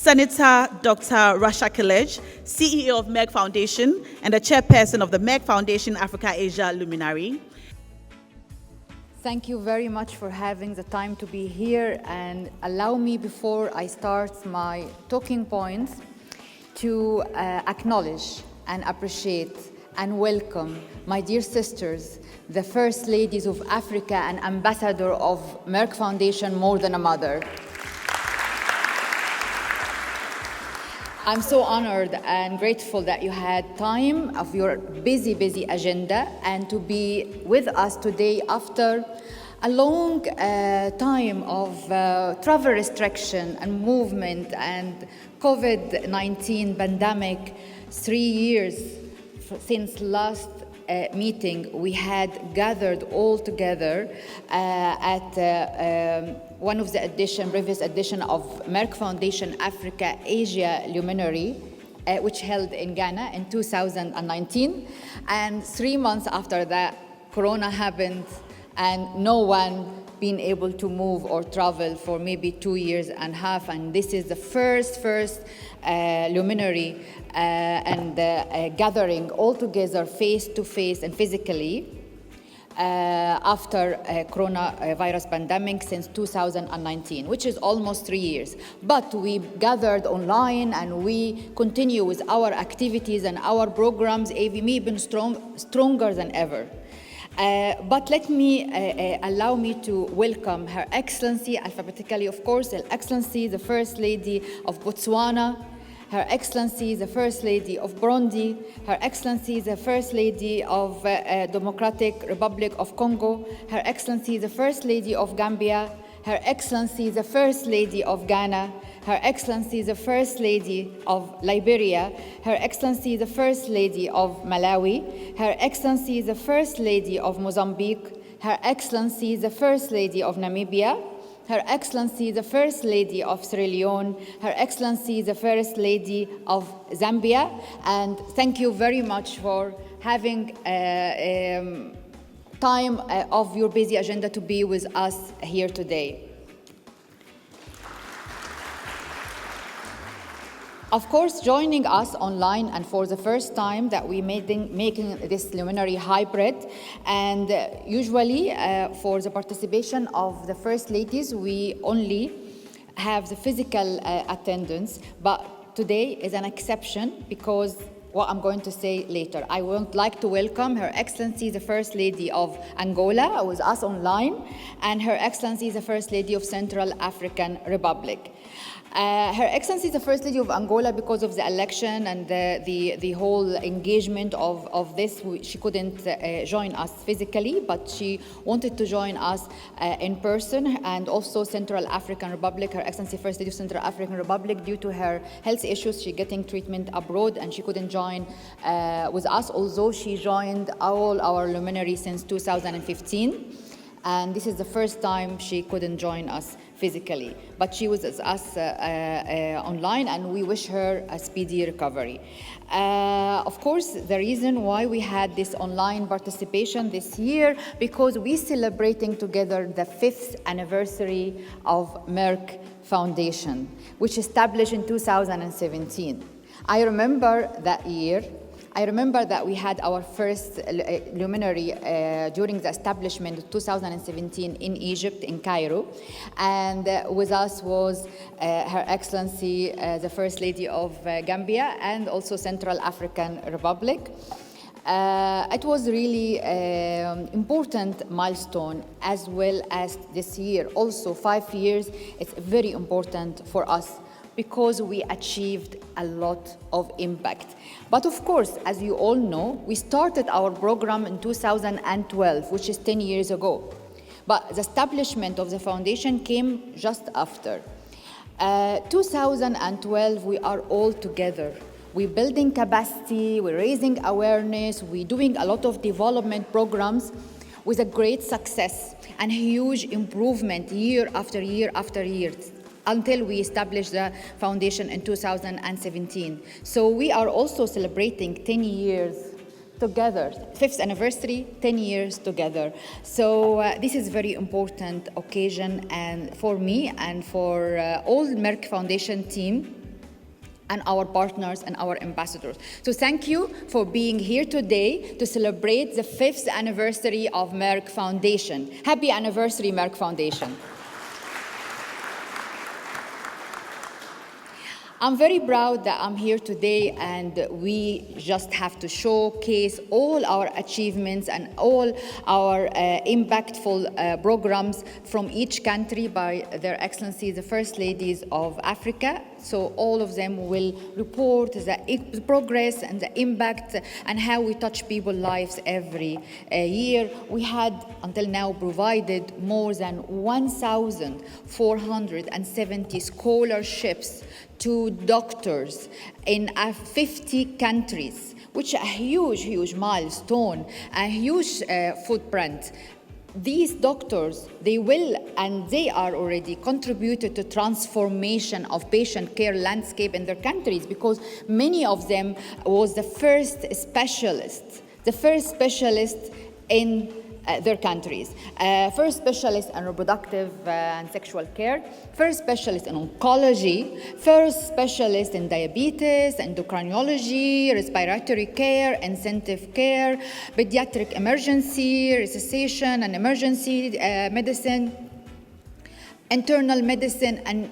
Senator Dr. Rasha Kelej, CEO of Merck Foundation and the chairperson of the Merck Foundation Africa Asia Luminary. Thank you very much for having the time to be here, and allow me, before I start my talking points, to acknowledge and appreciate and welcome my dear sisters, the First Ladies of Africa and Ambassador of Merck Foundation, More Than a Mother. I'm so honored and grateful that you had time of your busy agenda and to be with us today after a long time of travel restriction and movement and COVID-19 pandemic. 3 years since last meeting, we had gathered all together at one of the previous edition of Merck Foundation Africa Asia Luminary, which held in Ghana in 2019. And 3 months after that, Corona happened, and no one been able to move or travel for maybe 2.5 years. And this is the first luminary and gathering all together face-to-face and physically after coronavirus pandemic since 2019, which is almost 3 years. But we gathered online and we continue with our activities and our programs, even stronger than ever. But let me allow me to welcome Her Excellency, alphabetically of course, Her Excellency the First Lady of Botswana, Her Excellency the First Lady of Burundi, Her Excellency the First Lady of Democratic Republic of Congo, Her Excellency the First Lady of Gambia, Her Excellency the First Lady of Ghana, Her Excellency the First Lady of Liberia, Her Excellency the First Lady of Malawi, Her Excellency the First Lady of Mozambique, Her Excellency the First Lady of Namibia, Her Excellency the First Lady of Sierra Leone, Her Excellency the First Lady of Zambia, and thank you very much for having time of your busy agenda to be with us here today. Of course, joining us online and for the first time that we're making this luminary hybrid, and usually for the participation of the First Ladies, we only have the physical attendance, but today is an exception because what I'm going to say later. I would like to welcome Her Excellency the First Lady of Angola with us online, and Her Excellency the First Lady of Central African Republic. Her Excellency the First Lady of Angola, because of the election and the whole engagement of this, she couldn't join us physically, but she wanted to join us in person. And also Central African Republic, Her Excellency First Lady of Central African Republic, due to her health issues, she's getting treatment abroad and she couldn't join with us, although she joined all our luminaries since 2015. And this is the first time she couldn't join us physically, but she was with us online, and we wish her a speedy recovery. Of course, the reason why we had this online participation this year, because we're celebrating together the 5th anniversary of Merck Foundation, which established in 2017. I remember that year. I remember that we had our first luminary during the establishment of 2017 in Egypt, in Cairo. And with us was Her Excellency, the First Lady of Gambia, and also Central African Republic. It was really important milestone, as well as this year. Also, 5 years, it's very important for us, because we achieved a lot of impact. But of course, as you all know, we started our program in 2012, which is 10 years ago. But the establishment of the foundation came just after. 2012, we are all together. We're building capacity, we're raising awareness, we're doing a lot of development programs with a great success and huge improvement year after year after year, until we established the foundation in 2017. So we are also celebrating 10 years together, 5th anniversary, 10 years together. So this is a very important occasion, and for me and for all the Merck Foundation team, and our partners and our ambassadors. So thank you for being here today to celebrate the 5th anniversary of Merck Foundation. Happy anniversary, Merck Foundation. I'm very proud that I'm here today, and we just have to showcase all our achievements and all our impactful programs from each country by Their Excellencies, the First Ladies of Africa. So all of them will report the progress and the impact and how we touch people's lives every year. We had, until now, provided more than 1,470 scholarships to doctors in 50 countries, which is a huge, huge milestone, a huge footprint. These doctors, they will and they are already contributed to transformation of patient care landscape in their countries, because many of them was the first specialist in their countries. First specialist in reproductive and sexual care, first specialist in oncology, first specialist in diabetes, endocrinology, respiratory care, intensive care, pediatric emergency, resuscitation and emergency medicine, internal medicine, and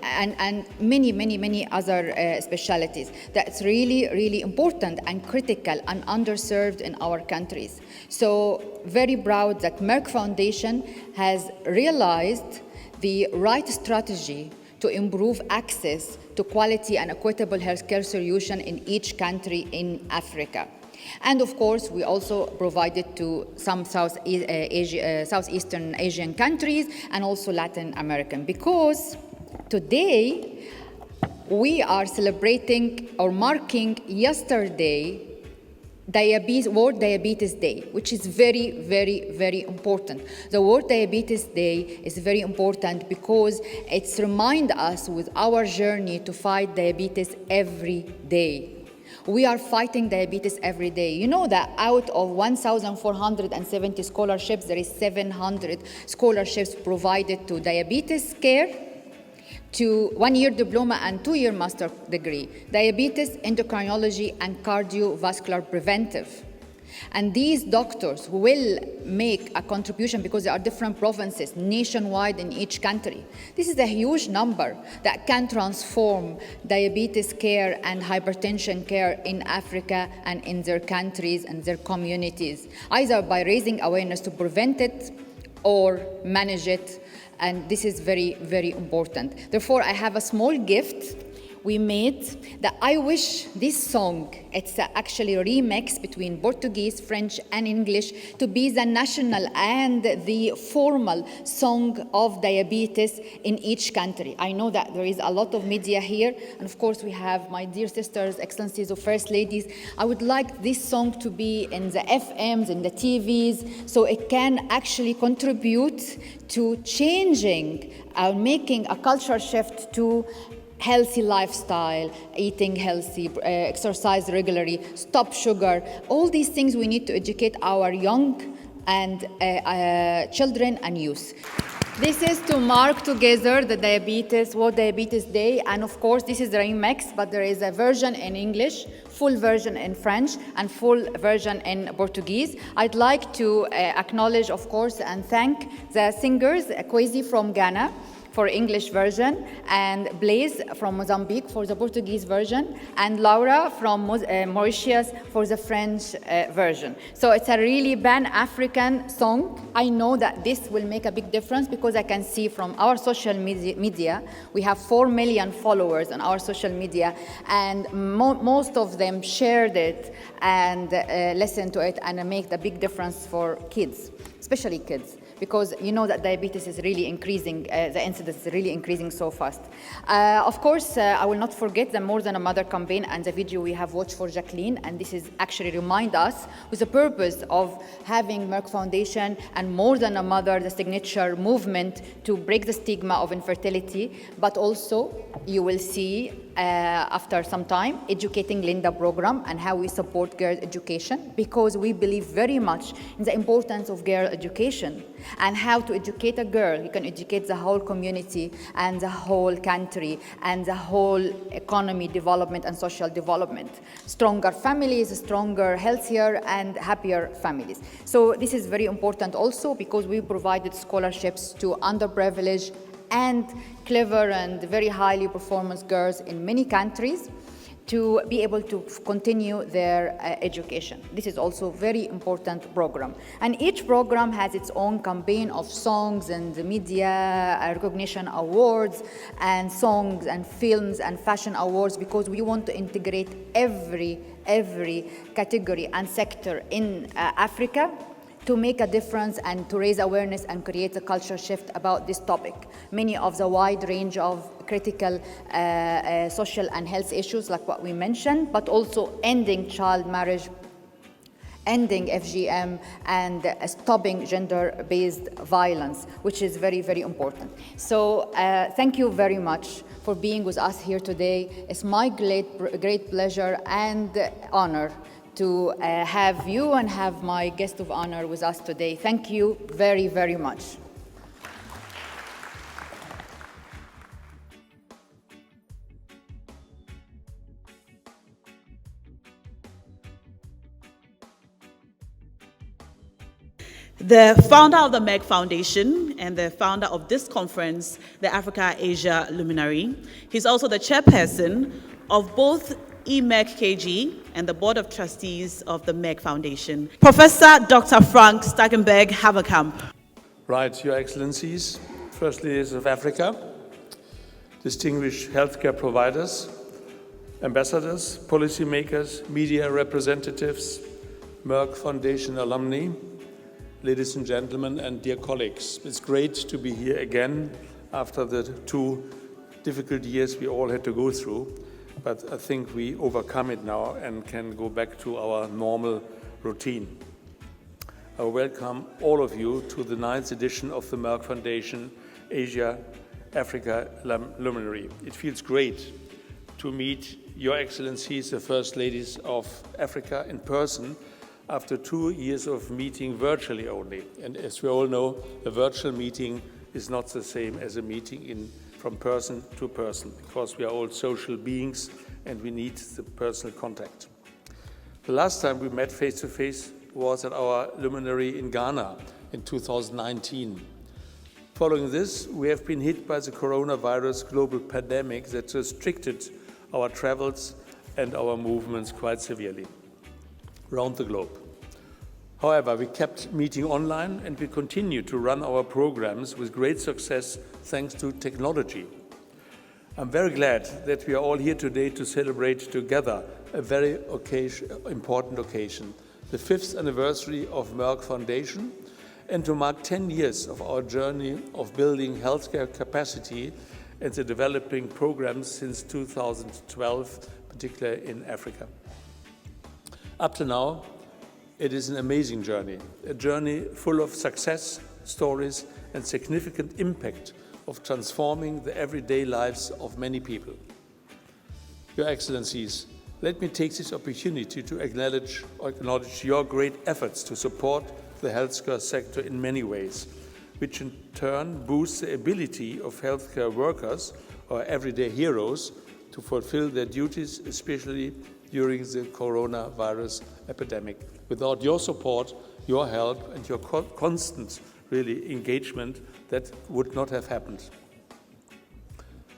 many other specialties. That's really, really important and critical and underserved in our countries. So very proud that Merck Foundation has realized the right strategy to improve access to quality and equitable healthcare solution in each country in Africa. And of course, we also provided to some Southeastern Asian countries and also Latin American, because today we are celebrating or marking yesterday World Diabetes Day, which is very, very, very important. The World Diabetes Day is very important because it's remind us with our journey to fight diabetes every day. We are fighting diabetes every day. You know that out of 1,470 scholarships, there is 700 scholarships provided to diabetes care, to one-year diploma and two-year master degree, diabetes, endocrinology, and cardiovascular preventive. And these doctors will make a contribution because there are different provinces nationwide in each country. This is a huge number that can transform diabetes care and hypertension care in Africa and in their countries and their communities, either by raising awareness to prevent it or manage it. And this is very, very important. Therefore, I have a small gift we made that I wish this song, it's actually a remix between Portuguese, French, and English, to be the national and the formal song of diabetes in each country. I know that there is a lot of media here, and of course we have my dear sisters, excellencies of First Ladies. I would like this song to be in the FMs, in the TVs, so it can actually contribute to changing, making a culture shift to healthy lifestyle, eating healthy, exercise regularly, stop sugar. All these things we need to educate our young and children and youth. This is to mark together the World Diabetes Day, and of course this is the remix, but there is a version in English, full version in French, and full version in Portuguese. I'd like to acknowledge, of course, and thank the singers, Kwesi from Ghana for English version, and Blaise from Mozambique for the Portuguese version, and Laura from Mauritius for the French version. So it's a really pan-African song. I know that this will make a big difference because I can see from our social media, we have 4 million followers on our social media, and most of them shared it and listened to it, and make a big difference for kids, especially kids, because you know that diabetes is really increasing, the incidence is really increasing so fast. Of course, I will not forget the More Than a Mother campaign and the video we have watched for Jackeline, and this is actually remind us with the purpose of having Merck Foundation and More Than a Mother, the signature movement to break the stigma of infertility, but also you will see after some time, Educating Linda program and how we support girl education, because we believe very much in the importance of girl education. And how to educate a girl, you can educate the whole community and the whole country and the whole economy development and social development. Stronger families, stronger, healthier and happier families. So this is very important also because we provided scholarships to underprivileged and clever and very highly performance girls in many countries to be able to continue their education. This is also a very important program. And each program has its own campaign of songs and media recognition awards and songs and films and fashion awards because we want to integrate every category and sector in Africa to make a difference and to raise awareness and create a culture shift about this topic. Many of the wide range of critical social and health issues like what we mentioned, but also ending child marriage, ending FGM, and stopping gender-based violence, which is very, very important. So thank you very much for being with us here today. It's my great pleasure and honor to have you and have my guest of honor with us today. Thank you very, very much. The founder of the Merck Foundation and the founder of this conference, the Africa-Asia Luminary. He's also the chairperson of both Merck KG and the Board of Trustees of the Merck Foundation. Professor Dr. Frank Stangenberg-Haverkamp. Right, Your Excellencies, First Ladies of Africa, distinguished healthcare providers, ambassadors, policymakers, media representatives, Merck Foundation alumni, ladies and gentlemen, and dear colleagues. It's great to be here again after the 2 difficult years we all had to go through. But I think we overcome it now and can go back to our normal routine. I welcome all of you to the 9th edition of the Merck Foundation Asia Africa Luminary. It feels great to meet Your Excellencies, the First Ladies of Africa in person after 2 years of meeting virtually only. And as we all know, a virtual meeting is not the same as a meeting from person to person, because we are all social beings and we need the personal contact. The last time we met face-to-face was at our luminary in Ghana in 2019. Following this, we have been hit by the coronavirus global pandemic that restricted our travels and our movements quite severely around the globe. However, we kept meeting online and we continue to run our programs with great success thanks to technology. I'm very glad that we are all here today to celebrate together a very important occasion, the 5th anniversary of Merck Foundation, and to mark 10 years of our journey of building healthcare capacity and the developing programs since 2012, particularly in Africa. Up to now, it is an amazing journey, a journey full of success stories and significant impact of transforming the everyday lives of many people. Your Excellencies, let me take this opportunity to acknowledge your great efforts to support the healthcare sector in many ways, which in turn boosts the ability of healthcare workers, or everyday heroes, to fulfill their duties, especially during the coronavirus epidemic. Without your support, your help, and your constant engagement, that would not have happened.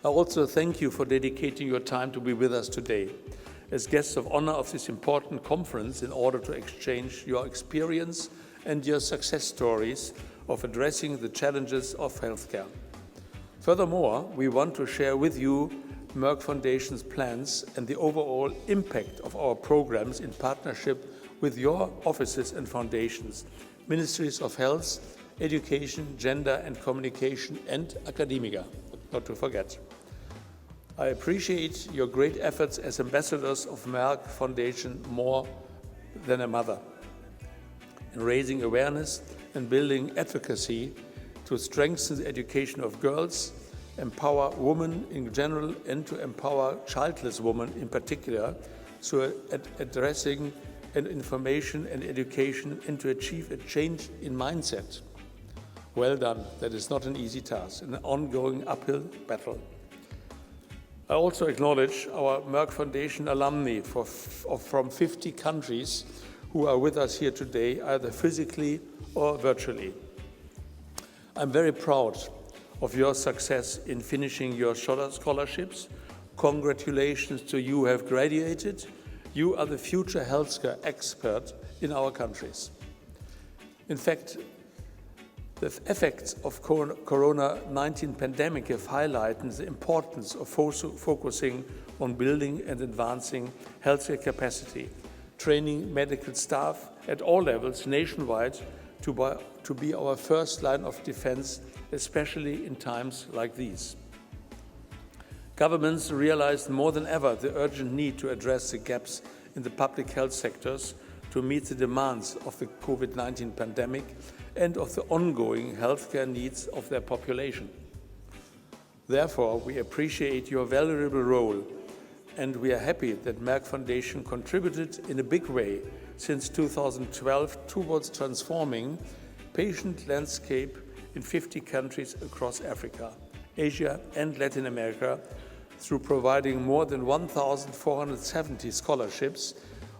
I also thank you for dedicating your time to be with us today as guests of honor of this important conference in order to exchange your experience and your success stories of addressing the challenges of healthcare. Furthermore, we want to share with you Merck Foundation's plans and the overall impact of our programs in partnership with your offices and foundations, Ministries of Health, Education, Gender and Communication, and Academia, not to forget. I appreciate your great efforts as ambassadors of Merck Foundation more than a mother in raising awareness and building advocacy to strengthen the education of girls, empower women in general, and to empower childless women in particular, so addressing information and education and to achieve a change in mindset. Well done. That is not an easy task, an ongoing uphill battle. I also acknowledge our Merck Foundation alumni from 50 countries who are with us here today, either physically or virtually. I'm very proud of your success in finishing your scholarships. Congratulations to you who have graduated. You are the future healthcare expert in our countries. In fact, the effects of Corona-19 pandemic have highlighted the importance of focusing on building and advancing healthcare capacity, training medical staff at all levels nationwide to be our first line of defense, especially in times like these. Governments realized more than ever the urgent need to address the gaps in the public health sectors to meet the demands of the COVID-19 pandemic and of the ongoing healthcare needs of their population. Therefore, we appreciate your valuable role, and we are happy that Merck Foundation contributed in a big way since 2012 towards transforming patient landscape in 50 countries across Africa, Asia, and Latin America through providing more than 1,470 scholarships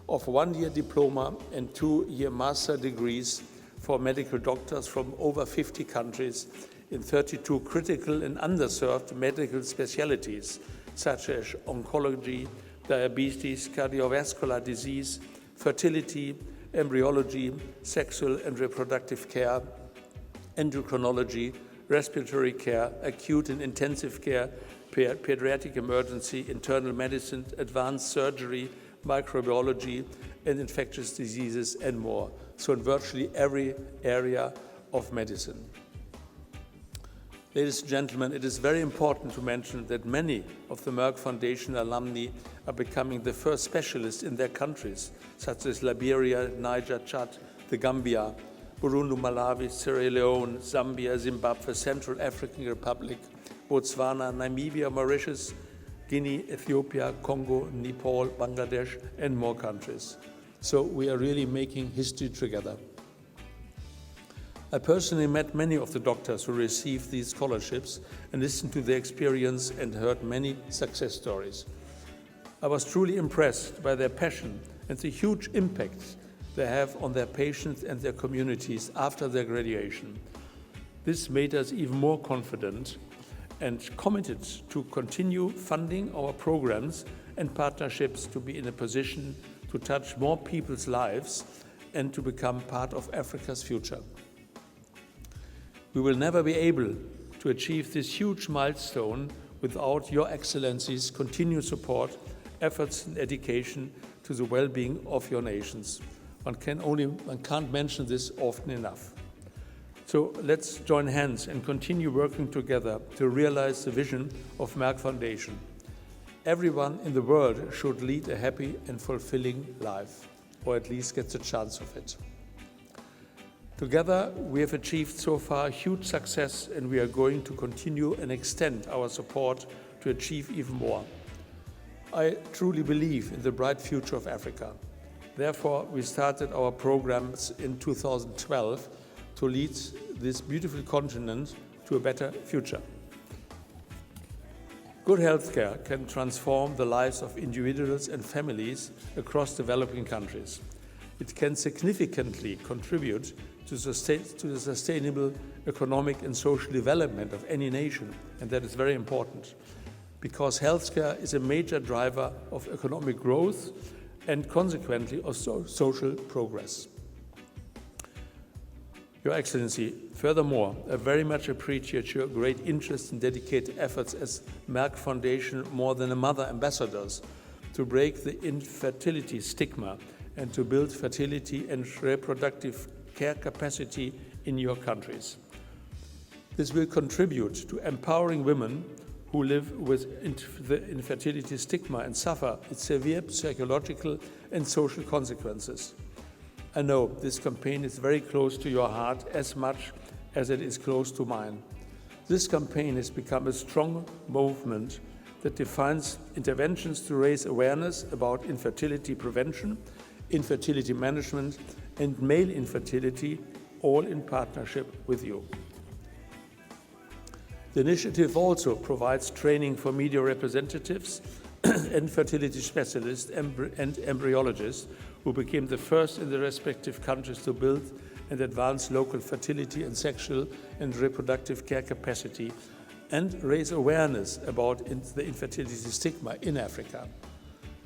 of one-year diploma and two-year master degrees for medical doctors from over 50 countries in 32 critical and underserved medical specialties, such as oncology, diabetes, cardiovascular disease, fertility, embryology, sexual and reproductive care, endocrinology, respiratory care, acute and intensive care, pediatric emergency, internal medicine, advanced surgery, microbiology, and infectious diseases, and more. So in virtually every area of medicine. Ladies and gentlemen, it is very important to mention that many of the Merck Foundation alumni are becoming the first specialists in their countries, such as Liberia, Niger, Chad, the Gambia, Burundi, Malawi, Sierra Leone, Zambia, Zimbabwe, Central African Republic, Botswana, Namibia, Mauritius, Guinea, Ethiopia, Congo, Nepal, Bangladesh, and more countries. So we are really making history together. I personally met many of the doctors who received these scholarships and listened to their experience and heard many success stories. I was truly impressed by their passion and the huge impact they have on their patients and their communities after their graduation. This made us even more confident and committed to continue funding our programs and partnerships to be in a position to touch more people's lives and to become part of Africa's future. We will never be able to achieve this huge milestone without your Excellencies' continued support, efforts and dedication to the well-being of your nations. One can't mention this often enough. So let's join hands and continue working together to realize the vision of Merck Foundation. Everyone in the world should lead a happy and fulfilling life, or at least gets a chance of it. Together, we have achieved so far huge success, and we are going to continue and extend our support to achieve even more. I truly believe in the bright future of Africa. Therefore, we started our programs in 2012 to lead this beautiful continent to a better future. Good healthcare can transform the lives of individuals and families across developing countries. It can significantly contribute to the sustainable economic and social development of any nation, and that is very important, because healthcare is a major driver of economic growth and consequently of social progress. Your Excellency, furthermore, I very much appreciate your great interest and dedicated efforts as Merck Foundation More Than a Mother ambassadors to break the infertility stigma and to build fertility and reproductive care capacity in your countries. This will contribute to empowering women who live with the infertility stigma and suffer its severe psychological and social consequences. I know this campaign is very close to your heart as much as it is close to mine. This campaign has become a strong movement that defines interventions to raise awareness about infertility prevention, infertility management, and male infertility, all in partnership with you. The initiative also provides training for media representatives and fertility specialists and embryologists who became the first in their respective countries to build and advance local fertility and sexual and reproductive care capacity and raise awareness about the infertility stigma in Africa.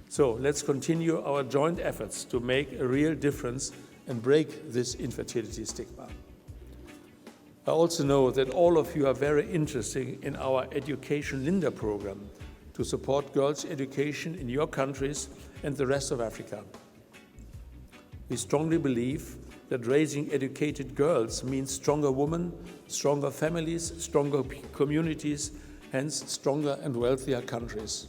So let's continue our joint efforts to make a real difference and break this infertility stigma. I also know that all of you are very interested in our Education Linda program to support girls' education in your countries and the rest of Africa. We strongly believe that raising educated girls means stronger women, stronger families, stronger communities, hence stronger and wealthier countries.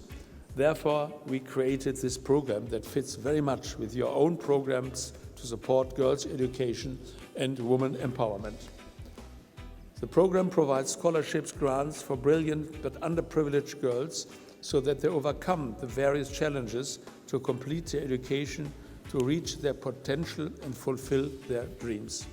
Therefore, we created this program that fits very much with your own programs to support girls' education and women empowerment. The program provides scholarships, grants for brilliant but underprivileged girls so that they overcome the various challenges to complete their education, to reach their potential and fulfill their dreams.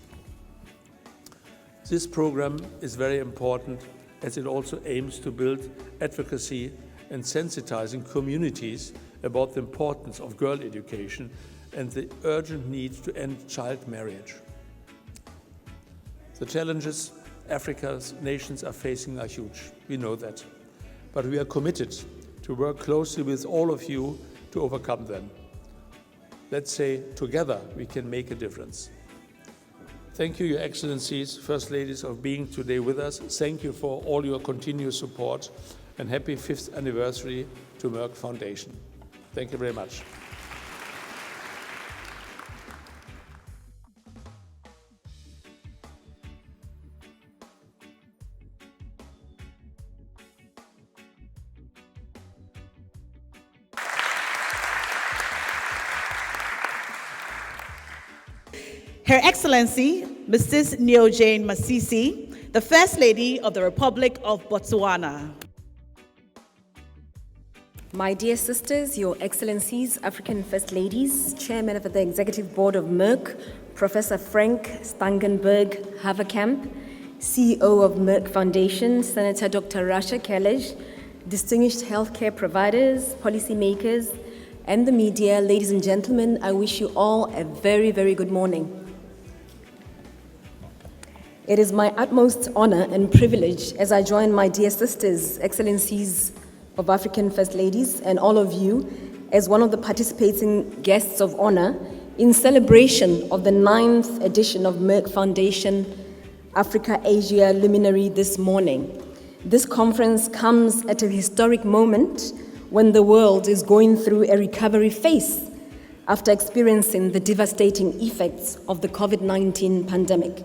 This program is very important as it also aims to build advocacy and sensitizing communities about the importance of girl education and the urgent need to end child marriage. The challenges Africa's nations are facing are huge, we know that. But we are committed to work closely with all of you to overcome them. Let's say together we can make a difference. Thank you, Your Excellencies, First Ladies, for being today with us. Thank you for all your continuous support and happy 5th anniversary to Merck Foundation. Thank you very much. Her Excellency, Mrs. Neo-Jane Masisi, the First Lady of the Republic of Botswana. My dear sisters, Your Excellencies, African First Ladies, Chairman of the Executive Board of Merck, Professor Frank Stangenberg-Haverkamp, CEO of Merck Foundation, Senator Dr. Rasha Kelej, distinguished healthcare providers, policymakers, and the media, ladies and gentlemen, I wish you all a very, very good morning. It is my utmost honor and privilege as I join my dear sisters, Excellencies of African First Ladies, and all of you as one of the participating guests of honor in celebration of the 9th edition of Merck Foundation Africa-Asia Luminary this morning. This conference comes at a historic moment when the world is going through a recovery phase after experiencing the devastating effects of the COVID-19 pandemic.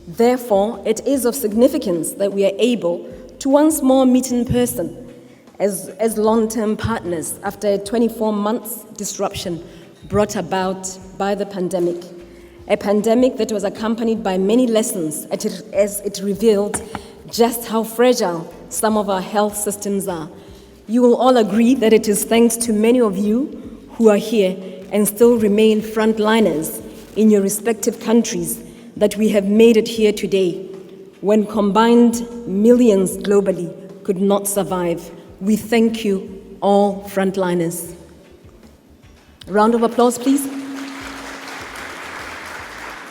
Therefore, it is of significance that we are able to once more meet in person as long-term partners after a 24 months disruption brought about by the pandemic. A pandemic that was accompanied by many lessons as it revealed just how fragile some of our health systems are. You will all agree that it is thanks to many of you who are here and still remain frontliners in your respective countries that we have made it here today, when combined millions globally could not survive. We thank you, all frontliners. Round of applause, please.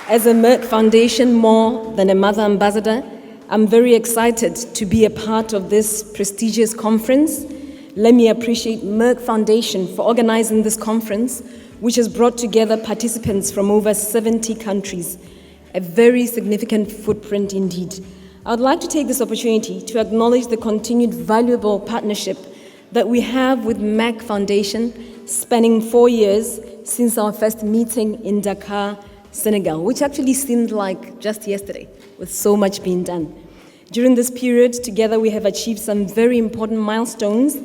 As a Merck Foundation more than a mother ambassador, I'm very excited to be a part of this prestigious conference. Let me appreciate Merck Foundation for organizing this conference, which has brought together participants from over 70 countries. A very significant footprint indeed. I would like to take this opportunity to acknowledge the continued valuable partnership that we have with Merck Foundation, spanning 4 years since our first meeting in Dakar, Senegal, which actually seemed like just yesterday, with so much being done. During this period, together we have achieved some very important milestones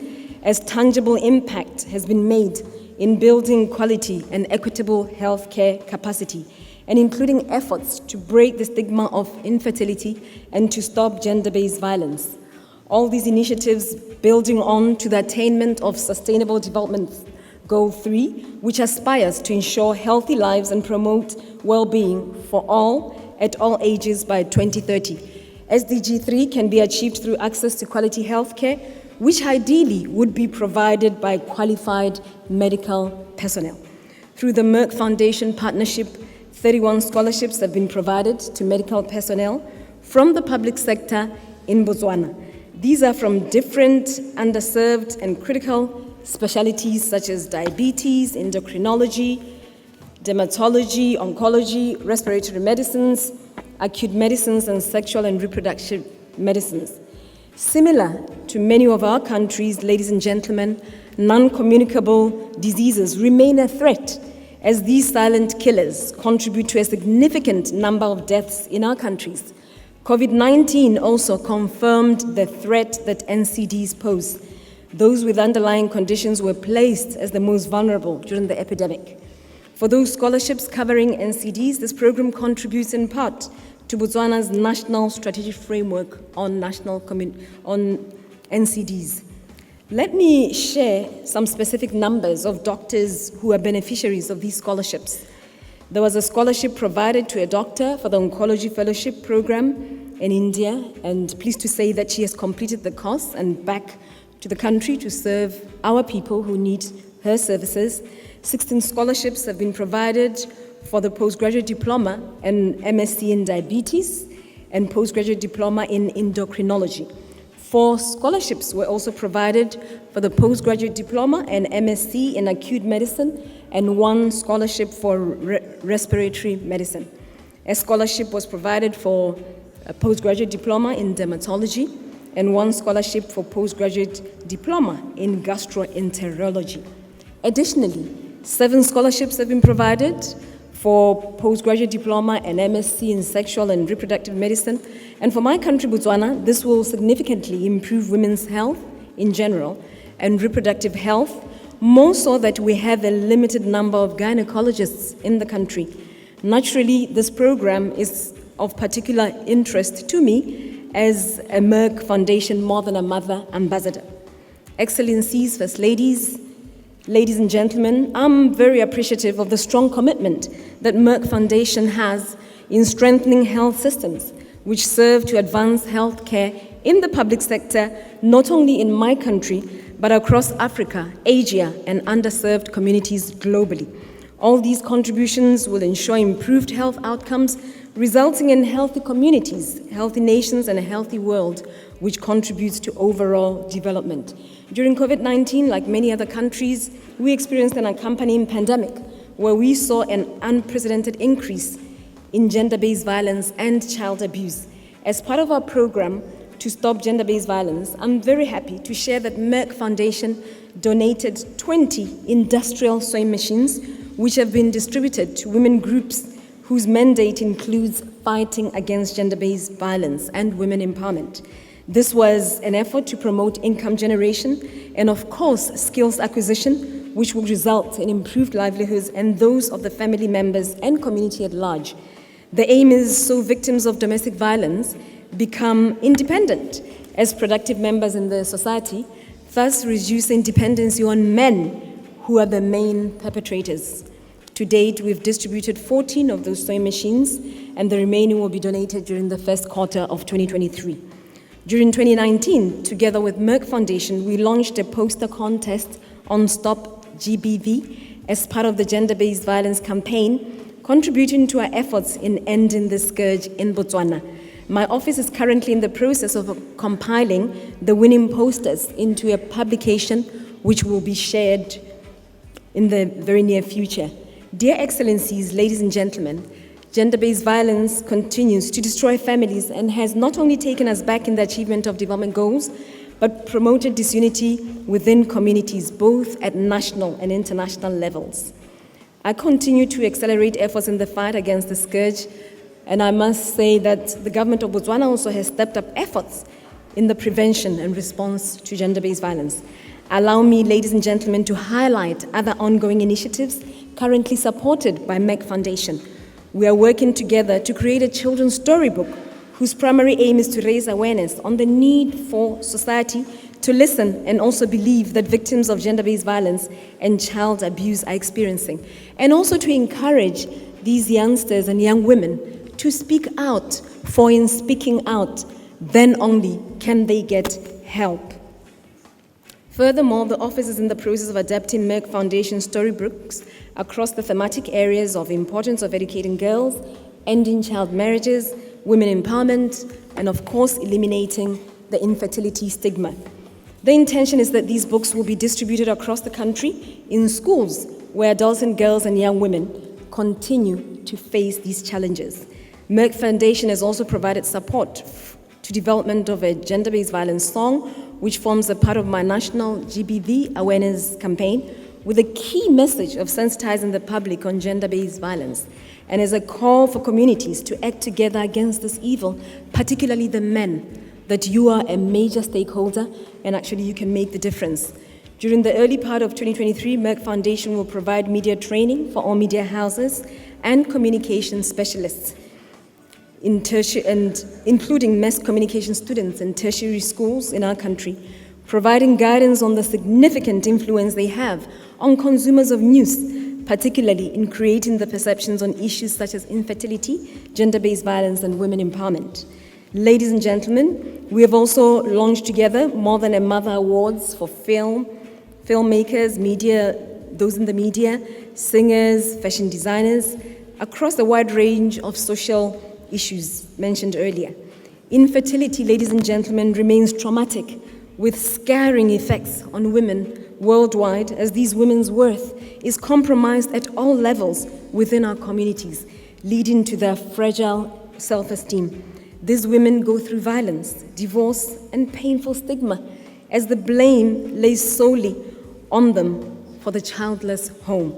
as tangible impact has been made in building quality and equitable healthcare capacity, and including efforts to break the stigma of infertility and to stop gender-based violence. All these initiatives building on to the attainment of Sustainable Development Goal 3, which aspires to ensure healthy lives and promote well-being for all at all ages by 2030. SDG 3 can be achieved through access to quality healthcare, which ideally would be provided by qualified medical personnel. Through the Merck Foundation partnership, 31 scholarships have been provided to medical personnel from the public sector in Botswana. These are from different underserved and critical specialties such as diabetes, endocrinology, dermatology, oncology, respiratory medicines, acute medicines, and sexual and reproductive medicines. Similar to many of our countries, ladies and gentlemen, non-communicable diseases remain a threat, as these silent killers contribute to a significant number of deaths in our countries. COVID-19 also confirmed the threat that NCDs pose. Those with underlying conditions were placed as the most vulnerable during the epidemic. For those scholarships covering NCDs, this program contributes in part to Botswana's national strategic framework on NCDs. Let me share some specific numbers of doctors who are beneficiaries of these scholarships. There was a scholarship provided to a doctor for the Oncology Fellowship Program in India, and pleased to say that she has completed the course and back to the country to serve our people who need her services. 16 scholarships have been provided for the postgraduate diploma and MSc in diabetes and postgraduate diploma in endocrinology. 4 scholarships were also provided for the postgraduate diploma and MSc in acute medicine, and 1 scholarship for respiratory medicine. A scholarship was provided for a postgraduate diploma in dermatology, and 1 scholarship for postgraduate diploma in gastroenterology. Additionally, 7 scholarships have been provided for postgraduate diploma and MSc in sexual and reproductive medicine. And for my country, Botswana, this will significantly improve women's health in general and reproductive health, more so that we have a limited number of gynecologists in the country. Naturally, this program is of particular interest to me as a Merck Foundation More Than a Mother ambassador. Excellencies, First Ladies, ladies and gentlemen, I'm very appreciative of the strong commitment that Merck Foundation has in strengthening health systems, which serve to advance healthcare in the public sector, not only in my country, but across Africa, Asia, and underserved communities globally. All these contributions will ensure improved health outcomes, resulting in healthy communities, healthy nations, and a healthy world, which contributes to overall development. During COVID-19, like many other countries, we experienced an accompanying pandemic where we saw an unprecedented increase in gender-based violence and child abuse. As part of our program to stop gender-based violence, I'm very happy to share that Merck Foundation donated 20 industrial sewing machines, which have been distributed to women groups whose mandate includes fighting against gender-based violence and women empowerment. This was an effort to promote income generation and, of course, skills acquisition, which will result in improved livelihoods and those of the family members and community at large. The aim is so victims of domestic violence become independent as productive members in the society, thus reducing dependency on men who are the main perpetrators. To date, we've distributed 14 of those sewing machines, and the remaining will be donated during the first quarter of 2023. During 2019, together with Merck Foundation, we launched a poster contest on Stop GBV as part of the gender-based violence campaign, contributing to our efforts in ending the scourge in Botswana. My office is currently in the process of compiling the winning posters into a publication which will be shared in the very near future. Dear Excellencies, ladies and gentlemen, gender-based violence continues to destroy families and has not only taken us back in the achievement of development goals, but promoted disunity within communities, both at national and international levels. I continue to accelerate efforts in the fight against the scourge, and I must say that the government of Botswana also has stepped up efforts in the prevention and response to gender-based violence. Allow me, ladies and gentlemen, to highlight other ongoing initiatives currently supported by Merck Foundation. We are working together to create a children's storybook whose primary aim is to raise awareness on the need for society to listen and also believe that victims of gender-based violence and child abuse are experiencing, and also to encourage these youngsters and young women to speak out, for in speaking out, then only can they get help. Furthermore, the office is in the process of adapting Merck Foundation storybooks across the thematic areas of importance of educating girls, ending child marriages, women empowerment, and of course, eliminating the infertility stigma. The intention is that these books will be distributed across the country in schools where adults and girls and young women continue to face these challenges. Merck Foundation has also provided support to development of a gender-based violence song, which forms a part of my national GBV awareness campaign, with a key message of sensitizing the public on gender-based violence, and as a call for communities to act together against this evil, particularly the men, that you are a major stakeholder and actually you can make the difference. During the early part of 2023, Merck Foundation will provide media training for all media houses and communication specialists, including mass communication students in tertiary schools in our country, providing guidance on the significant influence they have on consumers of news, particularly in creating the perceptions on issues such as infertility, gender-based violence, and women empowerment. Ladies and gentlemen, we have also launched together More Than a Mother Awards for filmmakers, media, those in the media, singers, fashion designers, across a wide range of social issues mentioned earlier. Infertility, ladies and gentlemen, remains traumatic, with scarring effects on women worldwide, as these women's worth is compromised at all levels within our communities, leading to their fragile self-esteem. These women go through violence, divorce, and painful stigma, as the blame lays solely on them for the childless home.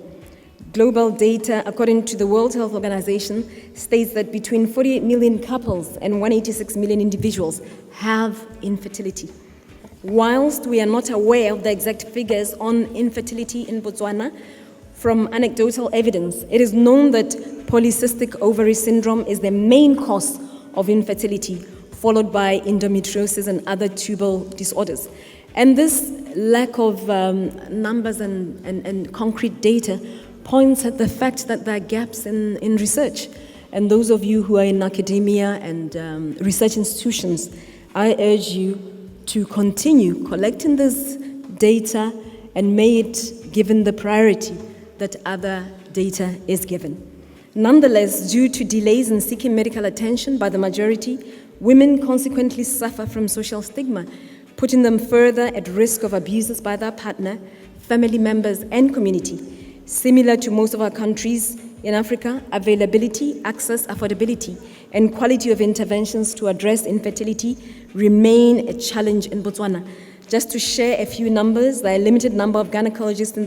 Global data, according to the World Health Organization, states that between 48 million couples and 186 million individuals have infertility. Whilst we are not aware of the exact figures on infertility in Botswana, from anecdotal evidence, it is known that polycystic ovary syndrome is the main cause of infertility, followed by endometriosis and other tubal disorders. And this lack of numbers and concrete data points at the fact that there are gaps in research. And those of you who are in academia and research institutions, I urge you to continue collecting this data and may it given the priority that other data is given. Nonetheless, due to delays in seeking medical attention by the majority, women consequently suffer from social stigma, putting them further at risk of abuses by their partner, family members, and community. Similar to most of our countries in Africa, availability, access, affordability, and quality of interventions to address infertility remain a challenge in Botswana. Just to share a few numbers, there are a limited number of gynecologists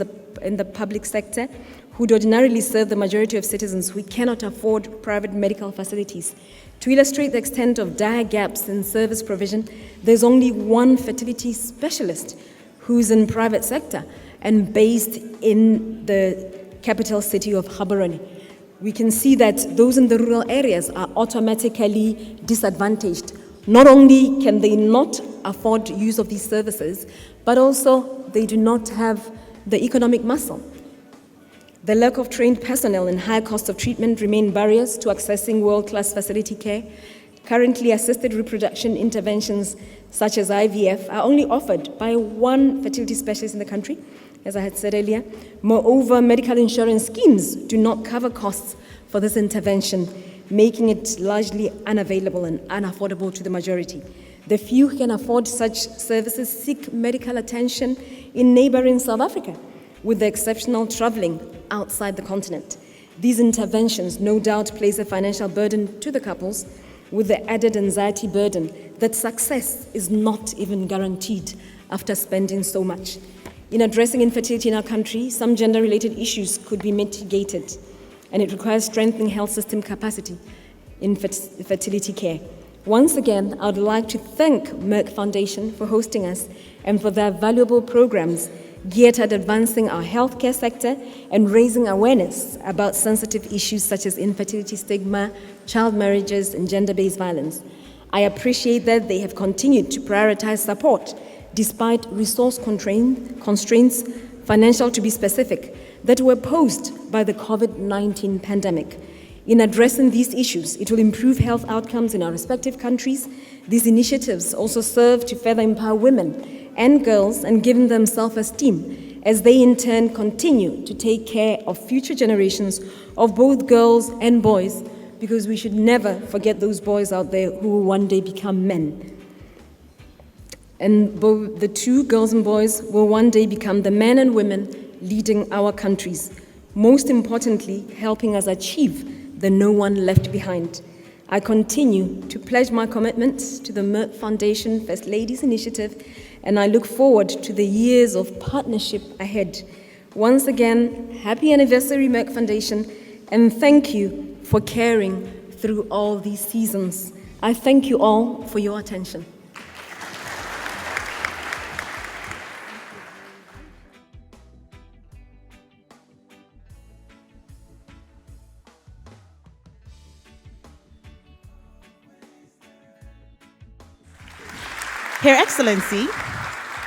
in the public sector who ordinarily serve the majority of citizens who cannot afford private medical facilities. To illustrate the extent of dire gaps in service provision, there's only one fertility specialist who's in private sector and based in the capital city of Gaborone. We can see that those in the rural areas are automatically disadvantaged. Not only can they not afford use of these services, but also they do not have the economic muscle. The lack of trained personnel and high cost of treatment remain barriers to accessing world-class fertility care. Currently, assisted reproduction interventions such as IVF are only offered by one fertility specialist in the country, as I had said earlier. Moreover, medical insurance schemes do not cover costs for this intervention, making it largely unavailable and unaffordable to the majority. The few who can afford such services seek medical attention in neighboring South Africa, with the exceptional traveling outside the continent. These interventions no doubt place a financial burden to the couples, with the added anxiety burden that success is not even guaranteed after spending so much. In addressing infertility in our country, some gender-related issues could be mitigated, and it requires strengthening health system capacity in fertility care. Once again, I would like to thank Merck Foundation for hosting us and for their valuable programs geared at advancing our healthcare sector and raising awareness about sensitive issues such as infertility stigma, child marriages, and gender-based violence. I appreciate that they have continued to prioritize support despite resource constraints, financial to be specific, that were posed by the COVID-19 pandemic. in addressing these issues. It will improve health outcomes in our respective countries. These initiatives also serve to further empower women and girls and give them self-esteem as they in turn continue to take care of future generations of both girls and boys, because we should never forget those boys out there who will one day become men. And both the two girls and boys will one day become the men and women leading our countries, most importantly, helping us achieve the no one left behind. I continue to pledge my commitment to the Merck Foundation First Ladies Initiative, and I look forward to the years of partnership ahead. Once again, happy anniversary, Merck Foundation, and thank you for caring through all these seasons. I thank you all for your attention. Her Excellency,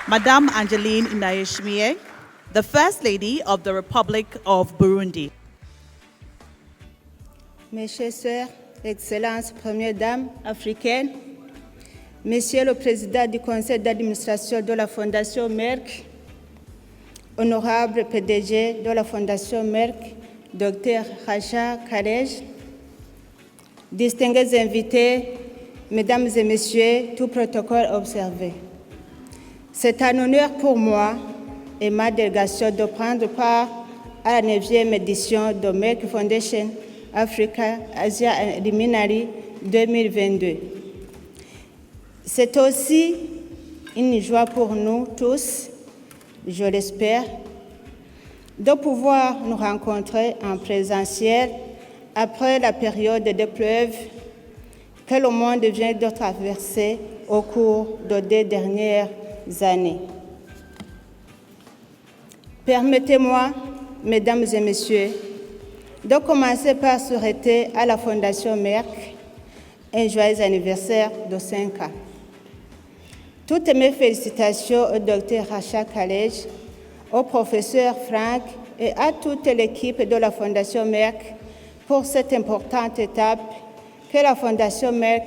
Madame Angeline Ndayishimiye, the First Lady of the Republic of Burundi. Mes chères sœurs, Excellences, Première Dame africaine, Monsieur le Président du Conseil d'administration de la Fondation Merck, Honorable PDG de la Fondation Merck, Dr Rasha Kelej, distingués invités, Mesdames et Messieurs, tout protocole observé. C'est un honneur pour moi et ma délégation de prendre part à la 9e édition de Merck Foundation Africa Asia Luminary 2022. C'est aussi une joie pour nous tous, je l'espère, de pouvoir nous rencontrer en présentiel après la période d'épreuve que le monde vient de traverser au cours des 2 dernières années. Permettez-moi, Mesdames et Messieurs, de commencer par souhaiter à la Fondation Merck un joyeux anniversaire de 5 ans. Toutes mes félicitations au Dr Rasha Kelej, au professeur Frank et à toute l'équipe de la Fondation Merck pour cette importante étape que la Fondation Merck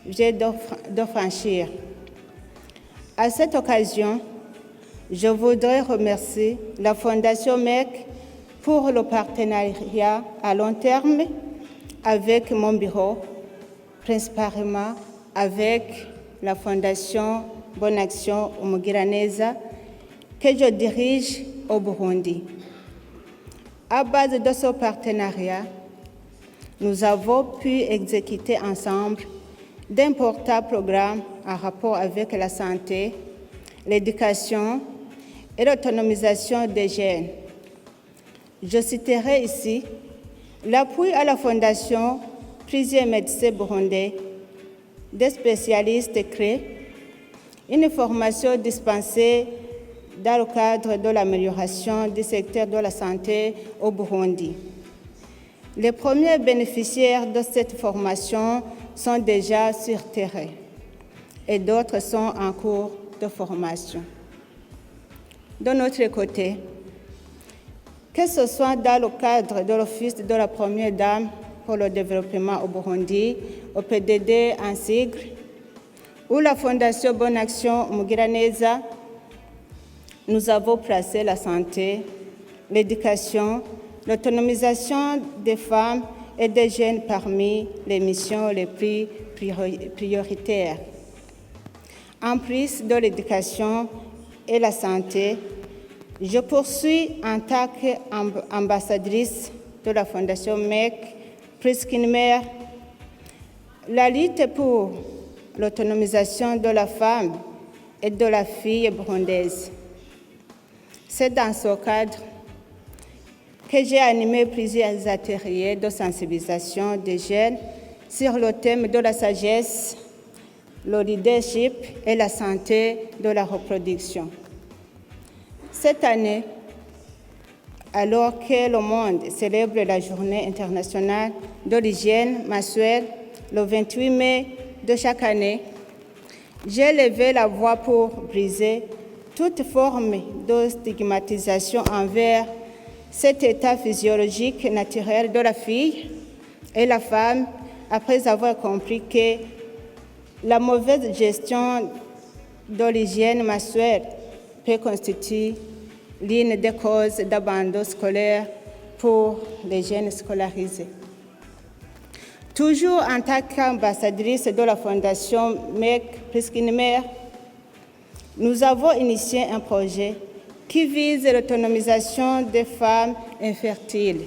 vient de franchir. À cette occasion, je voudrais remercier la Fondation Merck pour le partenariat à long terme avec mon bureau, principalement avec la Fondation Bonne Action Umugiraneza que je dirige au Burundi. À base de ce partenariat, nous avons pu exécuter ensemble d'importants programmes en rapport avec la santé, l'éducation et l'autonomisation des jeunes. Je citerai ici l'appui à la Fondation plusieurs médecins burundais, des spécialistes créés, une formation dispensée dans le cadre de l'amélioration du secteur de la santé au Burundi. Les premiers bénéficiaires de cette formation sont déjà sur terrain et d'autres sont en cours de formation. De notre côté, que ce soit dans le cadre de l'Office de la Première Dame pour le développement au Burundi, au PDD en sigle, ou la Fondation Bonne Action Umugiraneza, nous avons placé la santé, l'éducation, l'autonomisation des femmes et des jeunes parmi les missions les plus prioritaires. En plus de l'éducation et la santé, je poursuis en tant qu'ambassadrice de la Fondation Merck, plus qu'une mère, la lutte pour l'autonomisation de la femme et de la fille burundaise. C'est dans ce cadre que j'ai animé plusieurs ateliers de sensibilisation des jeunes sur le thème de la sagesse, le leadership et la santé de la reproduction. Cette année, alors que le monde célèbre la Journée internationale de l'hygiène menstruelle le 28 mai de chaque année, j'ai levé la voix pour briser toute forme de stigmatisation envers cet état physiologique naturel de la fille et la femme après avoir compris que la mauvaise gestion de l'hygiène menstruelle peut constituer l'une des causes d'abandon scolaire pour les jeunes scolarisés. Toujours en tant qu'ambassadrice de la Fondation Merck, plus qu'une mère, nous avons initié un projet qui vise l'autonomisation des femmes infertiles.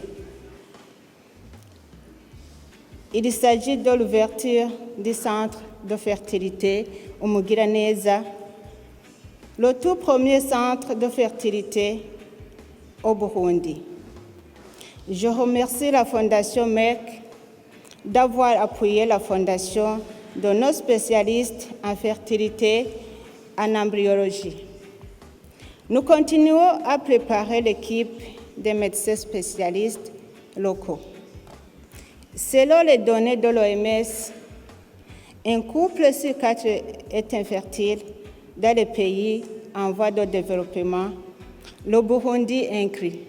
Il s'agit de l'ouverture du centre de fertilité au Mugiraneza, le tout premier centre de fertilité au Burundi. Je remercie la Fondation Merck d'avoir appuyé la fondation de nos spécialistes en fertilité en embryologie. Nous continuons à préparer l'équipe des médecins spécialistes locaux. Selon les données de l'OMS, un couple sur 4 est infertile dans les pays en voie de développement, le Burundi inclus.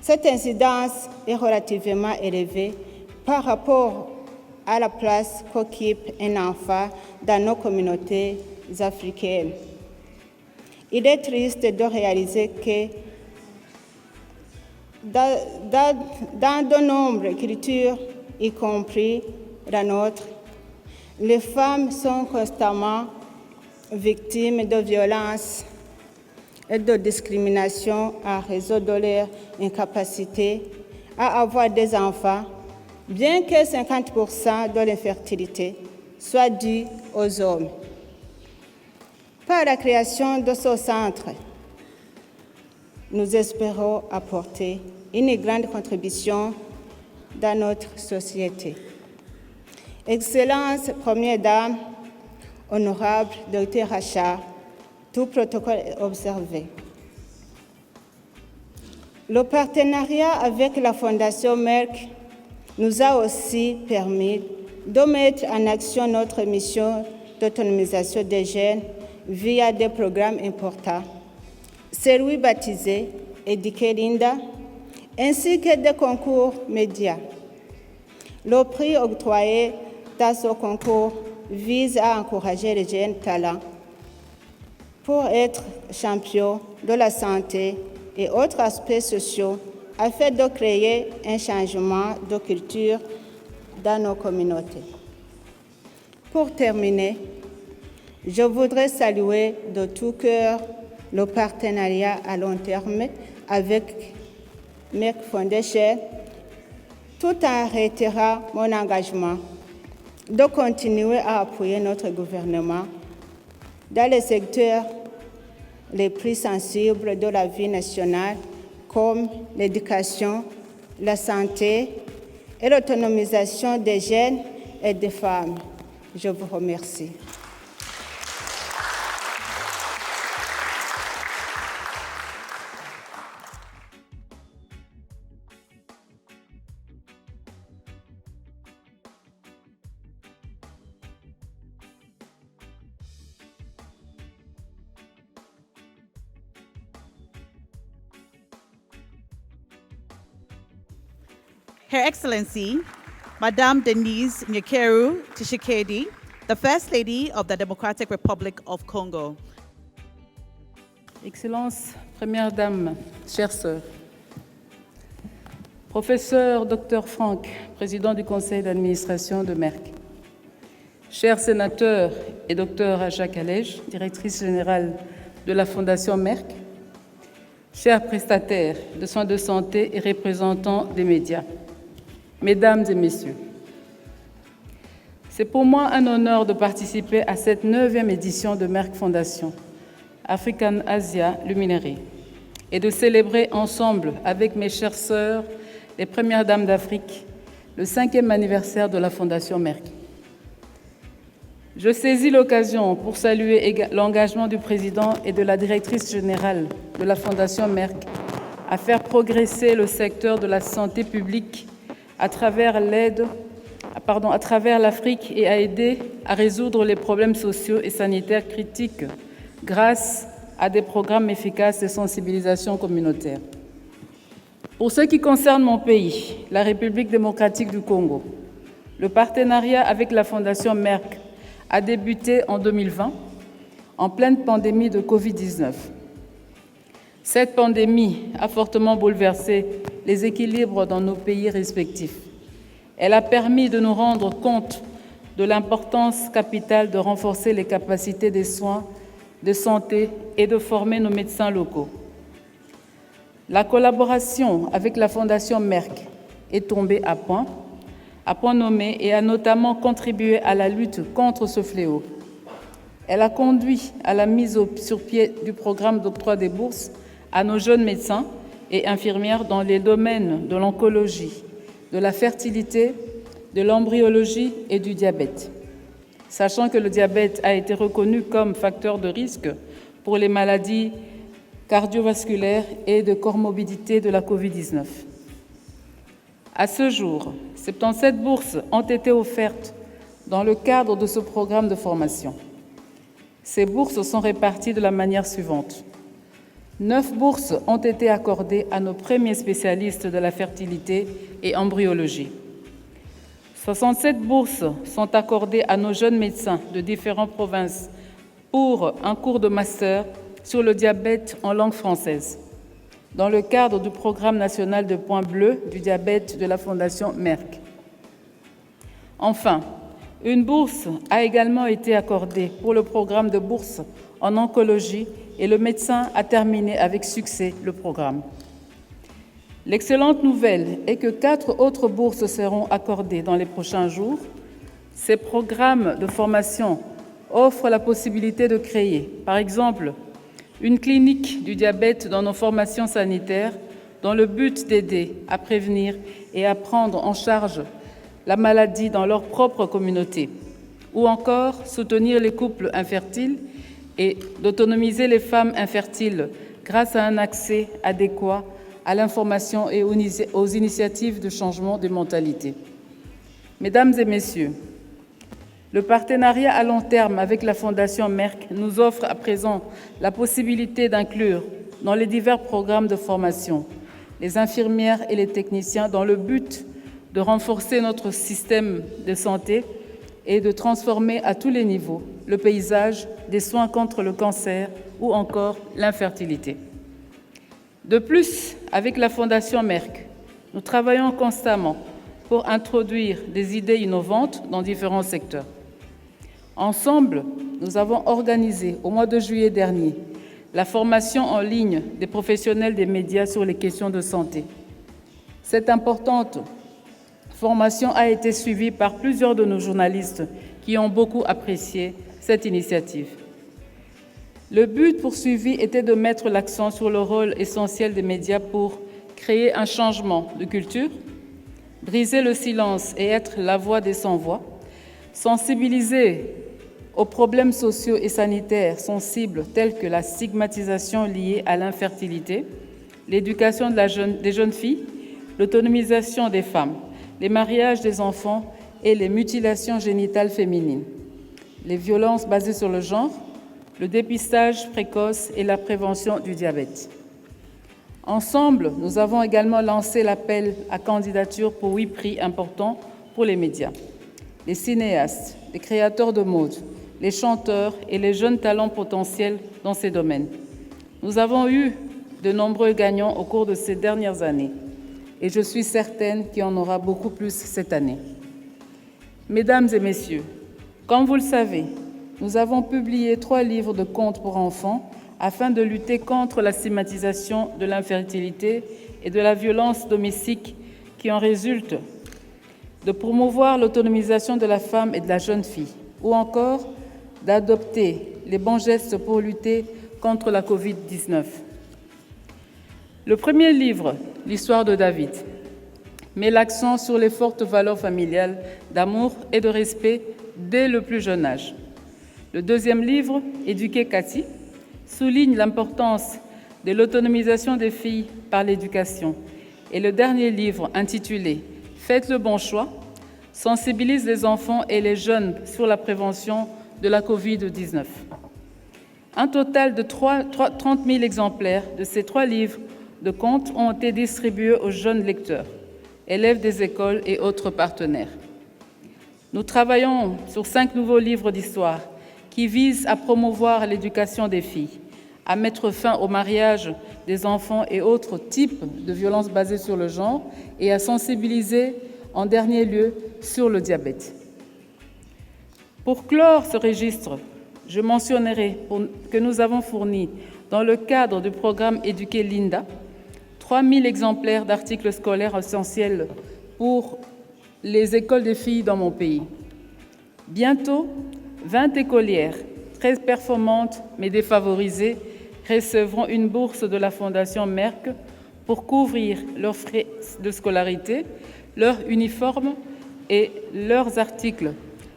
Cette incidence est relativement élevée par rapport à la place qu'occupe un enfant dans nos communautés africaines. Il est triste de réaliser que dans de nombreuses cultures, y compris la nôtre, les femmes sont constamment victimes de violences et de discrimination à raison de leur incapacité à avoir des enfants, bien que 50% de l'infertilité soit due aux hommes. Par la création de ce centre, nous espérons apporter une grande contribution dans notre société. Excellence, Première Dame, honorable Dr Rasha, tout protocole observé. Le partenariat avec la Fondation Merck nous a aussi permis de mettre en action notre mission d'autonomisation des jeunes via des programmes importants, celui baptisé Éduquer Linda, ainsi que des concours médias. Le prix octroyé dans ce concours vise à encourager les jeunes talents pour être champions de la santé et autres aspects sociaux afin de créer un changement de culture dans nos communautés. Pour terminer, je voudrais saluer de tout cœur le partenariat à long terme avec Merck Foundation, tout en réitérant mon engagement de continuer à appuyer notre gouvernement dans les secteurs les plus sensibles de la vie nationale, comme l'éducation, la santé et l'autonomisation des jeunes et des femmes. Je vous remercie. Her Excellency, Madame Denise Nyekeru Tshisekedi, the First Lady of the Democratic Republic of Congo. Excellence, Première Dame, chères sœurs, Professeur Dr Franck, Président du Conseil d'administration de Merck, chers sénateurs et Dr Rasha Kelej, Directrice générale de la Fondation Merck, chers prestataires de soins de santé et représentants des médias, Mesdames et Messieurs, c'est pour moi un honneur de participer à cette 9e édition de Merck Foundation, African Asia Luminary, et de célébrer ensemble avec mes chères sœurs, les Premières Dames d'Afrique, le 5e anniversaire de la Fondation Merck. Je saisis l'occasion pour saluer l'engagement du Président et de la Directrice générale de la Fondation Merck à faire progresser le secteur de la santé publique à travers l'Afrique et à aider à résoudre les problèmes sociaux et sanitaires critiques grâce à des programmes efficaces de sensibilisation communautaire. Pour ce qui concerne mon pays, la République démocratique du Congo, le partenariat avec la Fondation Merck a débuté en 2020, en pleine pandémie de Covid-19. Cette pandémie a fortement bouleversé les équilibres dans nos pays respectifs. Elle a permis de nous rendre compte de l'importance capitale de renforcer les capacités des soins de santé et de former nos médecins locaux. La collaboration avec la Fondation Merck est tombée à point nommé, et a notamment contribué à la lutte contre ce fléau. Elle a conduit à la mise sur pied du programme d'octroi des bourses à nos jeunes médecins et infirmières dans les domaines de l'oncologie, de la fertilité, de l'embryologie et du diabète. Sachant que le diabète a été reconnu comme facteur de risque pour les maladies cardiovasculaires et de comorbidité de la COVID-19. À ce jour, 77 bourses ont été offertes dans le cadre de ce programme de formation. Ces bourses sont réparties de la manière suivante. 9 bourses ont été accordées à nos premiers spécialistes de la fertilité et embryologie. 67 bourses sont accordées à nos jeunes médecins de différentes provinces pour un cours de master sur le diabète en langue française, dans le cadre du programme national de points bleus du diabète de la Fondation Merck. Enfin, une bourse a également été accordée pour le programme de bourse en oncologie et le médecin a terminé avec succès le programme. L'excellente nouvelle est que 4 autres bourses seront accordées dans les prochains jours. Ces programmes de formation offrent la possibilité de créer, par exemple, une clinique du diabète dans nos formations sanitaires dans le but d'aider à prévenir et à prendre en charge la maladie dans leur propre communauté, ou encore soutenir les couples infertiles et d'autonomiser les femmes infertiles grâce à un accès adéquat à l'information et aux initiatives de changement de mentalité. Mesdames et messieurs, le partenariat à long terme avec la Fondation Merck nous offre à présent la possibilité d'inclure dans les divers programmes de formation les infirmières et les techniciens dans le but de renforcer notre système de santé et de transformer à tous les niveaux le paysage des soins contre le cancer ou encore l'infertilité. De plus, avec la Fondation Merck, nous travaillons constamment pour introduire des idées innovantes dans différents secteurs. Ensemble, nous avons organisé au mois de juillet dernier la formation en ligne des professionnels des médias sur les questions de santé. Cette importante formation a été suivie par plusieurs de nos journalistes qui ont beaucoup apprécié cette initiative. Le but poursuivi était de mettre l'accent sur le rôle essentiel des médias pour créer un changement de culture, briser le silence et être la voix des sans-voix, sensibiliser aux problèmes sociaux et sanitaires sensibles tels que la stigmatisation liée à l'infertilité, l'éducation des jeunes filles, l'autonomisation des femmes, les mariages des enfants et les mutilations génitales féminines, les violences basées sur le genre, le dépistage précoce et la prévention du diabète. Ensemble, nous avons également lancé l'appel à candidature pour 8 prix importants pour les médias. Les cinéastes, les créateurs de mode, les chanteurs et les jeunes talents potentiels dans ces domaines. Nous avons eu de nombreux gagnants au cours de ces dernières années et je suis certaine qu'il y en aura beaucoup plus cette année. Mesdames et messieurs, comme vous le savez, nous avons publié 3 livres de contes pour enfants afin de lutter contre la stigmatisation de l'infertilité et de la violence domestique qui en résulte, de promouvoir l'autonomisation de la femme et de la jeune fille, ou encore d'adopter les bons gestes pour lutter contre la COVID-19. Le premier livre, L'histoire de David, met l'accent sur les fortes valeurs familiales d'amour et de respect dès le plus jeune âge. Le deuxième livre, Éduquer Cathy, souligne l'importance de l'autonomisation des filles par l'éducation. Et le dernier livre, intitulé Faites le bon choix, sensibilise les enfants et les jeunes sur la prévention de la COVID-19. Un total de 30 000 exemplaires de ces 3 livres de contes ont été distribués aux jeunes lecteurs, élèves des écoles et autres partenaires. Nous travaillons sur 5 nouveaux livres d'histoire qui visent à promouvoir l'éducation des filles, à mettre fin au mariage des enfants et autres types de violences basées sur le genre et à sensibiliser en dernier lieu sur le diabète. Pour clore ce registre, je mentionnerai que nous avons fourni, dans le cadre du programme Éduquer Linda, 3000 exemplaires d'articles scolaires essentiels pour les écoles des filles dans mon pays. Bientôt, 20 écolières, très performantes mais défavorisées, recevront une bourse de la Fondation Merck pour couvrir leurs frais de scolarité, leurs uniformes et leurs articles,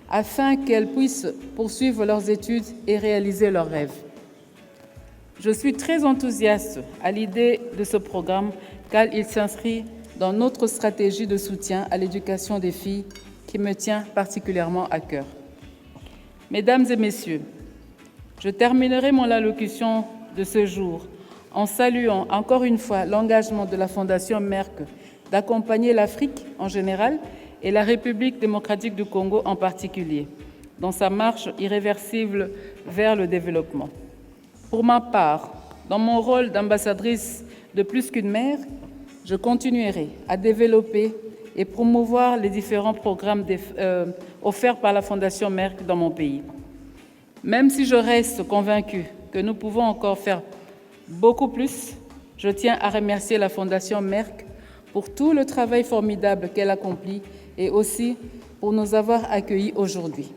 afin qu'elles puissent poursuivre leurs études et réaliser leurs rêves. Je suis très enthousiaste à l'idée de ce programme car il s'inscrit dans notre stratégie de soutien à l'éducation des filles qui me tient particulièrement à cœur. Mesdames et messieurs, je terminerai mon allocution de ce jour en saluant encore une fois l'engagement de la Fondation Merck d'accompagner l'Afrique en général et la République démocratique du Congo en particulier, dans sa marche irréversible vers le développement. Pour ma part, dans mon rôle d'ambassadrice de Plus qu'une mère, je continuerai à développer et promouvoir les différents programmes offerts par la Fondation Merck dans mon pays. Même si je reste convaincue que nous pouvons encore faire beaucoup plus, je tiens à remercier la Fondation Merck pour tout le travail formidable qu'elle accomplit et aussi pour nous avoir accueillis aujourd'hui.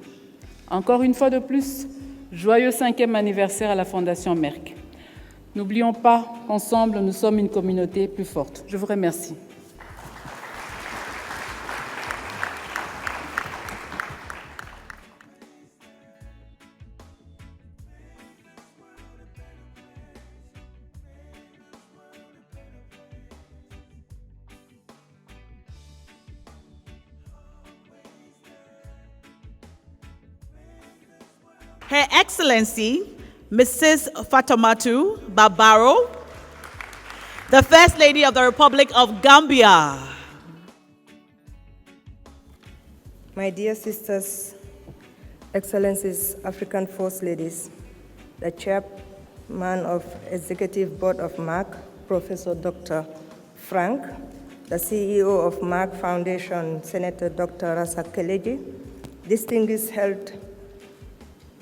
Encore une fois de plus, joyeux 5e anniversaire à la Fondation Merck. N'oublions pas qu'ensemble, nous sommes une communauté plus forte. Je vous remercie. Her Excellency, Mrs. Fatamatu Babaro, the First Lady of the Republic of Gambia. My dear sisters, Excellencies, African First Ladies, the Chairman of Executive Board of Merck, Professor Dr. Frank, the CEO of Merck Foundation, Senator Dr. Rasha Kelej, distinguished health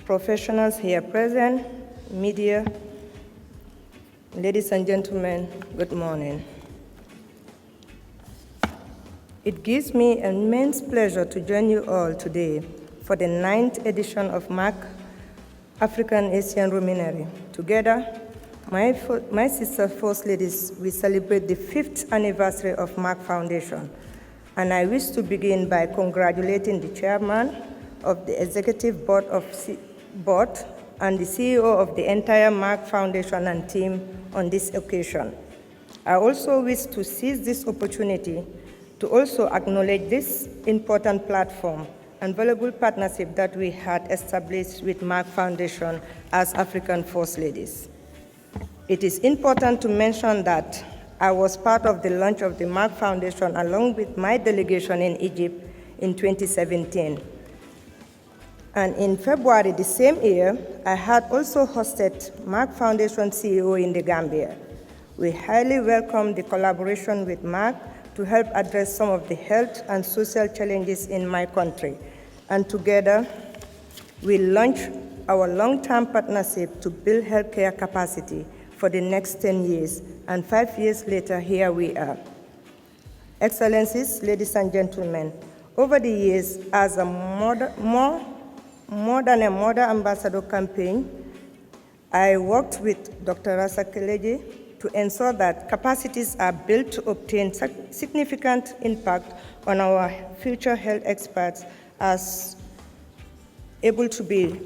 professionals here present, media, ladies and gentlemen, good morning. It gives me immense pleasure to join you all today for the 9th edition of Merck African Asian Luminary. Together, my sister First Ladies, we celebrate the 5th anniversary of Merck Foundation. And I wish to begin by congratulating the chairman of the executive board and the CEO of the entire Merck Foundation and team on this occasion. I also wish to seize this opportunity to also acknowledge this important platform and valuable partnership that we had established with Merck Foundation as African First Ladies. It is important to mention that I was part of the launch of the Merck Foundation along with my delegation in Egypt in 2017. And in February the same year, I had also hosted Merck Foundation CEO in the Gambia. We highly welcome the collaboration with Merck to help address some of the health and social challenges in my country. And together, we launched our long-term partnership to build healthcare capacity for the next 10 years. And 5 years later, here we are. Excellencies, ladies and gentlemen, over the years, as a more than a mother ambassador campaign, I worked with Dr. Rasha Kelej to ensure that capacities are built to obtain significant impact on our future health experts as able to be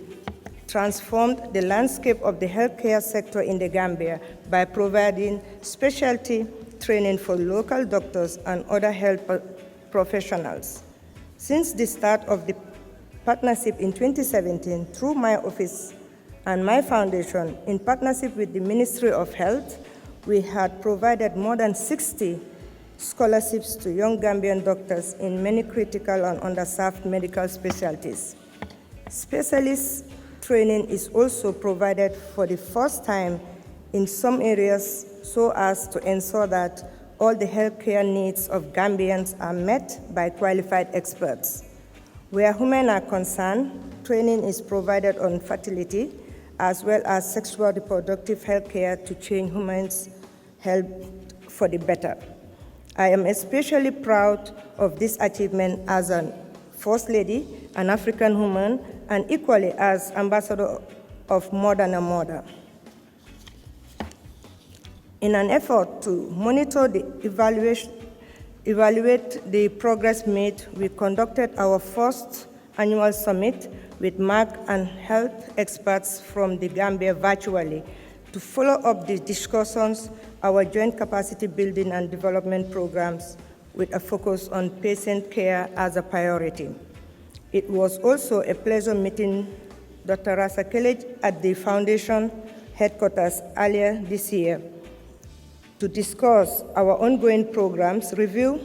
transformed the landscape of the healthcare sector in the Gambia by providing specialty training for local doctors and other health professionals. Since the start of the partnership in 2017, through my office and my foundation, in partnership with the Ministry of Health, we had provided more than 60 scholarships to young Gambian doctors in many critical and underserved medical specialties. Specialist training is also provided for the first time in some areas so as to ensure that all the healthcare needs of Gambians are met by qualified experts. Where women are concerned, training is provided on fertility as well as sexual reproductive healthcare to change women's health for the better. I am especially proud of this achievement as a First Lady, an African woman, and equally as Ambassador of More Than a Mother. In an effort to monitor the evaluate the progress made, we conducted our first annual summit with Merck and health experts from the Gambia virtually to follow up the discussions, our joint capacity building and development programs with a focus on patient care as a priority. It was also a pleasure meeting Dr. Rasha Kelej at the Foundation headquarters earlier this year to discuss our ongoing programs, review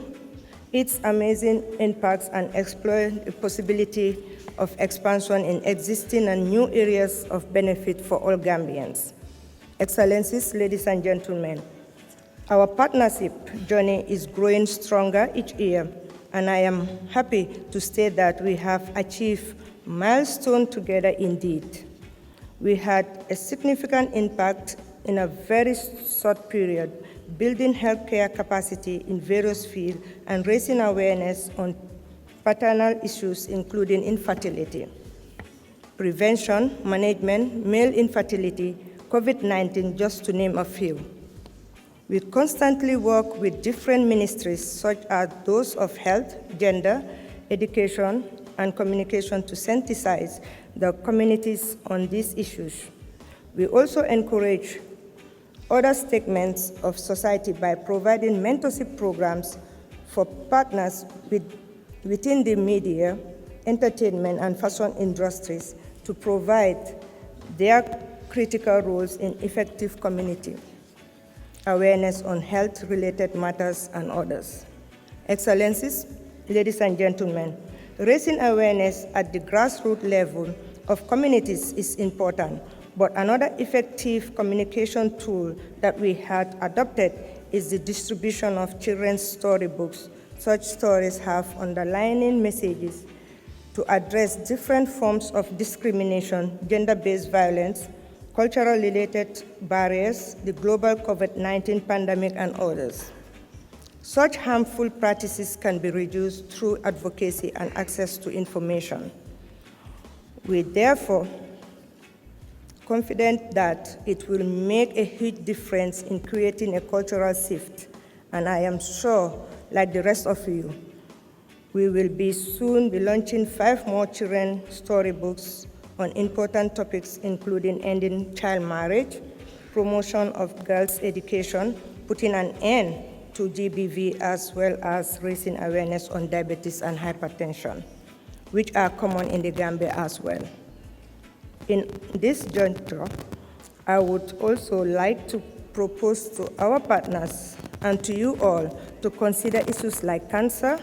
its amazing impacts, and explore the possibility of expansion in existing and new areas of benefit for all Gambians. Excellencies, ladies and gentlemen, our partnership journey is growing stronger each year, and I am happy to state that we have achieved milestones together indeed. We had a significant impact in a very short period, building healthcare capacity in various fields and raising awareness on paternal issues, including infertility, prevention, management, male infertility, COVID-19, just to name a few. We constantly work with different ministries, such as those of health, gender, education, and communication to sensitize the communities on these issues. We also encourage other segments of society by providing mentorship programs for partners within the media, entertainment, and fashion industries to provide their critical roles in effective community awareness on health-related matters and others. Excellencies, ladies and gentlemen, raising awareness at the grassroots level of communities is important, but another effective communication tool that we had adopted is the distribution of children's storybooks. Such stories have underlying messages to address different forms of discrimination, gender-based violence, cultural-related barriers, the global COVID-19 pandemic, and others. Such harmful practices can be reduced through advocacy and access to information. We therefore confident that it will make a huge difference in creating a cultural shift, and I am sure, like the rest of you, we will soon be launching 5 more children's storybooks on important topics, including ending child marriage, promotion of girls' education, putting an end to GBV, as well as raising awareness on diabetes and hypertension, which are common in the Gambia as well. In this juncture, I would also like to propose to our partners and to you all to consider issues like cancer,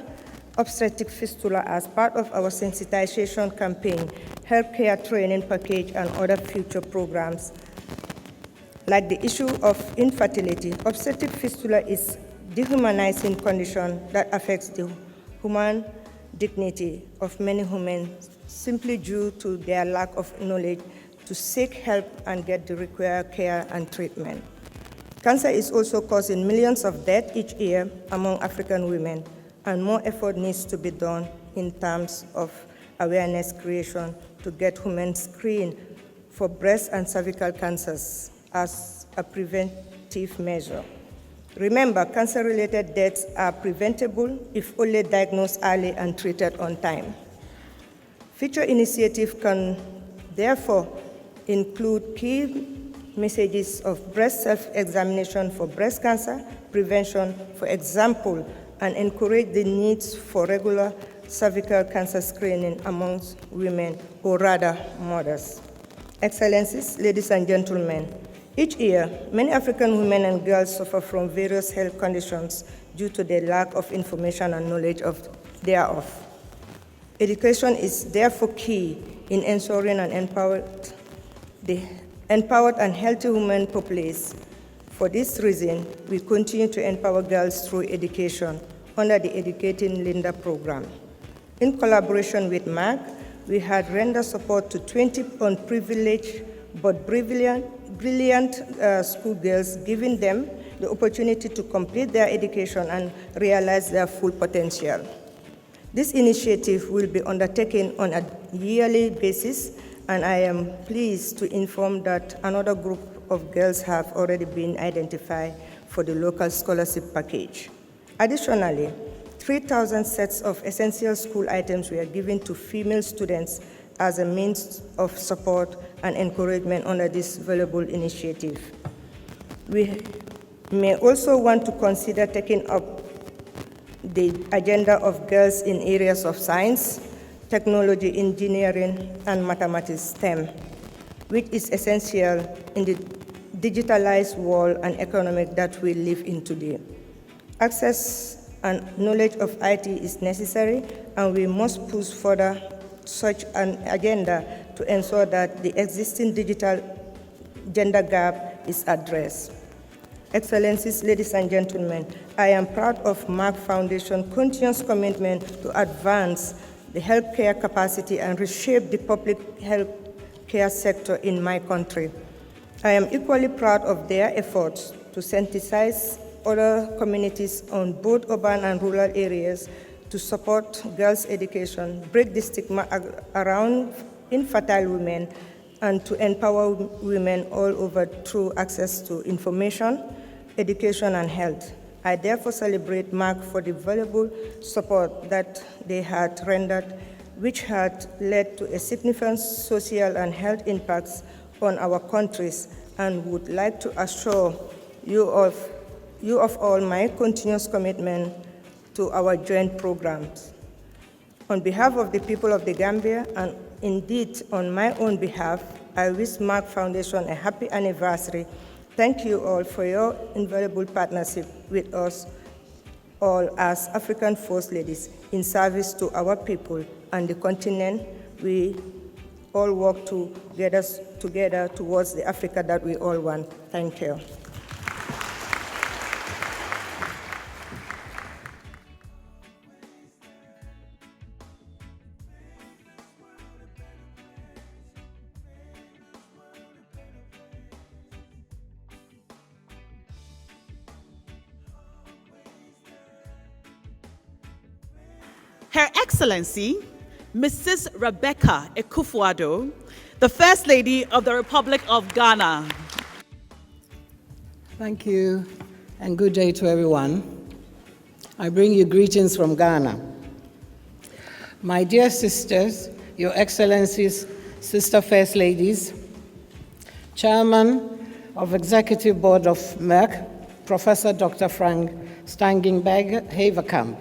obstetric fistula as part of our sensitization campaign, healthcare training package, and other future programs. Like the issue of infertility, obstetric fistula is a dehumanizing condition that affects the human dignity of many women simply due to their lack of knowledge to seek help and get the required care and treatment. Cancer is also causing millions of deaths each year among African women, and more effort needs to be done in terms of awareness creation to get women screened for breast and cervical cancers as a preventive measure. Remember, cancer-related deaths are preventable if only diagnosed early and treated on time. Future initiatives can therefore include key messages of breast self-examination for breast cancer prevention, for example, and encourage the needs for regular cervical cancer screening amongst women, or rather mothers. Excellencies, ladies and gentlemen, Each year, many African women and girls suffer from various health conditions due to the lack of information and knowledge thereof. Education is therefore key in ensuring an empowered and healthy women populace. For this reason, we continue to empower girls through education under the Educating Linda program. In collaboration with Merck, we had rendered support to 20 unprivileged but brilliant schoolgirls, giving them the opportunity to complete their education and realize their full potential. This initiative will be undertaken on a yearly basis, and I am pleased to inform that another group of girls have already been identified for the local scholarship package. Additionally, 3,000 sets of essential school items were given to female students as a means of support and encouragement under this valuable initiative. We may also want to consider taking up the agenda of girls in areas of science, technology, engineering, and mathematics STEM, which is essential in the digitalized world and economic that we live in today. Access and knowledge of IT is necessary, and we must push further such an agenda to ensure that the existing digital gender gap is addressed. Excellencies, ladies and gentlemen, I am proud of Merck Foundation's continuous commitment to advance the healthcare capacity and reshape the public health care sector in my country. I am equally proud of their efforts to sensitize other communities on both urban and rural areas to support girls' education, break the stigma around infertile women, and to empower women all over through access to information, education, and health. I therefore celebrate Merck for the valuable support that they had rendered, which had led to a significant social and health impacts on our countries, and would like to assure you of all my continuous commitment to our joint programs. On behalf of the people of the Gambia, and indeed on my own behalf, I wish Merck Foundation a happy anniversary. Thank you all for your invaluable partnership with us all as African First Ladies in service to our people and the continent. We all work together towards the Africa that we all want. Thank you. Her Excellency, Mrs. Rebecca Ekufuado, the First Lady of the Republic of Ghana. Thank you, and good day to everyone. I bring you greetings from Ghana. My dear sisters, Your Excellencies, Sister First Ladies, Chairman of Executive Board of Merck, Professor Dr. Frank Stangenberg-Haverkamp,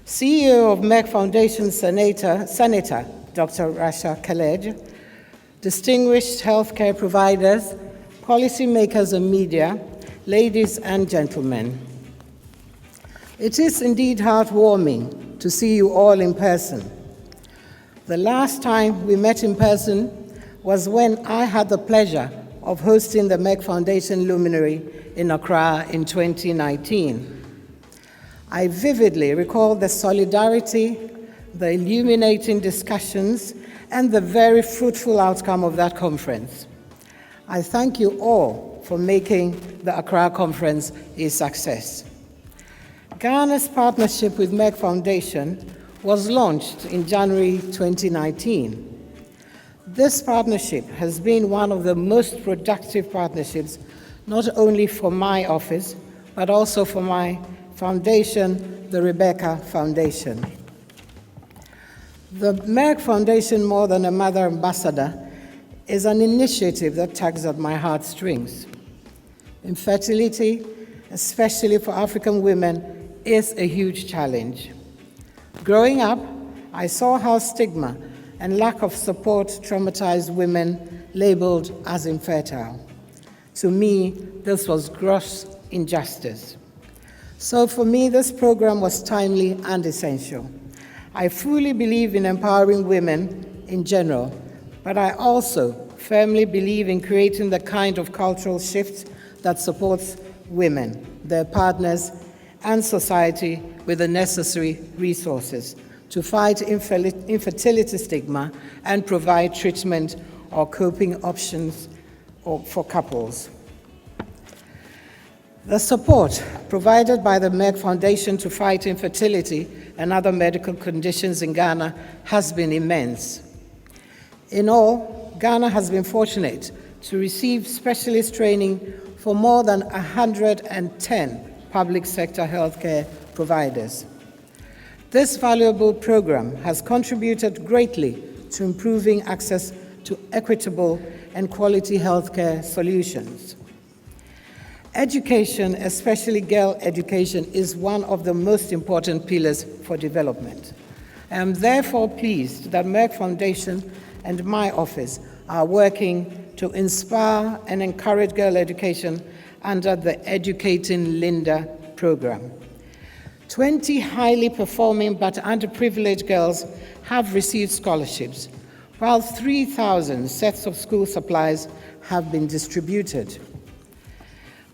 CEO of Merck Foundation Senator Dr. Rasha Kelej, distinguished healthcare providers, policymakers and media, ladies and gentlemen. It is indeed heartwarming to see you all in person. The last time we met in person was when I had the pleasure of hosting the Merck Foundation Luminary in Accra in 2019. I vividly recall the solidarity, the illuminating discussions, and the very fruitful outcome of that conference. I thank you all for making the Accra conference a success. Ghana's partnership with Merck Foundation was launched in January 2019. This partnership has been one of the most productive partnerships, not only for my office, but also for my foundation, the Rebecca Foundation. The Merck Foundation More Than a Mother Ambassador is an initiative that tugs at my heartstrings. Infertility, especially for African women, is a huge challenge. Growing up, I saw how stigma and lack of support traumatized women labeled as infertile. To me, this was gross injustice. So for me, this program was timely and essential. I fully believe in empowering women in general, but I also firmly believe in creating the kind of cultural shift that supports women, their partners, and society with the necessary resources to fight infertility stigma and provide treatment or coping options for couples. The support provided by the Merck Foundation to fight infertility and other medical conditions in Ghana has been immense. In all, Ghana has been fortunate to receive specialist training for more than 110 public sector healthcare providers. This valuable program has contributed greatly to improving access to equitable and quality healthcare solutions. Education, especially girl education, is one of the most important pillars for development. I am therefore pleased that Merck Foundation and my office are working to inspire and encourage girl education under the Educating Linda program. 20 highly performing but underprivileged girls have received scholarships, while 3,000 sets of school supplies have been distributed.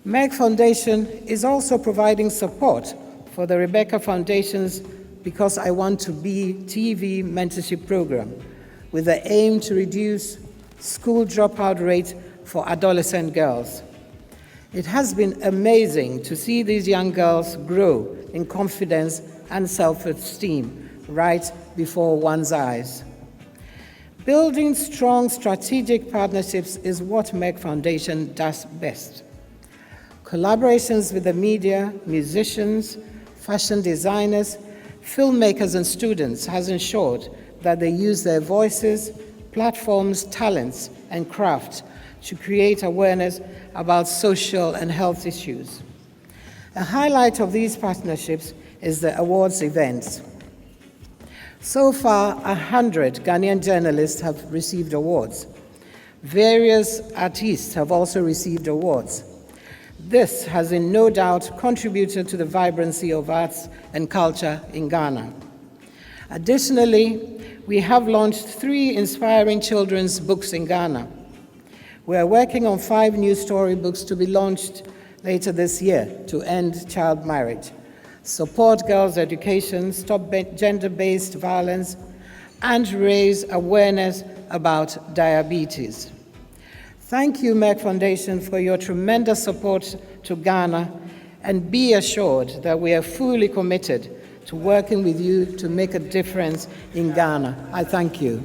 Merck Foundation is also providing support for the Rebecca Foundation's Because I Want to Be TV mentorship program, with the aim to reduce school dropout rate for adolescent girls. It has been amazing to see these young girls grow in confidence and self-esteem right before one's eyes. Building strong strategic partnerships is what Merck Foundation does best. Collaborations with the media, musicians, fashion designers, filmmakers, and students has ensured that they use their voices, platforms, talents, and craft to create awareness about social and health issues. A highlight of these partnerships is the awards events. So far, 100 Ghanaian journalists have received awards. Various artists have also received awards. This has in no doubt contributed to the vibrancy of arts and culture in Ghana. Additionally, we have launched 3 inspiring children's books in Ghana. We are working on 5 new storybooks to be launched later this year to end child marriage, support girls' education, stop gender-based violence, and raise awareness about diabetes. Thank you, Merck Foundation, for your tremendous support to Ghana, and be assured that we are fully committed to working with you to make a difference in Ghana. I thank you.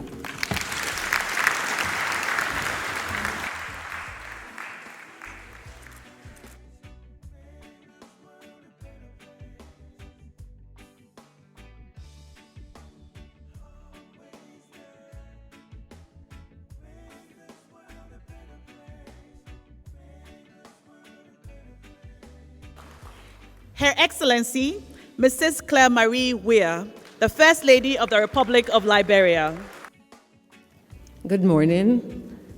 Her Excellency, Mrs. Claire Marie Weir, the First Lady of the Republic of Liberia. Good morning.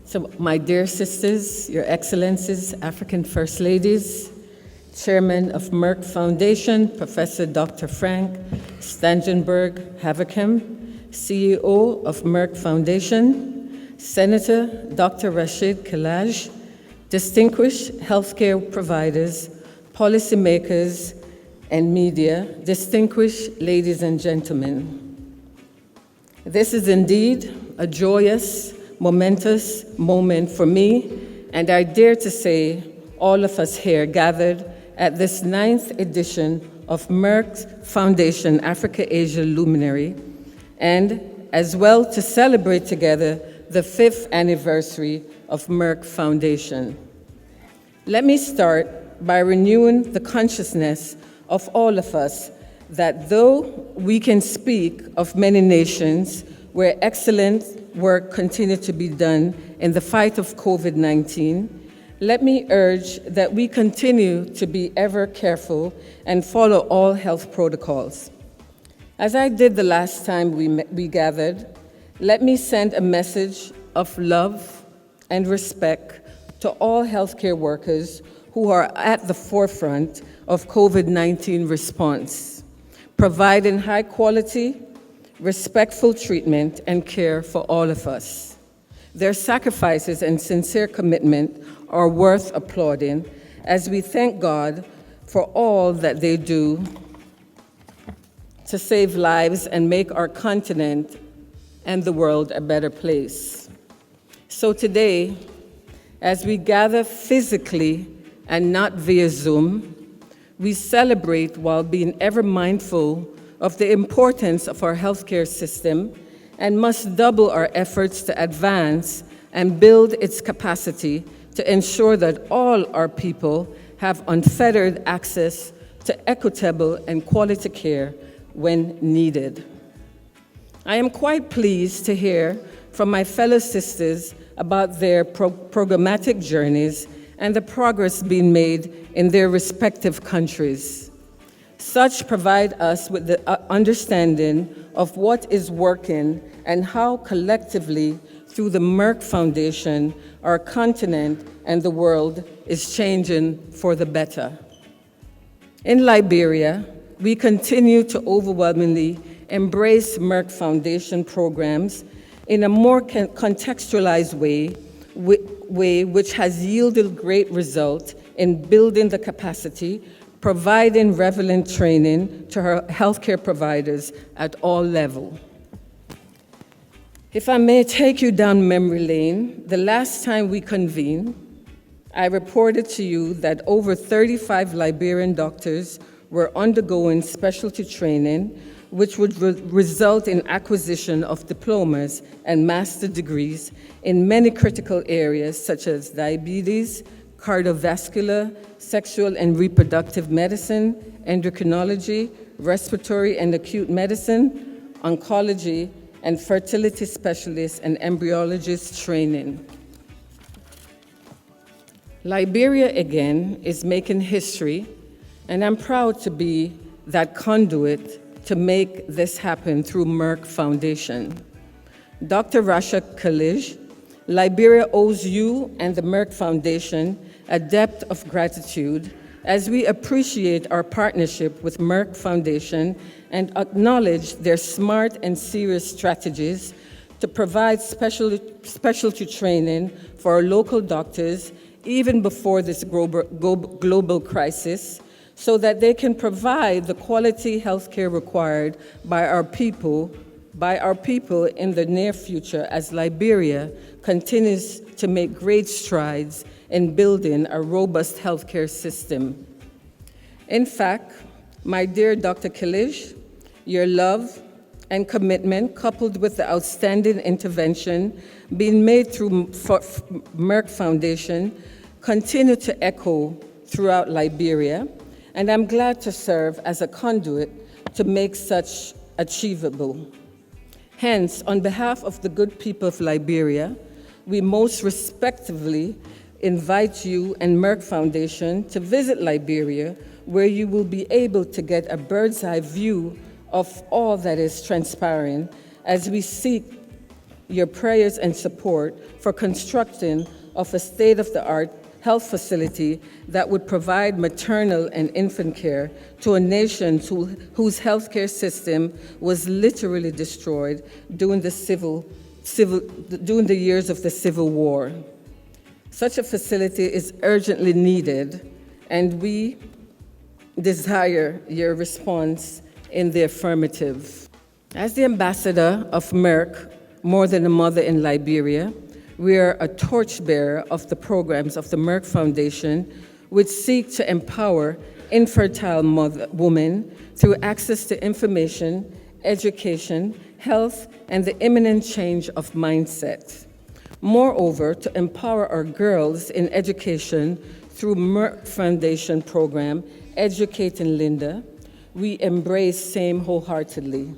So, my dear sisters, Your Excellencies, African First Ladies, Chairman of Merck Foundation, Professor Dr. Frank Stangenberg-Haverkamp, CEO of Merck Foundation, Senator Dr. Rasha Kelej, distinguished healthcare providers, policymakers, and media, distinguished ladies and gentlemen. This is indeed a joyous, momentous moment for me, and I dare to say all of us here gathered at this 9th edition of Merck Foundation Africa-Asia Luminary, and as well to celebrate together the 5th anniversary of Merck Foundation. Let me start by renewing the consciousness of all of us that though we can speak of many nations where excellent work continues to be done in the fight of COVID-19, let me urge that we continue to be ever careful and follow all health protocols. As I did the last time we gathered, let me send a message of love and respect to all healthcare workers who are at the forefront of COVID-19 response, providing high quality, respectful treatment and care for all of us. Their sacrifices and sincere commitment are worth applauding as we thank God for all that they do to save lives and make our continent and the world a better place. So today, as we gather physically and not via Zoom, we celebrate while being ever mindful of the importance of our healthcare system and must double our efforts to advance and build its capacity to ensure that all our people have unfettered access to equitable and quality care when needed. I am quite pleased to hear from my fellow sisters about their programmatic journeys and the progress being made in their respective countries. Such provide us with the understanding of what is working and how collectively, through the Merck Foundation, our continent and the world is changing for the better. In Liberia, we continue to overwhelmingly embrace Merck Foundation programs in a more contextualized way which has yielded great results in building the capacity, providing relevant training to her healthcare providers at all levels. If I may take you down memory lane, the last time we convened, I reported to you that over 35 Liberian doctors were undergoing specialty training, which would result in acquisition of diplomas and master degrees in many critical areas such as diabetes, cardiovascular, sexual and reproductive medicine, endocrinology, respiratory and acute medicine, oncology, and fertility specialists and embryologist training. Liberia, again, is making history, and I'm proud to be that conduit to make this happen through Merck Foundation. Dr. Rasha Kelej, Liberia owes you and the Merck Foundation a debt of gratitude as we appreciate our partnership with Merck Foundation and acknowledge their smart and serious strategies to provide specialty training for our local doctors even before this global crisis, so that they can provide the quality healthcare required by our people in the near future as Liberia continues to make great strides in building a robust healthcare system. In fact, my dear Dr. Kelej, your love and commitment, coupled with the outstanding intervention being made through Merck Foundation, continue to echo throughout Liberia, and I'm glad to serve as a conduit to make such achievable. Hence, on behalf of the good people of Liberia, we most respectfully invite you and Merck Foundation to visit Liberia, where you will be able to get a bird's eye view of all that is transpiring as we seek your prayers and support for constructing of a state-of-the-art health facility that would provide maternal and infant care to a nation whose healthcare system was literally destroyed during the years of the Civil War. Such a facility is urgently needed, and we desire your response in the affirmative. As the ambassador of Merck, More Than a Mother in Liberia, we are a torchbearer of the programs of the Merck Foundation, which seek to empower infertile women through access to information, education, health, and the imminent change of mindset. Moreover, to empower our girls in education through Merck Foundation program, Educating Linda, we embrace same wholeheartedly.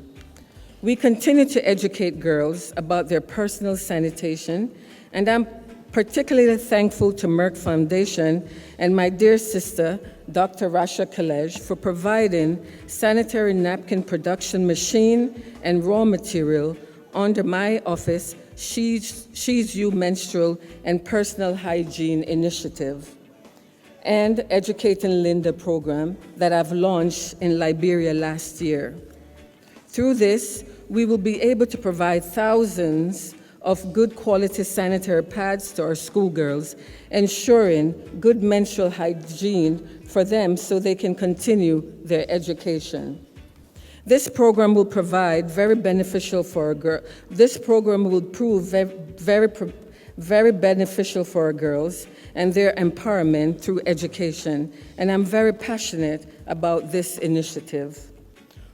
We continue to educate girls about their personal sanitation, and I'm particularly thankful to Merck Foundation and my dear sister, Dr. Rasha Kelej, for providing sanitary napkin production machine and raw material under my office She's You Menstrual and Personal Hygiene Initiative, and Educating Linda program that I've launched in Liberia last year. Through this, we will be able to provide thousands of good quality sanitary pads to our schoolgirls, ensuring good menstrual hygiene for them so they can continue their education. This program will provide very beneficial for our girls. This program will prove very beneficial for our girls and their empowerment through education, and I'm very passionate about this initiative.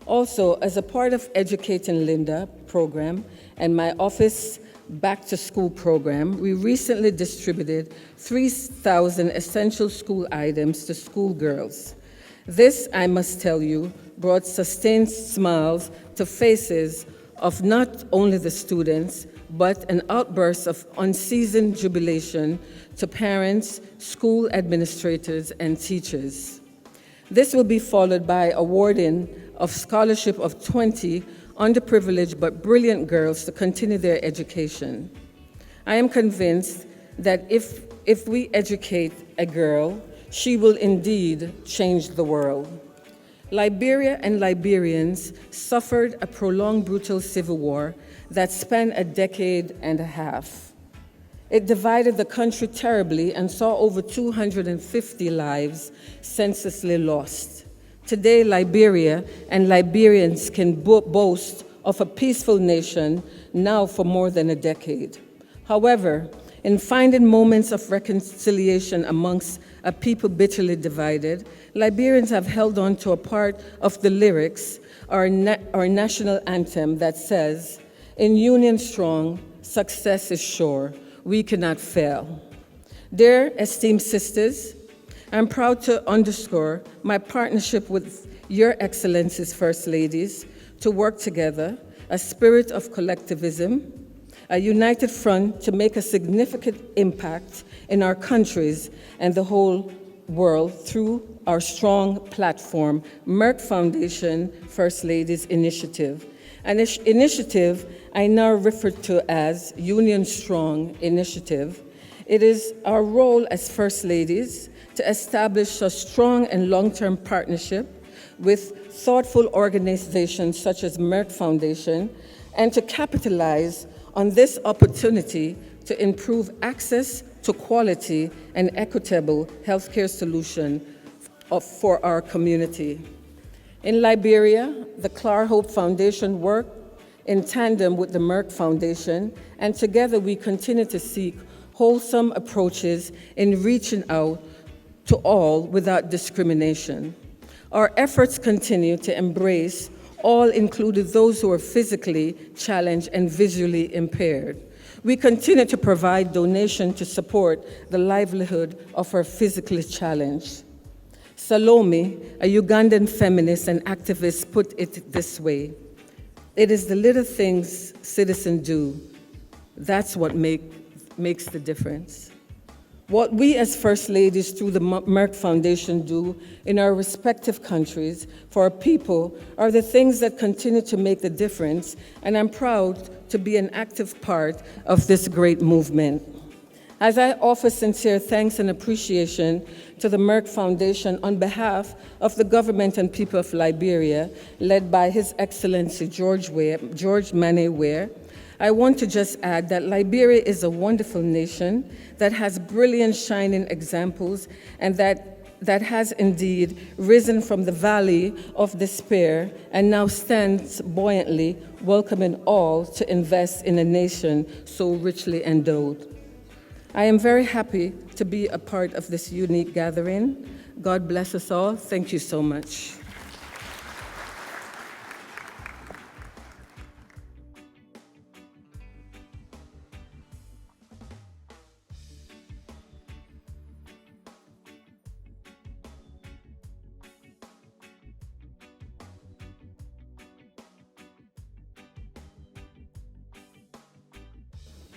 Also, as a part of Educating Linda program and my office Back to School program, we recently distributed 3,000 essential school items to schoolgirls. This, I must tell you, brought sustained smiles to faces of not only the students, but an outburst of unceasing jubilation to parents, school administrators, and teachers. This will be followed by awarding of scholarship of 20 underprivileged but brilliant girls to continue their education. I am convinced that if we educate a girl, she will indeed change the world. Liberia and Liberians suffered a prolonged brutal civil war that spanned a decade and a half. It divided the country terribly and saw over 250 lives senselessly lost. Today, Liberia and Liberians can boast of a peaceful nation now for more than a decade. However, in finding moments of reconciliation amongst a people bitterly divided, Liberians have held on to a part of the lyrics, our national anthem that says, "In union strong, success is sure, we cannot fail." Dear esteemed sisters, I'm proud to underscore my partnership with Your Excellencies First Ladies to work together, a spirit of collectivism, a united front to make a significant impact in our countries and the whole world through our strong platform, Merck Foundation First Ladies Initiative, an initiative I now refer to as Union Strong Initiative. It is our role as First Ladies to establish a strong and long-term partnership with thoughtful organizations such as Merck Foundation and to capitalize on this opportunity to improve access to quality and equitable healthcare solutions for our community. In Liberia, the Clar Hope Foundation worked in tandem with the Merck Foundation, and together we continue to seek wholesome approaches in reaching out to all without discrimination. Our efforts continue to embrace all, including those who are physically challenged and visually impaired. We continue to provide donations to support the livelihood of our physically challenged. Salome, a Ugandan feminist and activist, put it this way: "It is the little things citizens do, that's what makes the difference." What we as First Ladies through the Merck Foundation do in our respective countries for our people are the things that continue to make the difference, and I'm proud to be an active part of this great movement. As I offer sincere thanks and appreciation to the Merck Foundation on behalf of the government and people of Liberia, led by His Excellency George Manneh Ware, I want to just add that Liberia is a wonderful nation that has brilliant, shining examples, and that has indeed risen from the valley of despair and now stands buoyantly, welcoming all to invest in a nation so richly endowed. I am very happy to be a part of this unique gathering. God bless us all. Thank you so much.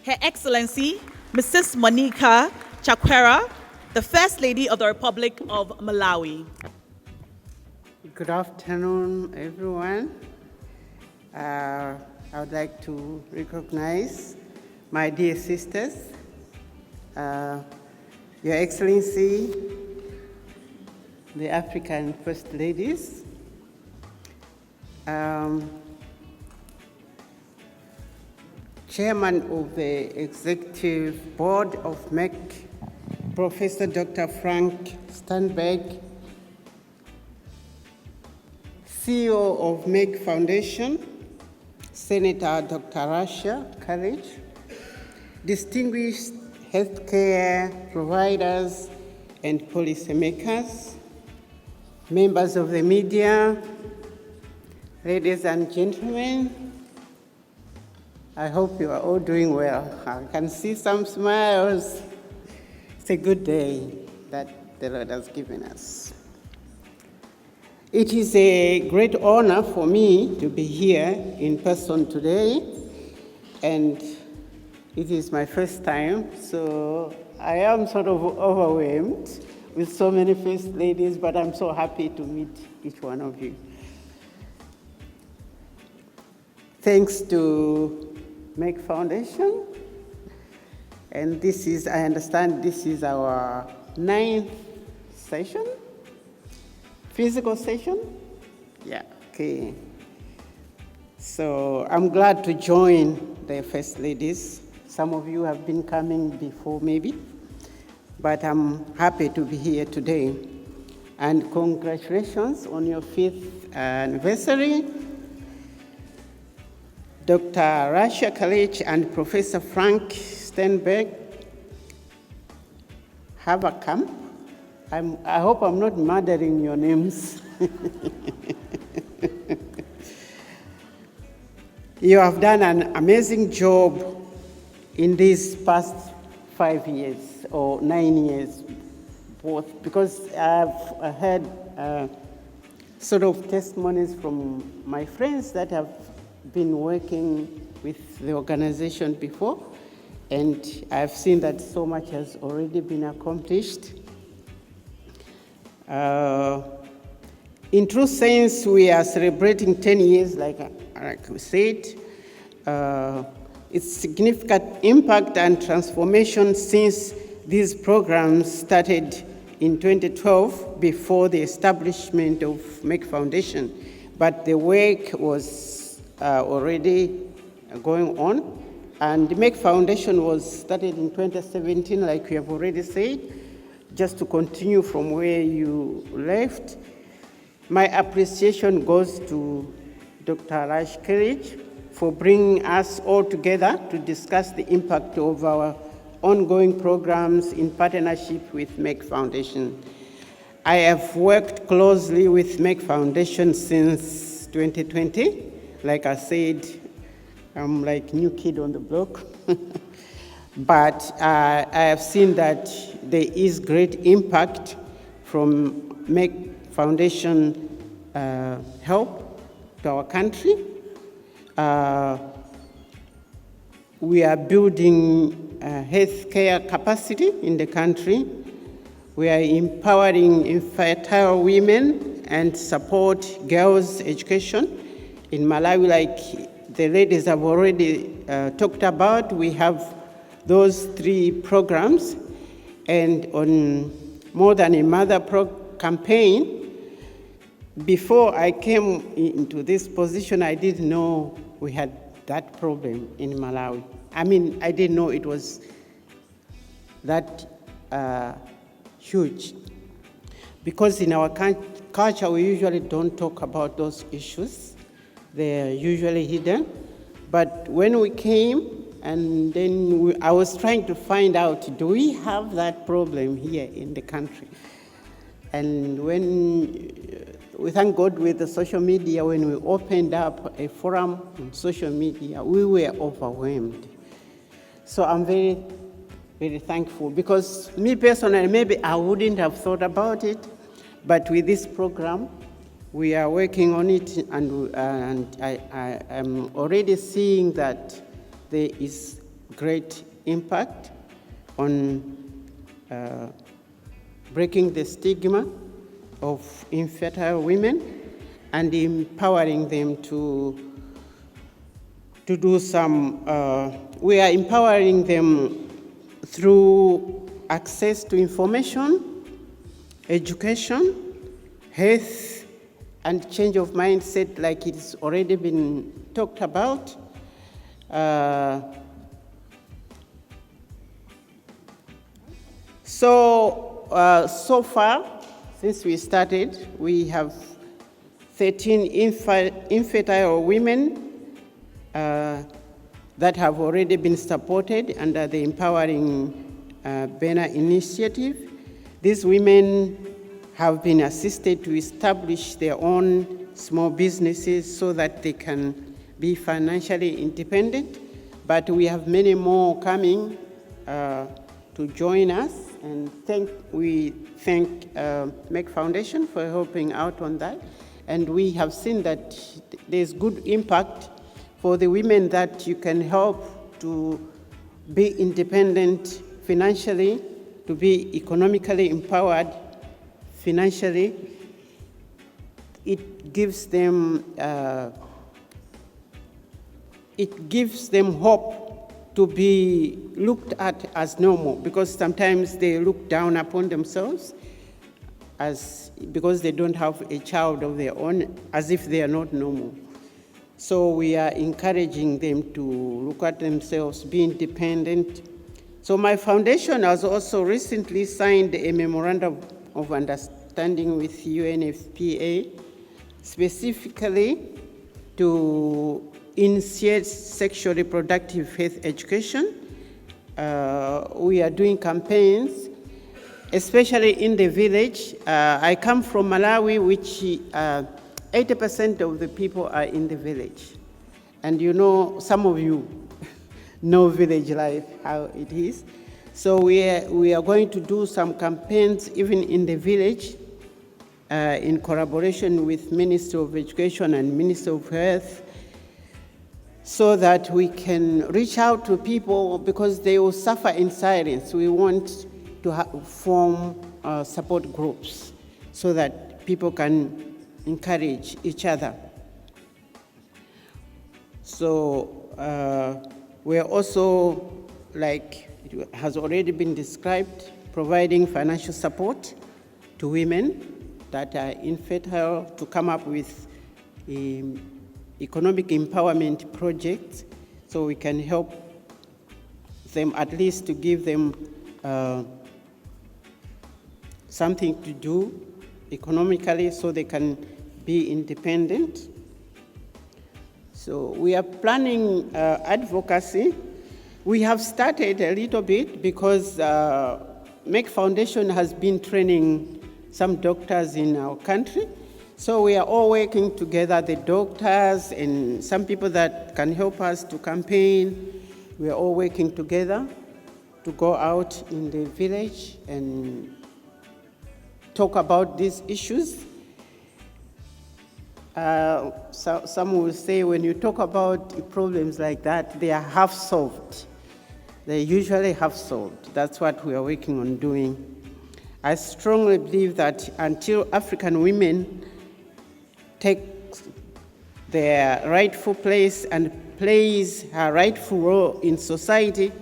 Her Excellency, Mrs. Monica Chakwera, the First Lady of the Republic of Malawi. Good afternoon, everyone. I would like to recognize my dear sisters, Your Excellency, the African First Ladies, Chairman of the Executive Board of MEC, Professor Dr. Frank Stangenberg, CEO of Merck Foundation, Senator Dr. Rasha Kelej, distinguished healthcare providers and policymakers, members of the media, ladies and gentlemen, I hope you are all doing well. I can see some smiles. It's a good day that the Lord has given us. It is a great honor for me to be here in person today, and it is my first time, so I am sort of overwhelmed with so many first ladies, but I'm so happy to meet each one of you. Thanks to Merck Foundation, and this is, I understand this is our 9th session, physical session? Yeah, okay. So I'm glad to join the First Ladies. Some of you have been coming before maybe, but I'm happy to be here today. And congratulations on your 5th anniversary. Dr. Rasha Kelej and Professor Frank Stangenberg-Haverkamp. I hope I'm not murdering your names. You have done an amazing job in these past 5 years or 9 years, both, because I've heard sort of testimonies from my friends that have been working with the organization before, and I've seen that so much has already been accomplished. In true sense, we are celebrating 10 years, like we said. It's significant impact and transformation since these programs started in 2012 before the establishment of Merck Foundation, but the work was already going on, and the Merck Foundation was started in 2017, like we have already said. Just to continue from where you left, my appreciation goes to Dr. Rasha Kelej for bringing us all together to discuss the impact of our ongoing programs in partnership with Merck Foundation. I have worked closely with Merck Foundation since 2020. Like I said, I'm like new kid on the block. But I have seen that there is great impact from Merck Foundation help to our country. We are building healthcare capacity in the country. We are empowering infertile women and support girls' education. In Malawi, like the ladies have already talked about, we have those 3 programs. And on More Than a Mother campaign, before I came into this position, I didn't know we had that problem in Malawi. I mean, I didn't know it was that huge. Because in our culture, we usually don't talk about those issues. They're usually hidden. But when we came, and then I was trying to find out, do we have that problem here in the country? And when, we thank God with the social media, when we opened up a forum on social media, we were overwhelmed. So I'm very, very thankful, because me personally, maybe I wouldn't have thought about it, but with this program, we are working on it, and I am already seeing that there is great impact on breaking the stigma of infertile women and empowering them to to do some, we are empowering them through access to information, education, health, and change of mindset, like it's already been talked about. So far, since we started, we have 13 infertile women that have already been supported under the Empowering Banner initiative. These women have been assisted to establish their own small businesses so that they can be financially independent. But we have many more coming to join us, and we thank Merck Foundation for helping out on that. And we have seen that there's good impact for the women that you can help to be independent financially, to be economically empowered financially. It gives them hope to be looked at as normal, because sometimes they look down upon themselves because they don't have a child of their own, as if they are not normal. So we are encouraging them to look at themselves, be independent. So my foundation has also recently signed a memorandum of understanding with UNFPA, specifically to initiate sexual reproductive health education. We are doing campaigns, especially in the village. I come from Malawi, which 80% of the people are in the village. And you know, some of you know village life, how it is. So we are going to do some campaigns even in the village in collaboration with Ministry of Education and Ministry of Health, so that we can reach out to people, because they will suffer in silence. We want to form support groups so that people can encourage each other. So we are also, like it has already been described, providing financial support to women that are infertile to come up with economic empowerment projects, so we can help them, at least to give them something to do economically so they can be independent. So we are planning advocacy. We have started a little bit because Merck Foundation has been training some doctors in our country. So we are all working together, the doctors and some people that can help us to campaign. We are all working together to go out in the village and talk about these issues. Some will say when you talk about problems like that, they are half solved. They usually half solved. That's what we are working on doing. I strongly believe that until African women take their rightful place and plays her rightful role in society,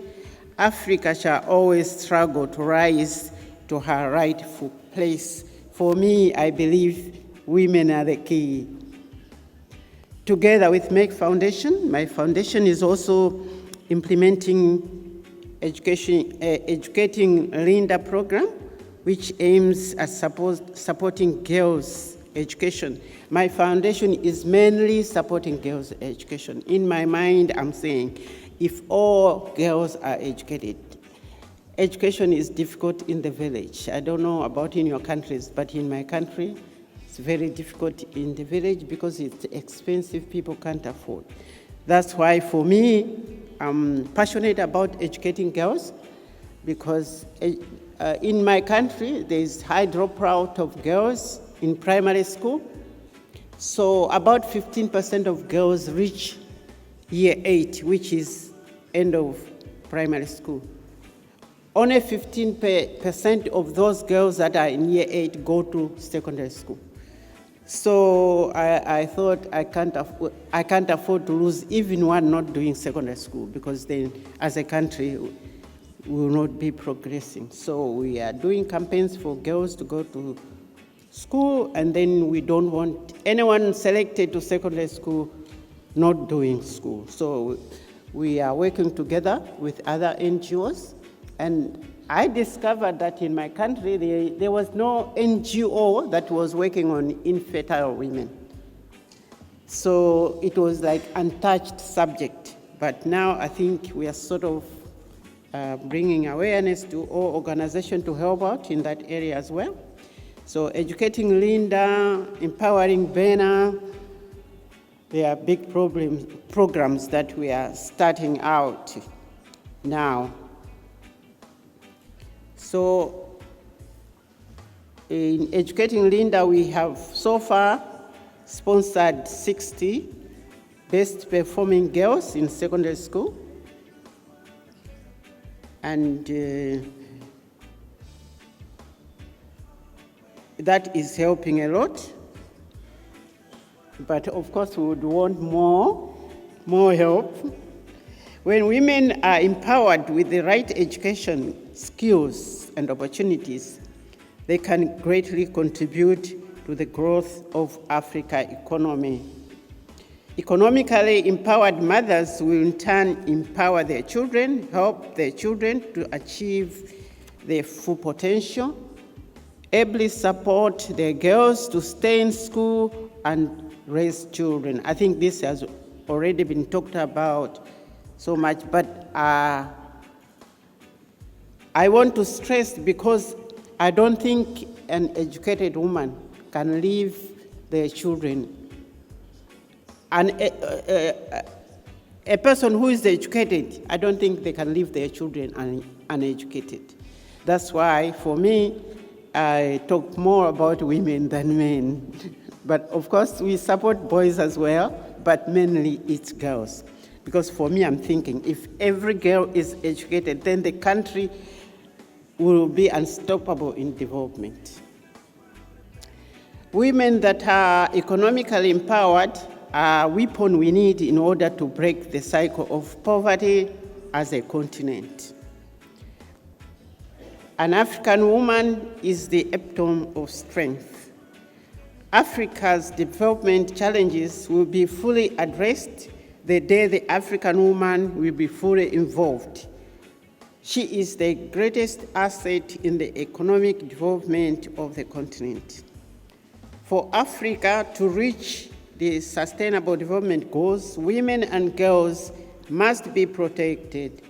Africa shall always struggle to rise to her rightful place. For me, I believe women are the key. Together with Merck Foundation, my foundation is also implementing educating Linda program, which aims at supporting girls' education. My foundation is mainly supporting girls' education. In my mind, I'm saying, if all girls are educated, education is difficult in the village. I don't know about in your countries, but in my country, it's very difficult in the village because it's expensive, people can't afford. That's why for me, I'm passionate about educating girls, because in my country, there's high dropout of girls in primary school. So about 15% of girls reach year 8, which is end of primary school. Only 15% of those girls that are in year 8 go to secondary school. So I thought I can't afford to lose even one not doing secondary school, because then as a country we will not be progressing. So we are doing campaigns for girls to go to school, and then we don't want anyone selected to secondary school not doing school. So we are working together with other NGOs, and I discovered that in my country there was no NGO that was working on infertile women. So it was like untouched subject. But now I think we are sort of bringing awareness to all organizations to help out in that area as well. So educating Linda, empowering Bena, there are big programs that we are starting out now. So in educating Linda, we have so far sponsored 60 best performing girls in secondary school. And that is helping a lot. But of course, we would want more help. When women are empowered with the right education, skills, and opportunities, they can greatly contribute to the growth of Africa's economy. Economically empowered mothers will in turn empower their children, help their children to achieve their full potential, ably support their girls to stay in school and raise children. I think this has already been talked about so much, but I want to stress, because I don't think an educated woman can leave their children. And a person who is educated, I don't think they can leave their children uneducated. That's why, for me, I talk more about women than men. But of course, we support boys as well, but mainly it's girls. Because for me, I'm thinking, if every girl is educated, then the country will be unstoppable in development. Women that are economically empowered are a weapon we need in order to break the cycle of poverty as a continent. An African woman is the epitome of strength. Africa's development challenges will be fully addressed the day the African woman will be fully involved. She is the greatest asset in the economic development of the continent. For Africa to reach the Sustainable Development Goals, women and girls must be protected,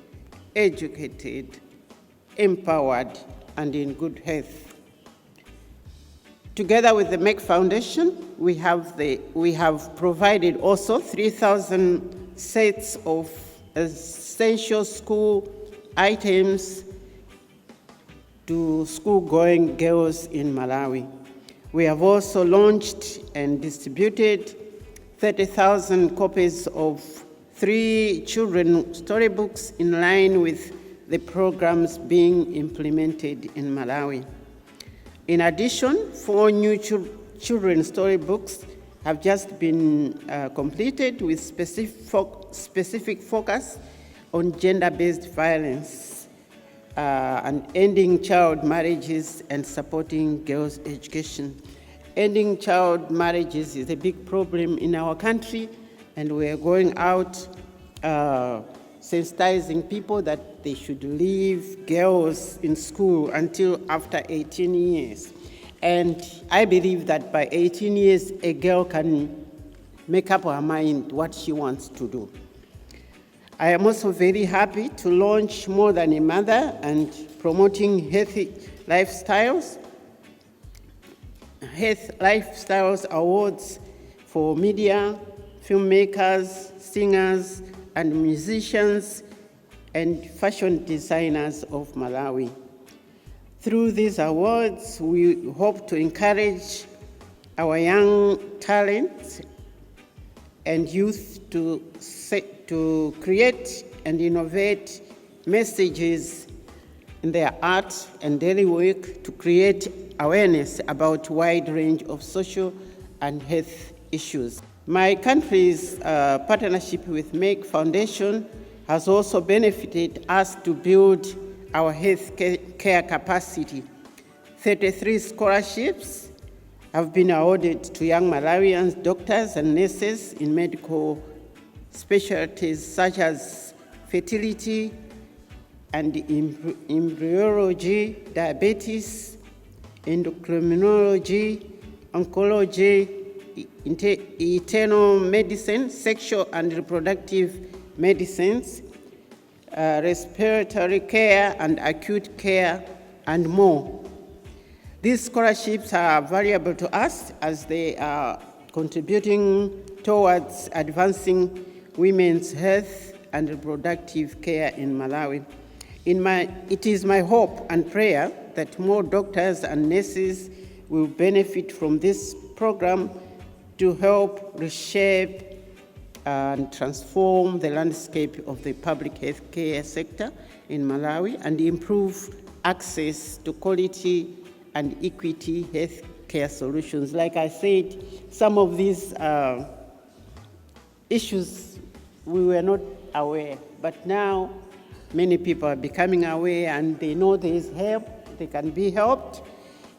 educated, empowered, and in good health. Together with the Merck Foundation, we have provided also 3,000 sets of essential school items to school-going girls in Malawi. We have also launched and distributed 30,000 copies of 3 children's storybooks in line with the programs being implemented in Malawi. In addition, 4 new children's storybooks have just been completed with specific focus on gender-based violence and ending child marriages and supporting girls' education. Ending child marriages is a big problem in our country, and we are going out sensitizing people that they should leave girls in school until after 18 years. And I believe that by 18 years, a girl can make up her mind what she wants to do. I am also very happy to launch More Than a Mother and promoting healthy lifestyles awards for media, filmmakers, singers, and musicians, and fashion designers of Malawi. Through these awards, we hope to encourage our young talents and youth to create and innovate messages in their art and daily work to create awareness about a wide range of social and health issues. My country's partnership with Merck Foundation has also benefited us to build our health care capacity. 33 scholarships have been awarded to young Malawian doctors and nurses in medical specialties such as fertility and embryology, diabetes, endocrinology, oncology, internal medicine, sexual and reproductive medicines, respiratory care and acute care, and more. These scholarships are valuable to us as they are contributing towards advancing women's health and reproductive care in Malawi. It is my hope and prayer that more doctors and nurses will benefit from this program to help reshape and transform the landscape of the public health care sector in Malawi and improve access to quality and equity health care solutions. Like I said, some of these issues we were not aware, but now many people are becoming aware and they know there is help, they can be helped,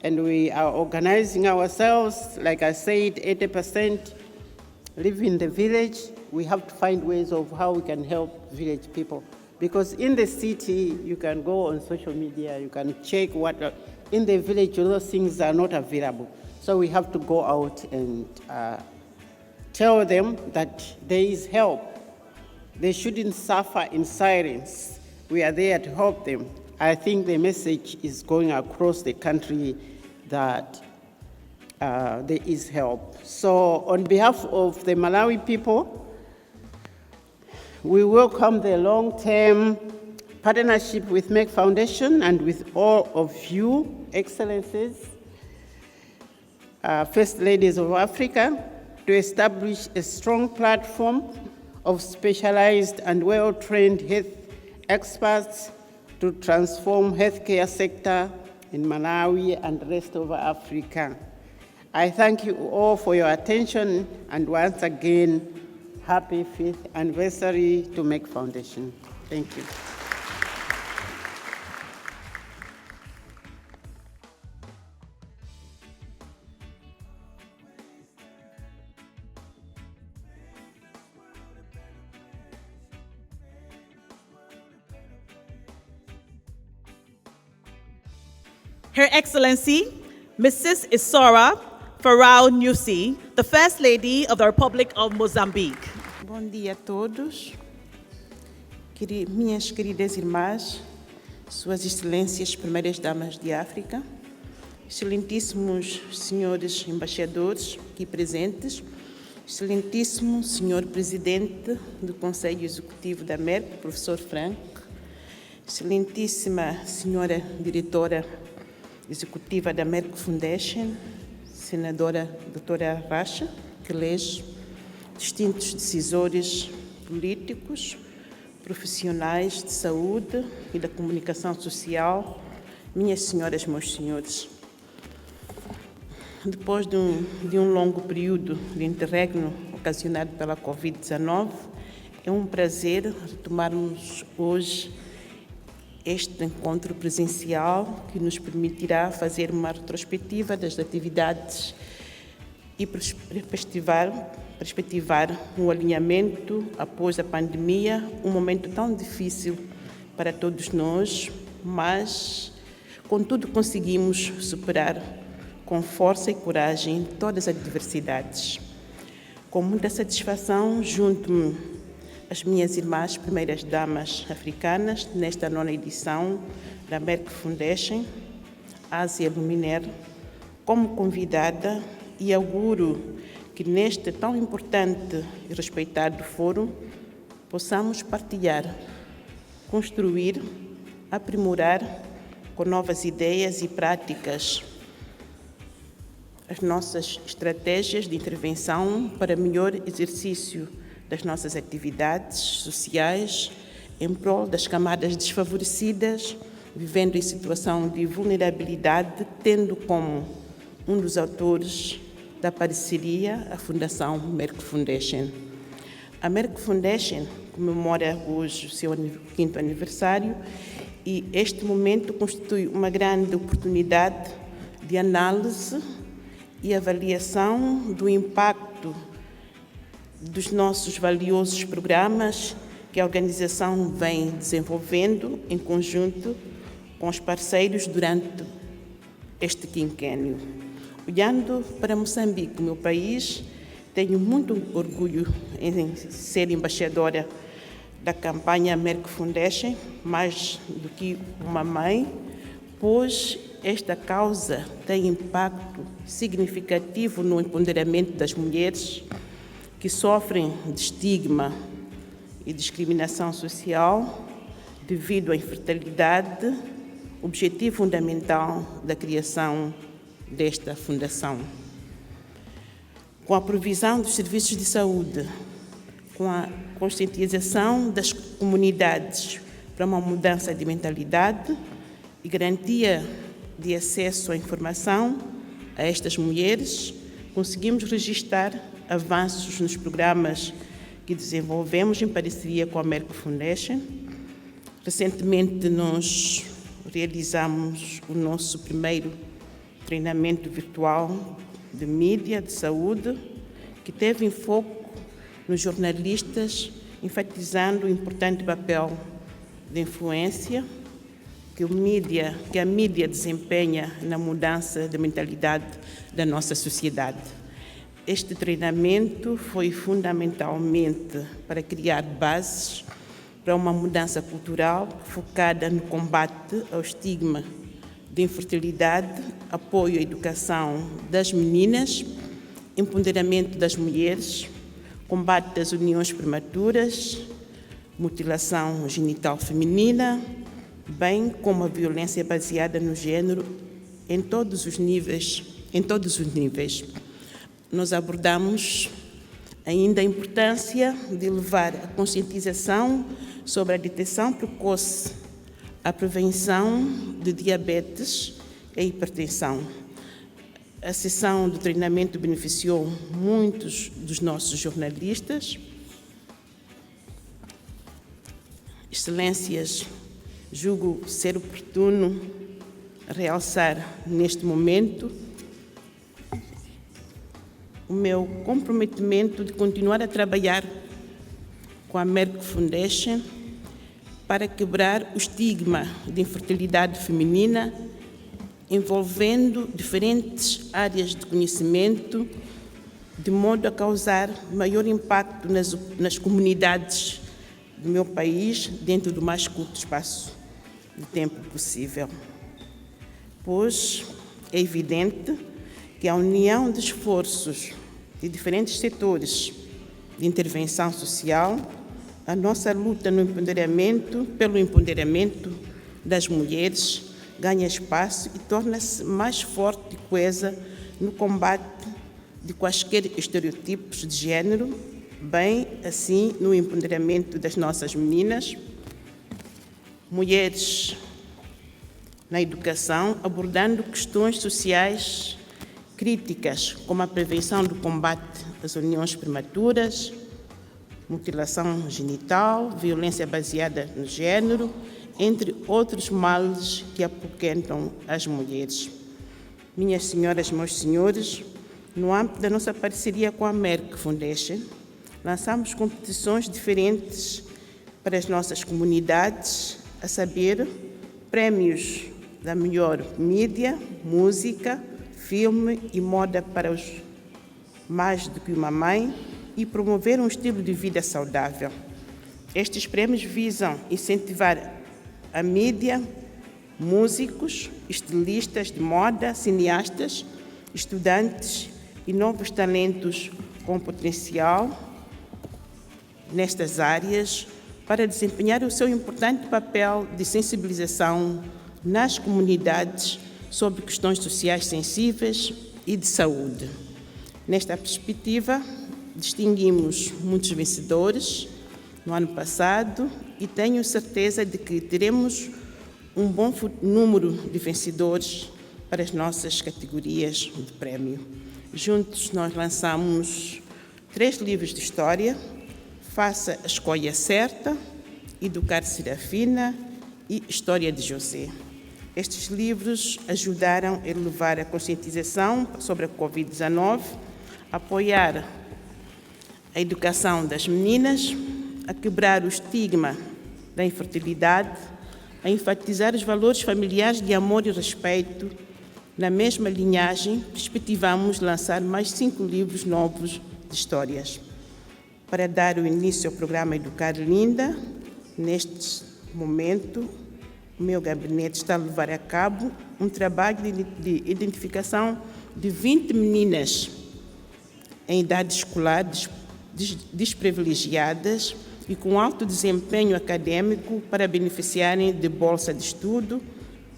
and we are organizing ourselves. Like I said, 80% live in the village. We have to find ways of how we can help village people. Because in the city, you can go on social media, you can check what, in the village, those things are not available. So we have to go out and tell them that there is help. They shouldn't suffer in silence. We are there to help them. I think the message is going across the country that there is help. So on behalf of the Malawi people, we welcome the long-term partnership with Merck Foundation and with all of you, Excellencies, First Ladies of Africa, to establish a strong platform of specialized and well-trained health experts to transform healthcare sector in Malawi and the rest of Africa. I thank you all for your attention, and once again, happy 5th anniversary to Merck Foundation. Thank you. Her Excellency, Mrs. Isora Farao Nyusi, the First Lady of the Republic of Mozambique. Bom dia a todos. Minhas queridas irmãs, Suas Excelências, Primeiras Damas de África, excelentíssimos senhores embaixadores aqui presentes, excelentíssimo senhor Presidente do Conselho Executivo da Merck, Professor Frank, excelentíssima senhora Diretora Executiva da Merck Foundation, Senadora Doutora Rasha Kelej, distintos decisores políticos, profissionais de saúde e da comunicação social, minhas senhoras, meus senhores. Depois de um longo período de interregno ocasionado pela Covid-19, é um prazer retomarmos hoje este encontro presencial que nos permitirá fazer uma retrospectiva das atividades e perspectivar um alinhamento após a pandemia, um momento tão difícil para todos nós, mas, contudo, conseguimos superar com força e coragem todas as adversidades. Com muita satisfação, junto-me às minhas irmãs primeiras damas africanas, nesta 9ª edição da Merck Foundation, Ásia Luminary, como convidada, e auguro que neste tão importante e respeitado fórum possamos partilhar, construir, aprimorar com novas ideias e práticas as nossas estratégias de intervenção para melhor exercício das nossas atividades sociais em prol das camadas desfavorecidas, vivendo em situação de vulnerabilidade, tendo como um dos autores da parceria à Fundação Merck Foundation. A Merck Foundation comemora hoje o seu 5º aniversário e este momento constitui uma grande oportunidade de análise e avaliação do impacto dos nossos valiosos programas que a organização vem desenvolvendo em conjunto com os parceiros durante este quinquênio. Olhando para Moçambique, meu país, tenho muito orgulho em ser embaixadora da campanha Merck Foundation, mais do que uma mãe, pois esta causa tem impacto significativo no empoderamento das mulheres que sofrem de estigma e discriminação social devido à infertilidade, objetivo fundamental da criação desta fundação. Com a provisão dos serviços de saúde, com a conscientização das comunidades para uma mudança de mentalidade e garantia de acesso à informação a estas mulheres, conseguimos registrar avanços nos programas que desenvolvemos em parceria com a Merck Foundation. Recentemente, nós realizamos o nosso primeiro treinamento virtual de mídia de saúde, que teve em foco nos jornalistas, enfatizando o importante papel de influência que a mídia desempenha na mudança da mentalidade da nossa sociedade. Este treinamento foi fundamentalmente para criar bases para uma mudança cultural focada no combate ao estigma de infertilidade, apoio à educação das meninas, empoderamento das mulheres, combate das uniões prematuras, mutilação genital feminina, bem como a violência baseada no género em todos os níveis. Nós abordamos ainda a importância de levar a conscientização sobre a detecção precoce, a prevenção de diabetes e hipertensão. A sessão do treinamento beneficiou muitos dos nossos jornalistas. Excelências, julgo ser oportuno realçar neste momento o meu comprometimento de continuar a trabalhar com a Merck Foundation para quebrar o estigma de infertilidade feminina, envolvendo diferentes áreas de conhecimento, de modo a causar maior impacto nas comunidades do meu país, dentro do mais curto espaço de tempo possível. Pois é evidente que a união de esforços de diferentes setores de intervenção social, a nossa luta pelo empoderamento das mulheres ganha espaço e torna-se mais forte e coesa no combate de quaisquer estereotipos de género, bem assim no empoderamento das nossas meninas, mulheres na educação, abordando questões sociais críticas, como a prevenção do combate às uniões prematuras, mutilação genital, violência baseada no género, entre outros males que apoquentam as mulheres. Minhas senhoras, meus senhores, no âmbito da nossa parceria com a Merck Foundation, lançamos competições diferentes para as nossas comunidades, a saber, prémios da melhor mídia, música, filme e moda para os mais do que uma mãe e promover um estilo de vida saudável. Estes prémios visam incentivar a mídia, músicos, estilistas de moda, cineastas, estudantes e novos talentos com potencial nestas áreas para desempenhar o seu importante papel de sensibilização nas comunidades sobre questões sociais sensíveis e de saúde. Nesta perspectiva, distinguimos muitos vencedores no ano passado e tenho certeza de que teremos um bom número de vencedores para as nossas categorias de prémio. Juntos nós lançamos 3 livros de história: Faça a Escolha Certa, Educar Serafina e História de José. Estes livros ajudaram a elevar a conscientização sobre a Covid-19, apoiar a educação das meninas, a quebrar o estigma da infertilidade, a enfatizar os valores familiares de amor e respeito. Na mesma linhagem, perspectivamos lançar mais 5 livros novos de histórias. Para dar o início ao programa Educar Linda, neste momento, o meu gabinete está a levar a cabo um trabalho de identificação de 20 meninas em idade escolar desprivilegiadas e com alto desempenho acadêmico para beneficiarem de bolsa de estudo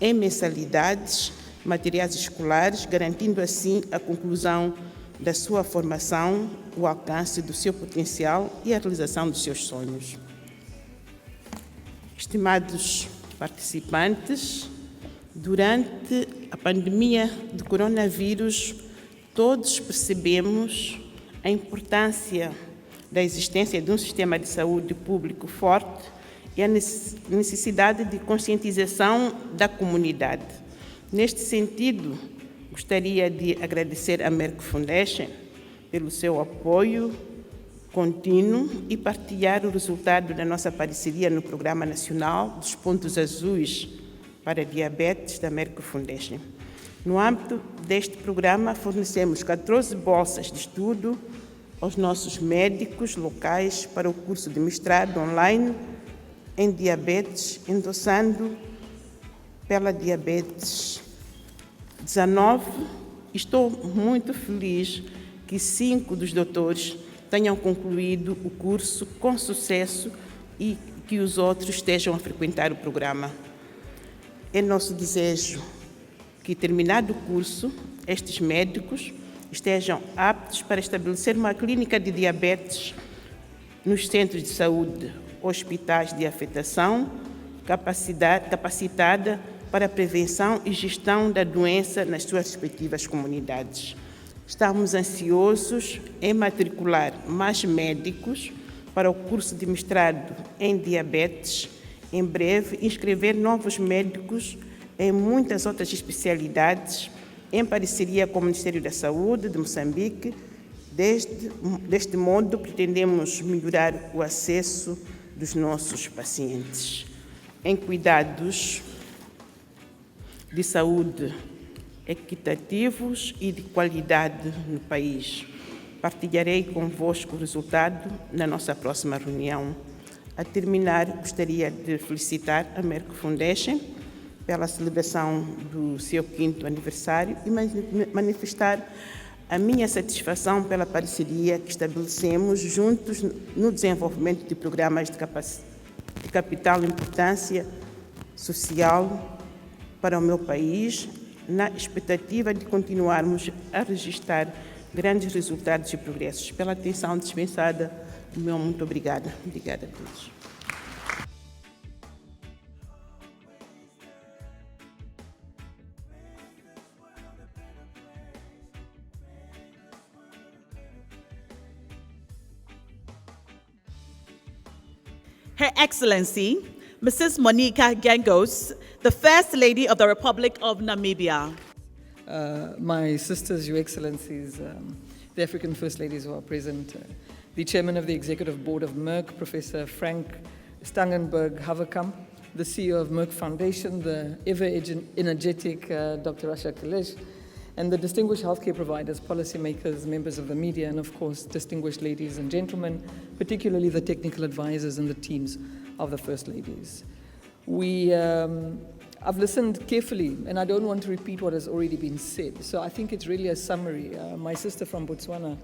em mensalidades, materiais escolares, garantindo assim a conclusão da sua formação, o alcance do seu potencial e a realização dos seus sonhos. Estimados participantes, durante a pandemia do coronavírus, todos percebemos a importância da existência de um sistema de saúde público forte e a necessidade de conscientização da comunidade. Neste sentido, gostaria de agradecer à Merck Foundation pelo seu apoio contínuo e partilhar o resultado da nossa parceria no Programa Nacional dos Pontos Azuis para Diabetes da Merck Foundation. No âmbito deste programa, fornecemos 14 bolsas de estudo aos nossos médicos locais para o curso de mestrado online em diabetes, endossando pela diabetes 19. Estou muito feliz que 5 dos doutores tenham concluído o curso com sucesso e que os outros estejam a frequentar o programa. É nosso desejo que, terminado o curso, estes médicos estejam aptos para estabelecer uma clínica de diabetes nos centros de saúde, hospitais de afetação, capacitada para a prevenção e gestão da doença nas suas respectivas comunidades. Estamos ansiosos em matricular mais médicos para o curso de mestrado em diabetes. Em breve, inscrever novos médicos em muitas outras especialidades, em parceria com o Ministério da Saúde de Moçambique. Deste modo, pretendemos melhorar o acesso dos nossos pacientes. Em cuidados de saúde equitativos e de qualidade no país. Partilharei convosco o resultado na nossa próxima reunião. A terminar, gostaria de felicitar a Merck Foundation pela celebração do seu 5º aniversário e manifestar a minha satisfação pela parceria que estabelecemos juntos no desenvolvimento de programas de capital importância social para o meu país, na expectativa de continuarmos a registrar grandes resultados e progressos. Pela atenção dispensada, meu muito obrigada. Obrigada a todos. Her Excellency, Mrs. Monica Gengos, the First Lady of the Republic of Namibia. My sisters, Your Excellencies, the African First Ladies who are present, the Chairman of the Executive Board of Merck, Professor Frank Stangenberg-Haverkamp, the CEO of Merck Foundation, the ever-energetic Dr. Rasha Kelej, and the distinguished healthcare providers, policymakers, members of the media, and of course, distinguished ladies and gentlemen, particularly the technical advisors and the teams of the First Ladies. I've listened carefully, and I don't want to repeat what has already been said, so I think it's really a summary. My sister from Botswana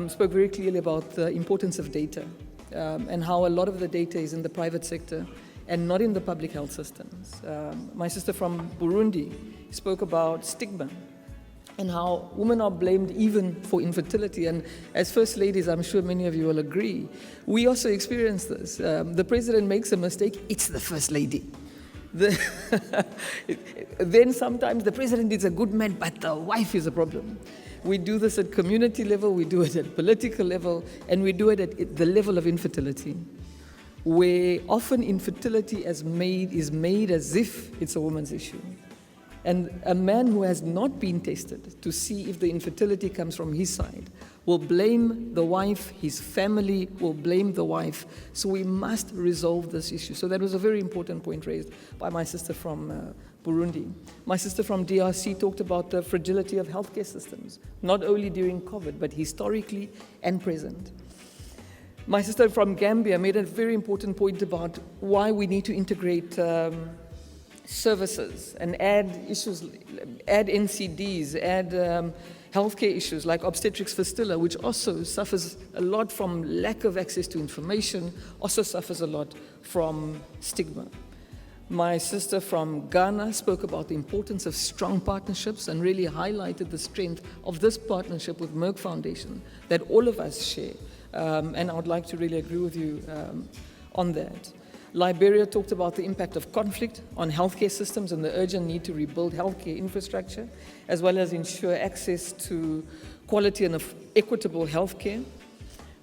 spoke very clearly about the importance of data and how a lot of the data is in the private sector and not in the public health systems. My sister from Burundi spoke about stigma and how women are blamed even for infertility. And as First Ladies, I'm sure many of you will agree, we also experience this. The president makes a mistake, it's the First Lady. Then sometimes the president is a good man, but the wife is a problem. We do this at community level, we do it at political level, and we do it at the level of infertility, where often infertility is made as if it's a woman's issue. And a man who has not been tested to see if the infertility comes from his side will blame the wife, his family will blame the wife. So we must resolve this issue. So that was a very important point raised by my sister from Burundi. My sister from DRC talked about the fragility of healthcare systems, not only during COVID, but historically and present. My sister from Gambia made a very important point about why we need to integrate services and add issues, add NCDs, add healthcare issues like obstetrics fistula, which also suffers a lot from lack of access to information, also suffers a lot from stigma. My sister from Ghana spoke about the importance of strong partnerships and really highlighted the strength of this partnership with Merck Foundation that all of us share. And I would like to really agree with you on that. Liberia talked about the impact of conflict on healthcare systems and the urgent need to rebuild healthcare infrastructure, as well as ensure access to quality and equitable healthcare.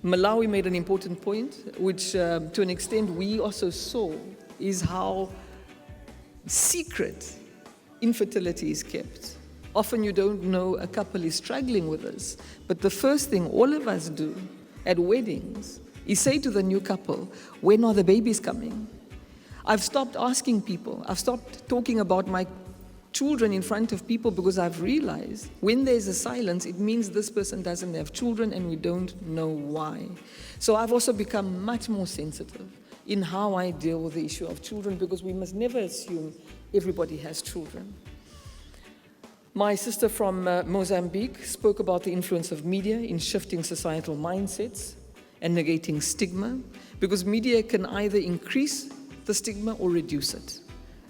Malawi made an important point, which to an extent we also saw, is how secret infertility is kept. Often you don't know a couple is struggling with this, but the first thing all of us do at weddings is say to the new couple, when are the babies coming? I've stopped asking people. I've stopped talking about my children in front of people because I've realized when there's a silence, it means this person doesn't have children and we don't know why. So I've also become much more sensitive in how I deal with the issue of children, because we must never assume everybody has children. My sister from Mozambique spoke about the influence of media in shifting societal mindsets and negating stigma, because media can either increase the stigma or reduce it.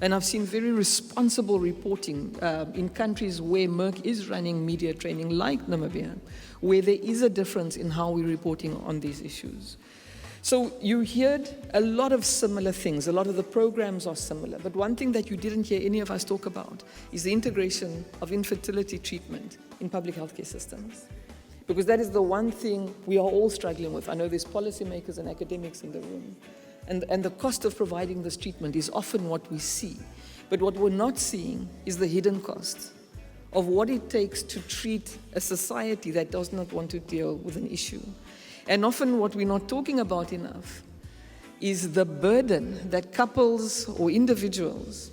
And I've seen very responsible reporting in countries where Merck is running media training, like Namibia, where there is a difference in how we're reporting on these issues. So you heard a lot of similar things. A lot of the programs are similar. But one thing that you didn't hear any of us talk about is the integration of infertility treatment in public healthcare systems. Because that is the one thing we are all struggling with. I know there's policymakers and academics in the room. And the cost of providing this treatment is often what we see. But what we're not seeing is the hidden cost of what it takes to treat a society that does not want to deal with an issue. And often what we're not talking about enough is the burden that couples or individuals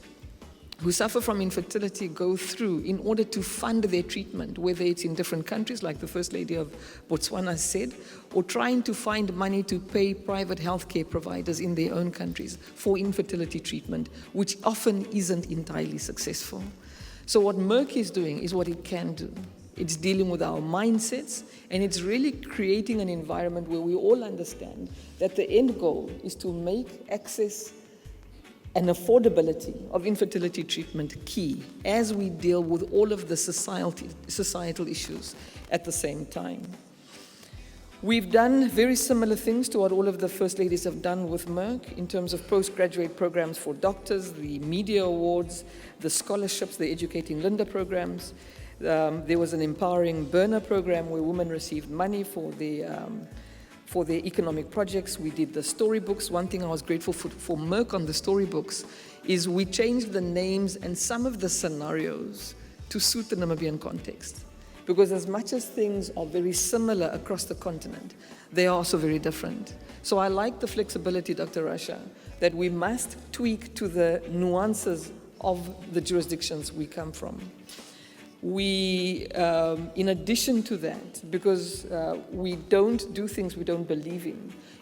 who suffer from infertility go through in order to fund their treatment, whether it's in different countries, like the First Lady of Botswana said, or trying to find money to pay private healthcare providers in their own countries for infertility treatment, which often isn't entirely successful. So what Merck is doing is what it can do. It's dealing with our mindsets, and it's really creating an environment where we all understand that the end goal is to make access and affordability of infertility treatment key as we deal with all of the societal issues at the same time. We've done very similar things to what all of the First Ladies have done with Merck in terms of postgraduate programs for doctors, the media awards, the scholarships, the Educating Linda programs. There was an Empowering Burner program where women received money for their economic projects. We did the storybooks. One thing I was grateful for Merck on the storybooks is we changed the names and some of the scenarios to suit the Namibian context. Because as much as things are very similar across the continent, they are also very different. So I like the flexibility, Dr. Rasha, that we must tweak to the nuances of the jurisdictions we come from. We, in addition to that, because we don't do things we don't believe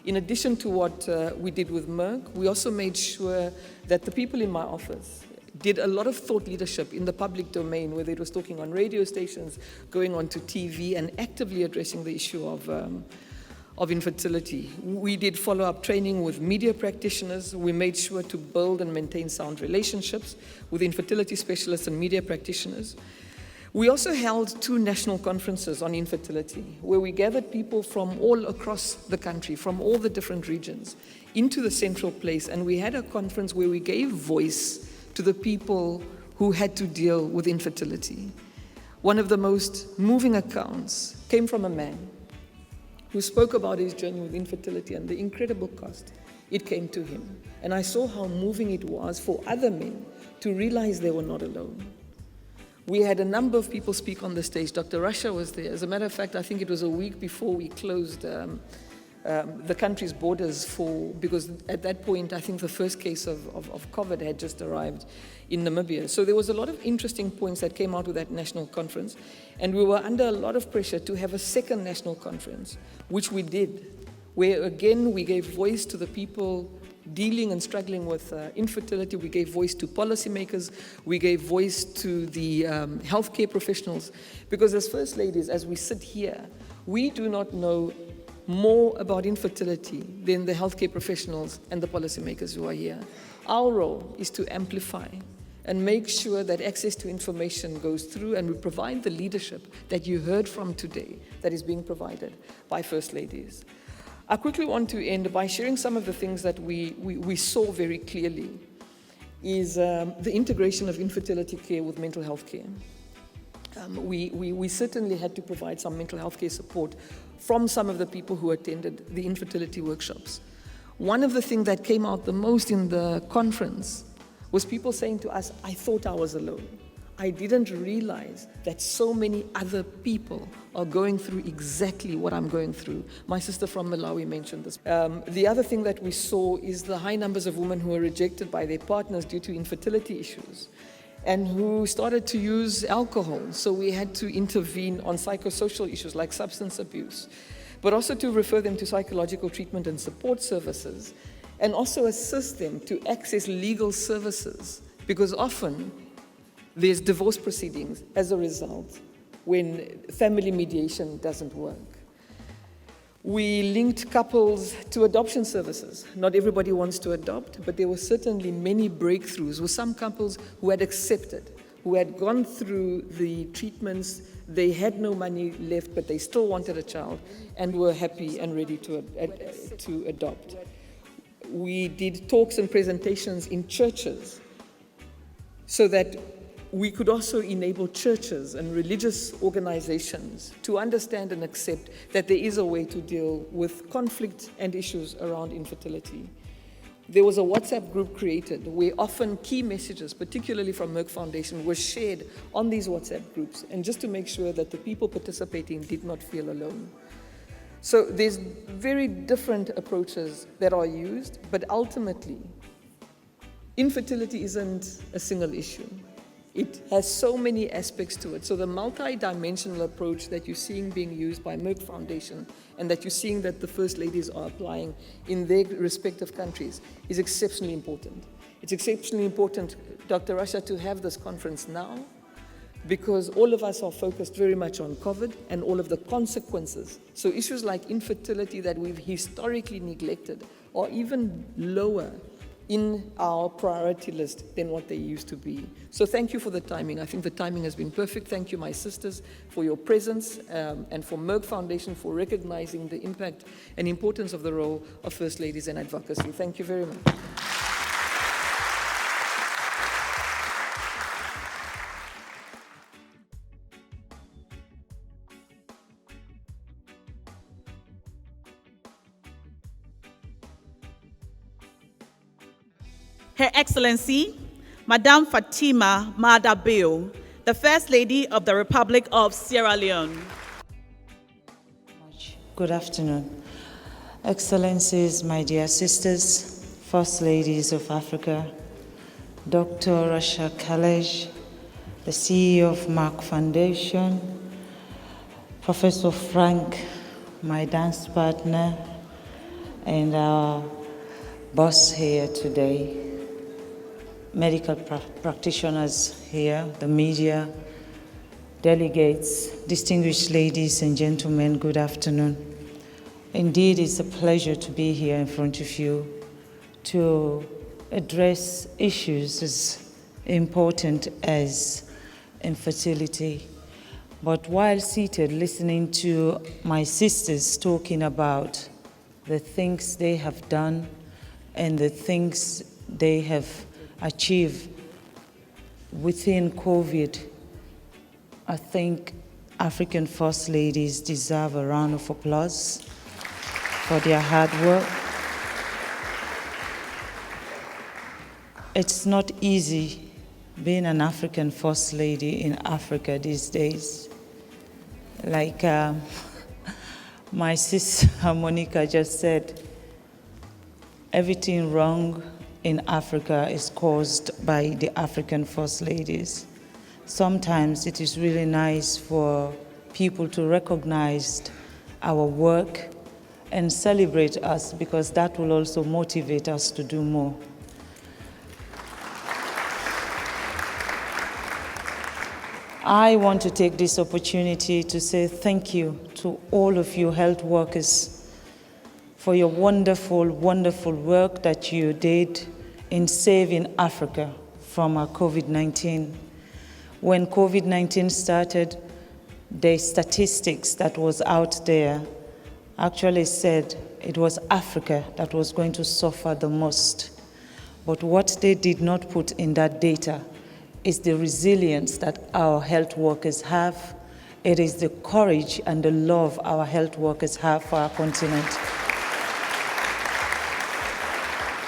in addition to what we did with Merck, we also made sure that the people in my office did a lot of thought leadership in the public domain, whether it was talking on radio stations, going onto TV, and actively addressing the issue of infertility. We did follow-up training with media practitioners. We made sure to build and maintain sound relationships with infertility specialists and media practitioners. We also held 2 national conferences on infertility, where we gathered people from all across the country, from all the different regions, into the central place, and we had a conference where we gave voice to the people who had to deal with infertility. one of the most moving accounts came from a man who spoke about his journey with infertility and the incredible cost it came to him. And I saw how moving it was for other men to realize they were not alone. We had a number of people speak on the stage. Dr. Rasha was there. As a matter of fact, I think it was a week before we closed the country's borders because at that point, I think the first case of COVID had just arrived in Namibia. So there was a lot of interesting points that came out of that national conference. And we were under a lot of pressure to have a second national conference, which we did, where again, we gave voice to the people dealing and struggling with infertility. We gave voice to policymakers. We gave voice to the healthcare professionals. Because as First Ladies, as we sit here, we do not know more about infertility than the healthcare professionals and the policymakers who are here. Our role is to amplify and make sure that access to information goes through, and we provide the leadership that you heard from today that is being provided by First Ladies. I quickly want to end by sharing some of the things that we saw very clearly is the integration of infertility care with mental health care. We certainly had to provide some mental health care support from some of the people who attended the infertility workshops. One of the things that came out the most in the conference was people saying to us, I thought I was alone. I didn't realize that so many other people are going through exactly what I'm going through. My sister from Malawi mentioned this. The other thing that we saw is the high numbers of women who are rejected by their partners due to infertility issues and who started to use alcohol. So we had to intervene on psychosocial issues like substance abuse, but also to refer them to psychological treatment and support services, and also assist them to access legal services, because often there's divorce proceedings as a result when family mediation doesn't work. We linked couples to adoption services. Not everybody wants to adopt, but there were certainly many breakthroughs with some couples who had accepted, who had gone through the treatments, they had no money left, but they still wanted a child and were happy and ready to adopt. We did talks and presentations in churches so that we could also enable churches and religious organizations to understand and accept that there is a way to deal with conflict and issues around infertility. There was a WhatsApp group created where often key messages, particularly from Merck Foundation, were shared on these WhatsApp groups, and just to make sure that the people participating did not feel alone. So there's very different approaches that are used, but ultimately, infertility isn't a single issue. It has so many aspects to it. So the multi-dimensional approach that you're seeing being used by Merck Foundation and that you're seeing that the First Ladies are applying in their respective countries is exceptionally important. It's exceptionally important, Dr. Rasha, to have this conference now, because all of us are focused very much on COVID and all of the consequences. So issues like infertility that we've historically neglected are even lower in our priority list than what they used to be. So thank you for the timing. I think the timing has been perfect. Thank you, my sisters, for your presence and for Merck Foundation for recognizing the impact and importance of the role of First Ladies and advocacy. Thank you very much. Her Excellency, Madame Fatima Madabeo, the First Lady of the Republic of Sierra Leone. Good afternoon. Excellencies, my dear sisters, First Ladies of Africa, Dr. Rasha Kelej, the CEO of Merck Foundation, Professor Frank, my dance partner, and our boss here today, medical practitioners here, the media, delegates, distinguished ladies and gentlemen, good afternoon. Indeed, it's a pleasure to be here in front of you to address issues as important as infertility. But while seated, listening to my sisters talking about the things they have done and the things they have achieve within COVID, I think African First Ladies deserve a round of applause for their hard work. It's not easy being an African First Lady in Africa these days. Like my sister Monica just said, everything wrong in Africa is caused by the African First Ladies. Sometimes it is really nice for people to recognize our work and celebrate us, because that will also motivate us to do more. I want to take this opportunity to say thank you to all of you health workers for your wonderful, wonderful work that you did in saving Africa from COVID-19. When COVID-19 started, the statistics that was out there actually said it was Africa that was going to suffer the most. But what they did not put in that data is the resilience that our health workers have. It is the courage and the love our health workers have for our continent.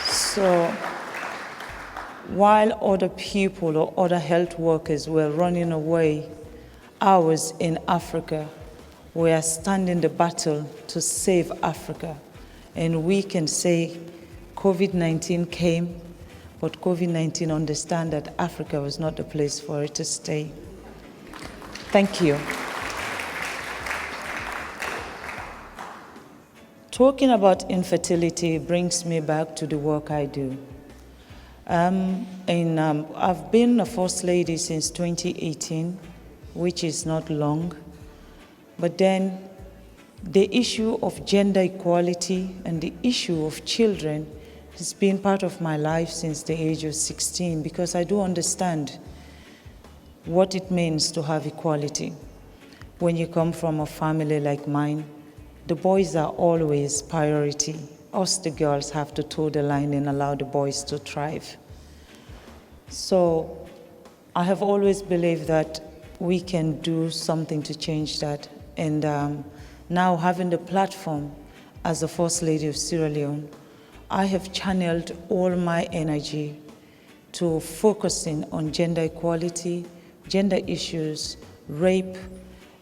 So, while other people or other health workers were running away, ours in Africa, we are standing the battle to save Africa. And we can say COVID-19 came, but COVID-19 understand that Africa was not the place for it to stay. Thank you. Talking about infertility brings me back to the work I do. I've been a First Lady since 2018, which is not long. But then the issue of gender equality and the issue of children has been part of my life since the age of 16, because I do understand what it means to have equality. When you come from a family like mine, the boys are always priority. Us, the girls, have to toe the line and allow the boys to thrive. So I have always believed that we can do something to change that. And now having the platform as the First Lady of Sierra Leone, I have channeled all my energy to focusing on gender equality, gender issues, rape,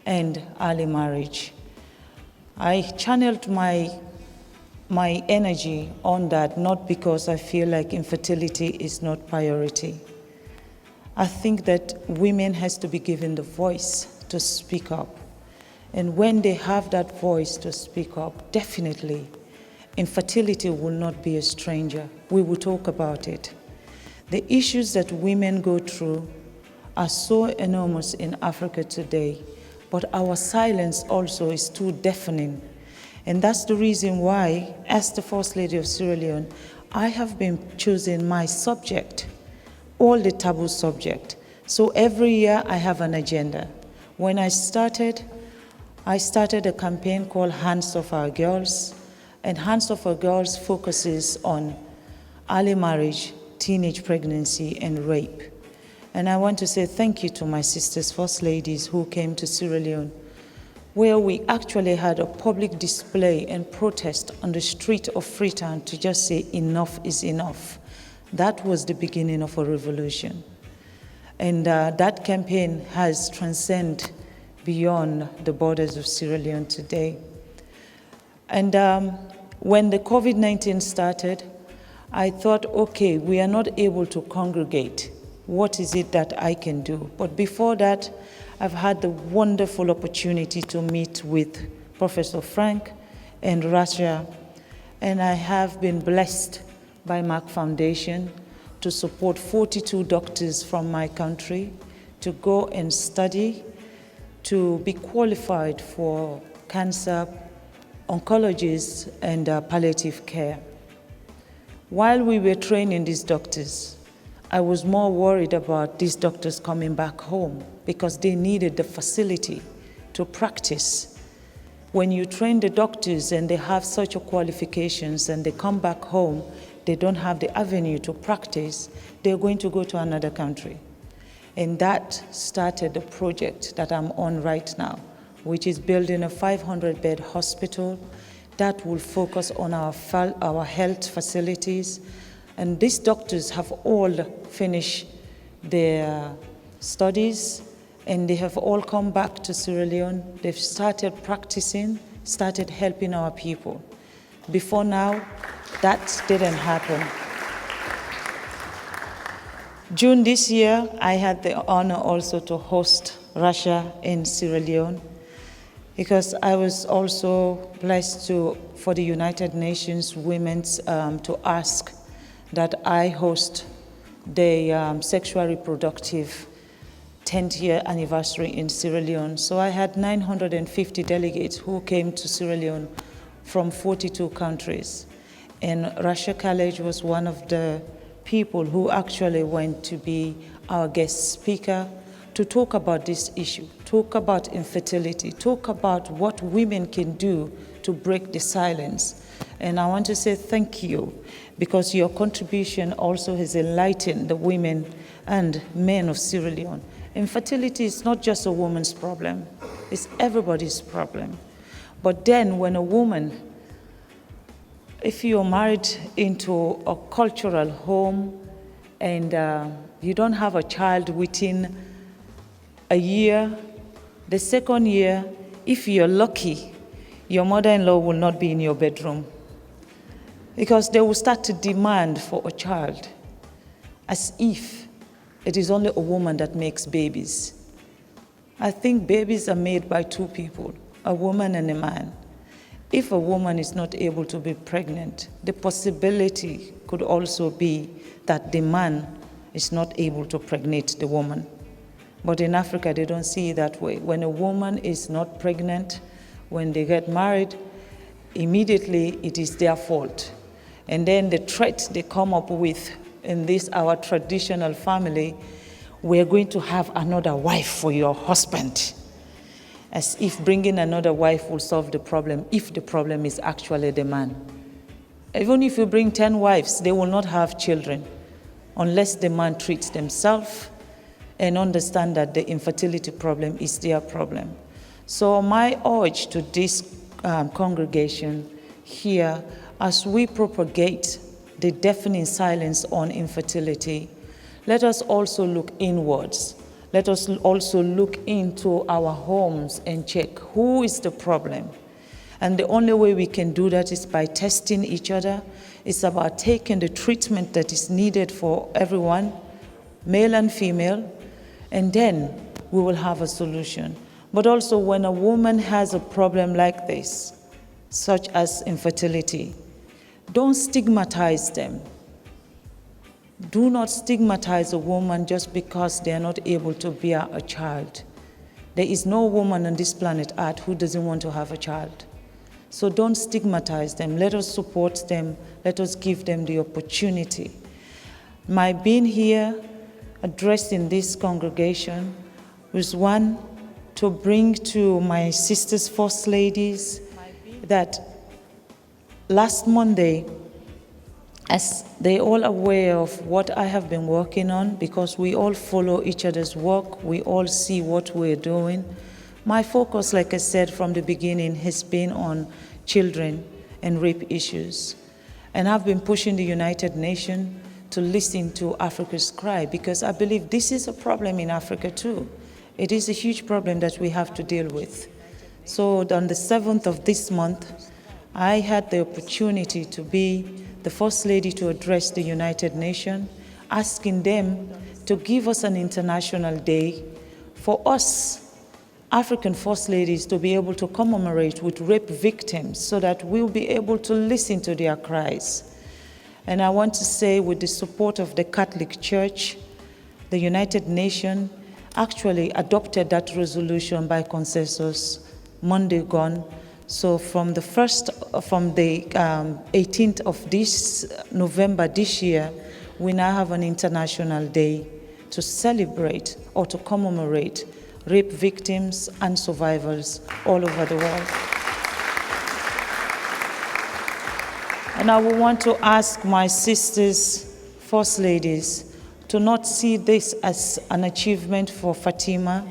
and early marriage. I channeled my energy on that, not because I feel like infertility is not priority. I think that women has to be given the voice to speak up. And when they have that voice to speak up, definitely, infertility will not be a stranger. We will talk about it. The issues that women go through are so enormous in Africa today, but our silence also is too deafening. And that's the reason why, as the First Lady of Sierra Leone, I have been choosing my subject, all the taboo subject. So every year I have an agenda. When I started a campaign called Hands Off Our Girls, and Hands Off Our Girls focuses on early marriage, teenage pregnancy, and rape. And I want to say thank you to my sisters, First Ladies, who came to Sierra Leone, where we actually had a public display and protest on the street of Freetown to just say enough is enough. That was the beginning of a revolution. And that campaign has transcended beyond the borders of Sierra Leone today. And when the COVID-19 started, I thought, okay, we are not able to congregate. What is it that I can do? But before that, I've had the wonderful opportunity to meet with Professor Frank and Rasha, and I have been blessed by Merck Foundation to support 42 doctors from my country to go and study, to be qualified for cancer, oncologists, and palliative care. While we were training these doctors, I was more worried about these doctors coming back home because they needed the facility to practice. When you train the doctors and they have such qualifications and they come back home, they don't have the avenue to practice, they're going to go to another country. And that started the project that I'm on right now, which is building a 500-bed hospital that will focus on our health facilities. And these doctors have all finished their studies, and they have all come back to Sierra Leone. They've started practicing, started helping our people. Before now, that didn't happen. June this year, I had the honor also to host Rasha in Sierra Leone, because I was also blessed for the United Nations Women's to ask that I host the sexual reproductive 10th year anniversary in Sierra Leone. So I had 950 delegates who came to Sierra Leone from 42 countries. And Rasha Kelej was one of the people who actually went to be our guest speaker to talk about this issue, talk about infertility, talk about what women can do to break the silence. And I want to say thank you, because your contribution also has enlightened the women and men of Sierra Leone. Infertility is not just a woman's problem, it's everybody's problem. But then when a woman, if you're married into a cultural home and you don't have a child within a year, the second year, if you're lucky, your mother-in-law will not be in your bedroom, because they will start to demand for a child, as if it is only a woman that makes babies. I think babies are made by two people, a woman and a man. If a woman is not able to be pregnant, the possibility could also be that the man is not able to pregnate the woman. But in Africa, they don't see it that way. When a woman is not pregnant, when they get married, immediately it is their fault. And then the threat they come up with in this, our traditional family, we're going to have another wife for your husband. As if bringing another wife will solve the problem, if the problem is actually the man. Even if you bring 10 wives, they will not have children unless the man treats themselves and understand that the infertility problem is their problem. So my urge to this congregation here, as we propagate the deafening silence on infertility, let us also look inwards. Let us also look into our homes and check who is the problem. And the only way we can do that is by testing each other. It's about taking the treatment that is needed for everyone, male and female, and then we will have a solution. But also when a woman has a problem like this, such as infertility, don't stigmatize them. Do not stigmatize a woman just because they are not able to bear a child. There is no woman on this planet Earth who doesn't want to have a child. So don't stigmatize them. Let us support them. Let us give them the opportunity. My being here, addressing this congregation, was one, to bring to my sisters, First Ladies, that last Monday, as they all aware of what I have been working on, because we all follow each other's work, we all see what we're doing. My focus, like I said from the beginning, has been on children and rape issues. And I've been pushing the United Nations to listen to Africa's cry, because I believe this is a problem in Africa too. It is a huge problem that we have to deal with. So on the 7th of this month, I had the opportunity to be the First Lady to address the United Nations, asking them to give us an international day for us, African First Ladies, to be able to commemorate with rape victims so that we'll be able to listen to their cries. And I want to say, with the support of the Catholic Church, the United Nations actually adopted that resolution by consensus Monday gone. So from the 18th of this November this year, we now have an international day to celebrate or to commemorate rape victims and survivors all over the world. And I would want to ask my sisters, First Ladies, to not see this as an achievement for Fatima,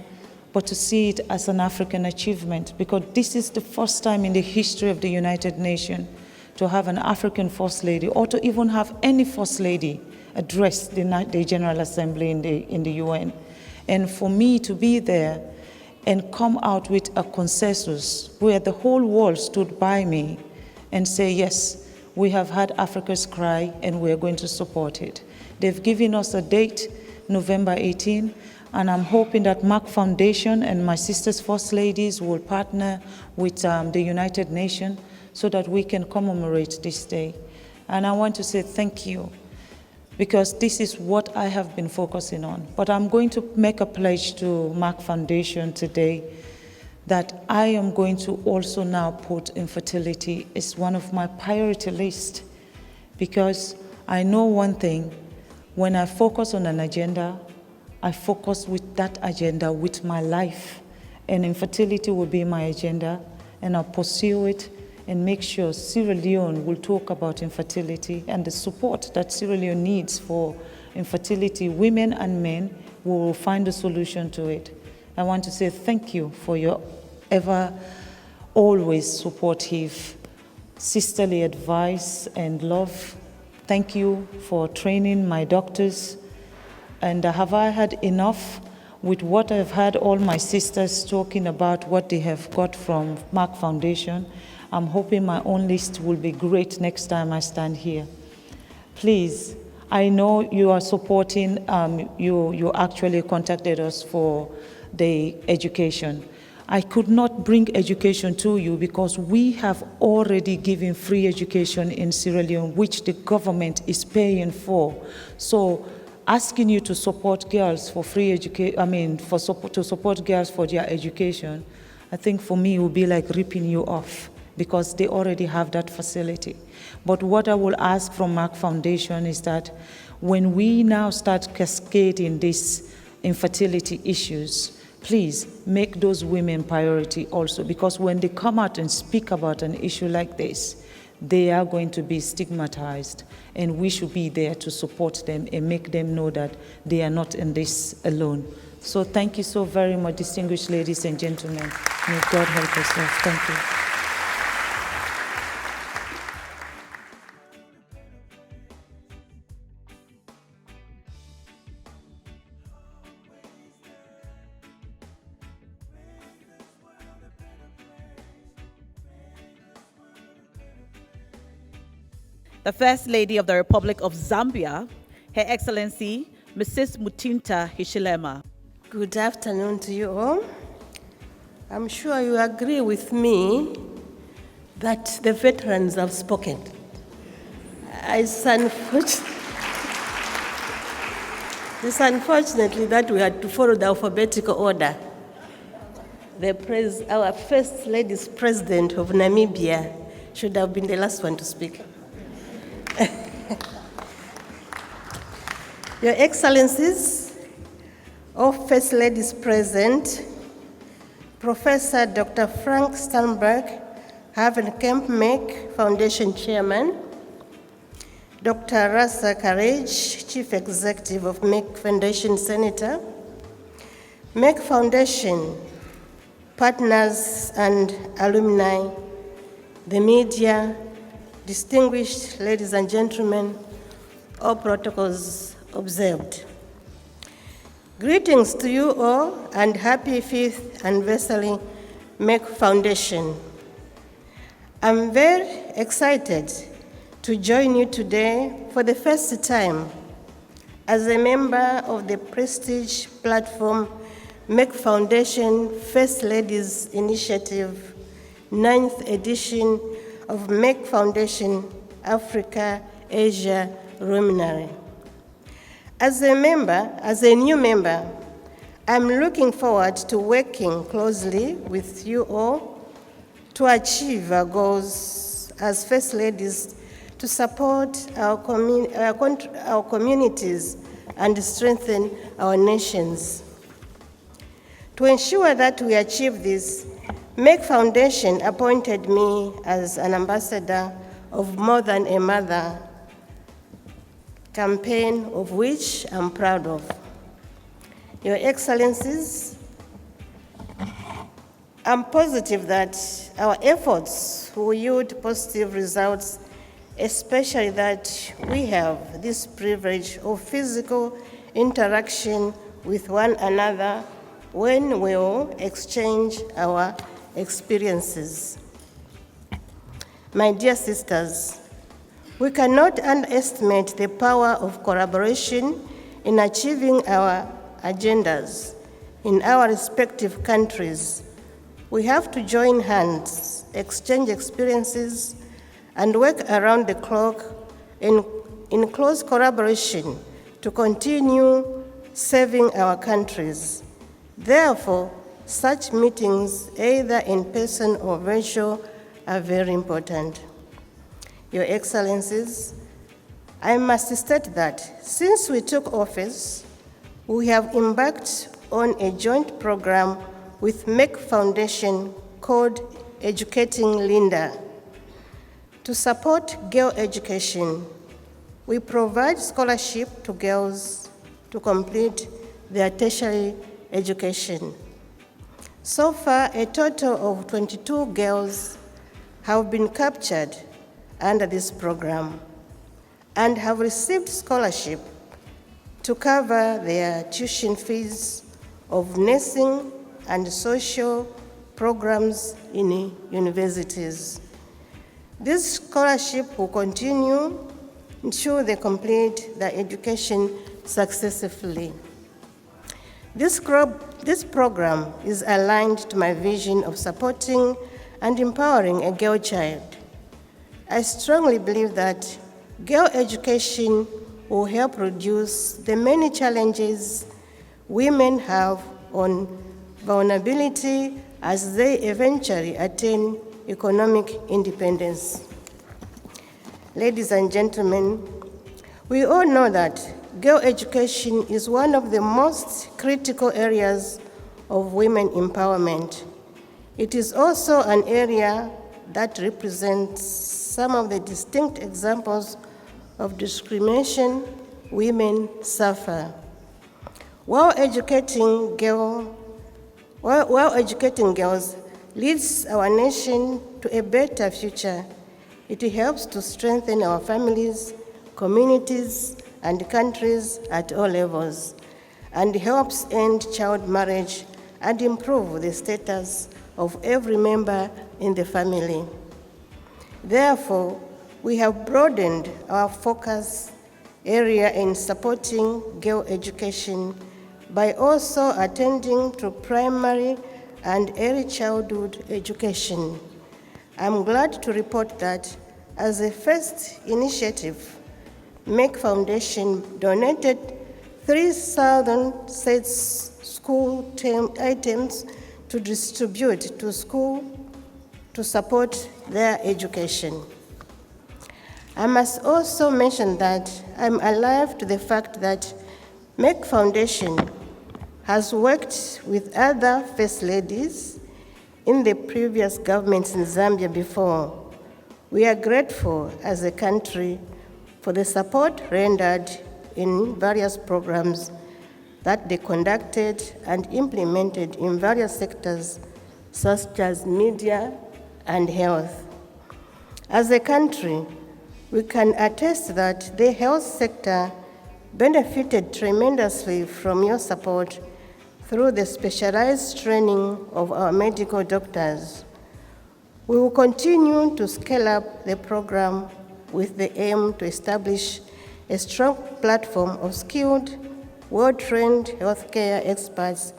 but to see it as an African achievement, because this is the first time in the history of the United Nations to have an African First Lady, or to even have any First Lady address the General Assembly in the UN. And for me to be there and come out with a consensus where the whole world stood by me and say, yes, we have had Africa's cry and we're going to support it. They've given us a date, November 18, and I'm hoping that Merck Foundation and my sisters First Ladies will partner with the United Nations so that we can commemorate this day. And I want to say thank you, because this is what I have been focusing on. But I'm going to make a pledge to Merck Foundation today that I am going to also now put infertility as one of my priority list, because I know one thing: when I focus on an agenda, I focus with that agenda with my life, and infertility will be my agenda, and I'll pursue it and make sure Sierra Leone will talk about infertility and the support that Sierra Leone needs for infertility, women and men. We will find a solution to it. I want to say thank you for your ever always supportive sisterly advice and love. Thank you for training my doctors. And have I had enough with what I've had all my sisters talking about what they have got from Merck Foundation? I'm hoping my own list will be great next time I stand here. Please, I know you are supporting, you actually contacted us for the education. I could not bring education to you because we have already given free education in Sierra Leone, which the government is paying for. So asking you to support girls for free education, to support girls for their education, I think for me it would be like ripping you off, because they already have that facility. But what I will ask from Merck Foundation is that when we now start cascading these infertility issues, please make those women priority also, because when they come out and speak about an issue like this, they are going to be stigmatized, and we should be there to support them and make them know that they are not in this alone. So thank you so very much, distinguished ladies and gentlemen. May God help us all. Thank you. The First Lady of the Republic of Zambia, Her Excellency, Mrs. Mutinta Hichilema. Good afternoon to you all. I'm sure you agree with me that the veterans have spoken. It's unfortunately that we had to follow the alphabetical order. Our First Lady's President of Namibia should have been the last one to speak. Your Excellencies, all First Ladies present, Professor Dr. Frank Stangenberg-Haverkamp, Merck Foundation Chairman, Dr. Rasha Kelej, Chief Executive of Merck Foundation Senator, Merck Foundation, partners and alumni, the media, distinguished ladies and gentlemen, all protocols observed. Greetings to you all and happy 5th anniversary Merck Foundation. I'm very excited to join you today for the first time as a member of the prestige platform Merck Foundation First Ladies Initiative, 9th edition of Merck Foundation Africa, Asia, Luminary. As a new member, I'm looking forward to working closely with you all to achieve our goals as First Ladies, to support our communities and strengthen our nations. To ensure that we achieve this, Merck Foundation appointed me as an ambassador of More Than a Mother campaign of which I'm proud of. Your Excellencies, I'm positive that our efforts will yield positive results, especially that we have this privilege of physical interaction with one another when we will exchange our experiences. My dear sisters, we cannot underestimate the power of collaboration in achieving our agendas in our respective countries. We have to join hands, exchange experiences, and work around the clock in close collaboration to continue serving our countries. Therefore, such meetings, either in person or virtual, are very important. Your Excellencies, I must state that since we took office, we have embarked on a joint program with Merck Foundation called Educating Linda. To support girl education, we provide scholarship to girls to complete their tertiary education. So far, a total of 22 girls have been captured under this program and have received scholarship to cover their tuition fees of nursing and social programs in universities. This scholarship will continue until they complete their education successfully. This program is aligned to my vision of supporting and empowering a girl child. I strongly believe that girl education will help reduce the many challenges women have on vulnerability as they eventually attain economic independence. Ladies and gentlemen, we all know that girl education is one of the most critical areas of women empowerment. It is also an area that represents some of the distinct examples of discrimination women suffer. While educating girls leads our nation to a better future, it helps to strengthen our families, communities, and countries at all levels, and helps end child marriage and improve the status of every member in the family. Therefore, we have broadened our focus area in supporting girl education by also attending to primary and early childhood education. I'm glad to report that as a first initiative, Merck Foundation donated 3,000 sets school items to distribute to school to support their education. I must also mention that I'm alive to the fact that Merck Foundation has worked with other First Ladies in the previous governments in Zambia before. We are grateful as a country for the support rendered in various programs that they conducted and implemented in various sectors such as media and health. As a country, we can attest that the health sector benefited tremendously from your support through the specialized training of our medical doctors. We will continue to scale up the program with the aim to establish a strong platform of skilled, well-trained healthcare experts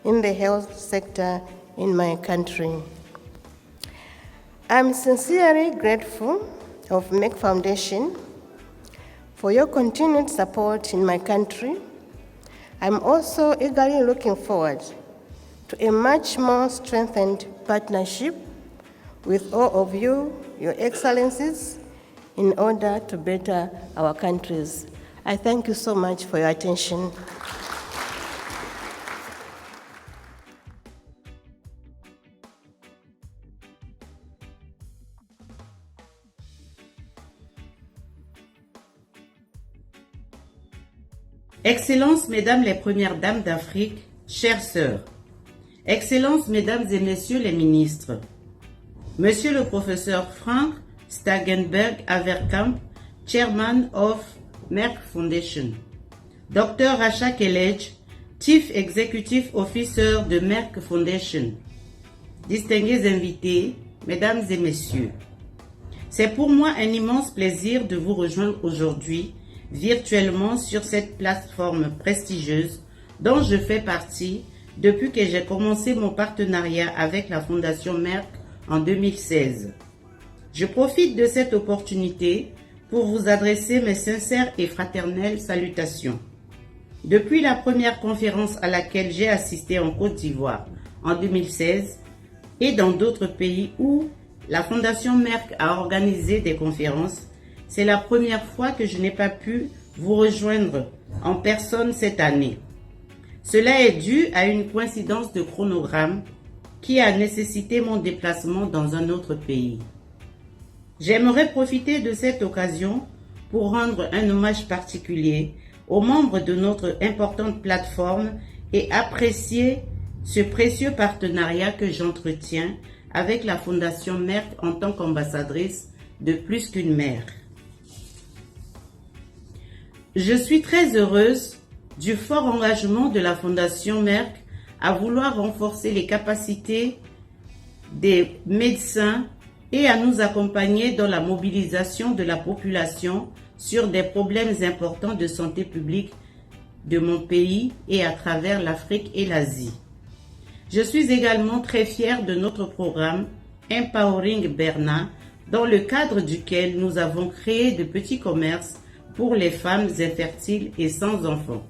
in the health sector in my country. I'm sincerely grateful of Merck Foundation for your continued support in my country. I'm also eagerly looking forward to a much more strengthened partnership with all of you, Your Excellencies, in order to better our countries. I thank you so much for your attention. Excellences, Mesdames les Premières Dames d'Afrique, chères sœurs, Excellences, Mesdames et Messieurs les ministres, Monsieur le professeur Frank Stangenberg-Haverkamp, Chairman of Merck Foundation, Dr. Rasha Kelej, Chief Executive Officer de Merck Foundation, distingués invités, Mesdames et Messieurs, c'est pour moi un immense plaisir de vous rejoindre aujourd'hui virtuellement sur cette plateforme prestigieuse dont je fais partie depuis que j'ai commencé mon partenariat avec la Fondation Merck en 2016. Je profite de cette opportunité pour vous adresser mes sincères et fraternelles salutations. Depuis la première conférence à laquelle j'ai assisté en Côte d'Ivoire en 2016 et dans d'autres pays où la Fondation Merck a organisé des conférences, c'est la première fois que je n'ai pas pu vous rejoindre en personne cette année. Cela est dû à une coïncidence de chronogramme qui a nécessité mon déplacement dans un autre pays. J'aimerais profiter de cette occasion pour rendre un hommage particulier aux membres de notre importante plateforme et apprécier ce précieux partenariat que j'entretiens avec la Fondation Merck en tant qu'ambassadrice de Plus qu'une mère. Je suis très heureuse du fort engagement de la Fondation Merck à vouloir renforcer les capacités des médecins et à nous accompagner dans la mobilisation de la population sur des problèmes importants de santé publique de mon pays et à travers l'Afrique et l'Asie. Je suis également très fière de notre programme Empowering Berna, dans le cadre duquel nous avons créé de petits commerces pour les femmes infertiles et sans enfants,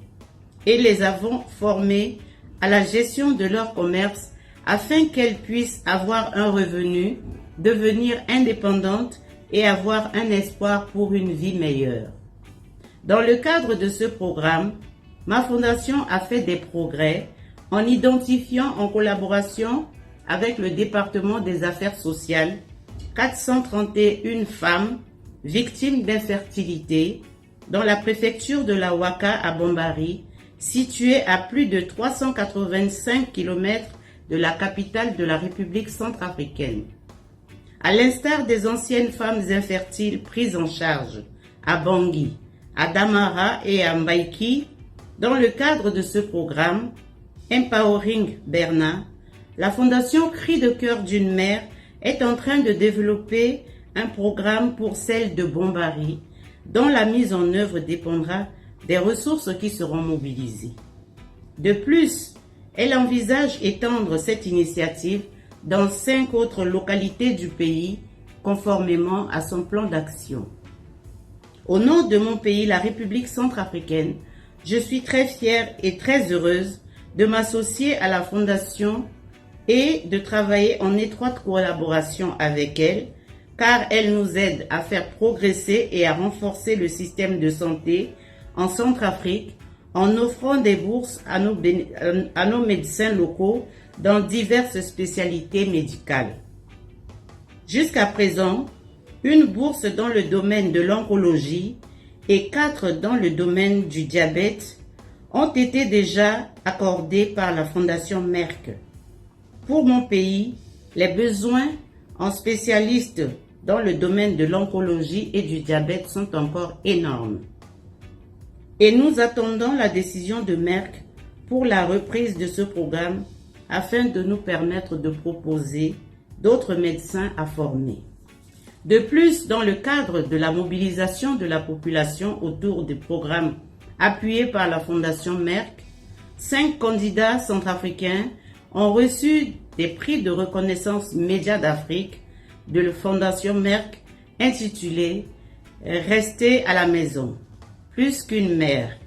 et les avons formées à la gestion de leur commerce afin qu'elles puissent avoir un revenu, devenir indépendantes et avoir un espoir pour une vie meilleure. Dans le cadre de ce programme, ma fondation a fait des progrès en identifiant en collaboration avec le département des affaires sociales 431 femmes victimes d'infertilité dans la préfecture de la Ouaka à Bombari, située à plus de 385 km de la capitale de la République centrafricaine. À l'instar des anciennes femmes infertiles prises en charge à Bangui, à Damara et à Mbaïki, dans le cadre de ce programme Empowering Berna, la Fondation Cri de cœur d'une mère est en train de développer un programme pour celles de Bombari, dont la mise en œuvre dépendra des ressources qui seront mobilisées. De plus, elle envisage étendre cette initiative dans 5 autres localités du pays, conformément à son plan d'action. Au nom de mon pays, la République centrafricaine, je suis très fière et très heureuse de m'associer à la Fondation et de travailler en étroite collaboration avec elle, car elle nous aide à faire progresser et à renforcer le système de santé en Centrafrique en offrant des bourses à nos médecins locaux dans diverses spécialités médicales. Jusqu'à présent, une bourse dans le domaine de l'oncologie et 4 dans le domaine du diabète ont été déjà accordées par la Fondation Merck. Pour mon pays, les besoins en spécialistes dans le domaine de l'oncologie et du diabète sont encore énormes. Et nous attendons la décision de Merck pour la reprise de ce programme afin de nous permettre de proposer d'autres médecins à former. De plus, dans le cadre de la mobilisation de la population autour des programmes appuyés par la Fondation Merck, 5 candidats centrafricains ont reçu des prix de reconnaissance média d'Afrique de la Fondation Merck intitulé « Restez à la maison, plus qu'une mère,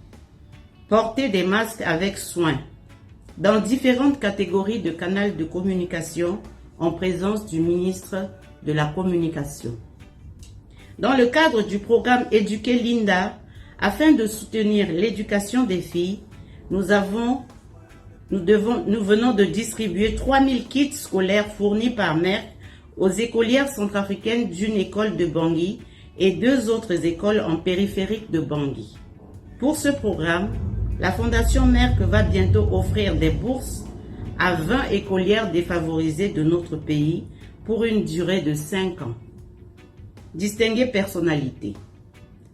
portez des masques avec soin » dans différentes catégories de canaux de communication en présence du ministre de la Communication. Dans le cadre du programme Éduquer Linda, afin de soutenir l'éducation des filles, nous venons de distribuer 3000 kits scolaires fournis par Merck aux écolières centrafricaines d'une école de Bangui et 2 autres écoles en périphérique de Bangui. Pour ce programme, la Fondation Merck va bientôt offrir des bourses à 20 écolières défavorisées de notre pays pour une durée de 5 ans. Distinguée personnalité.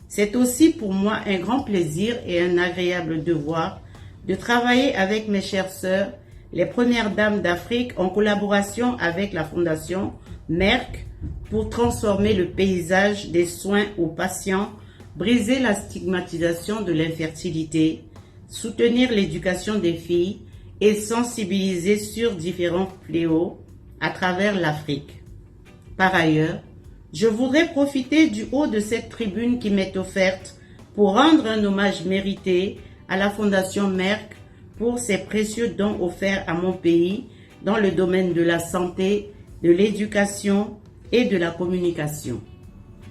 C'est aussi pour moi un grand plaisir et un agréable devoir de travailler avec mes chères sœurs, les premières dames d'Afrique, en collaboration avec la Fondation Merck pour transformer le paysage des soins aux patients, briser la stigmatisation de l'infertilité, soutenir l'éducation des filles et sensibiliser sur différents fléaux à travers l'Afrique. Par ailleurs, je voudrais profiter du haut de cette tribune qui m'est offerte pour rendre un hommage mérité à la Fondation Merck pour ses précieux dons offerts à mon pays dans le domaine de la santé, de l'éducation et de la communication.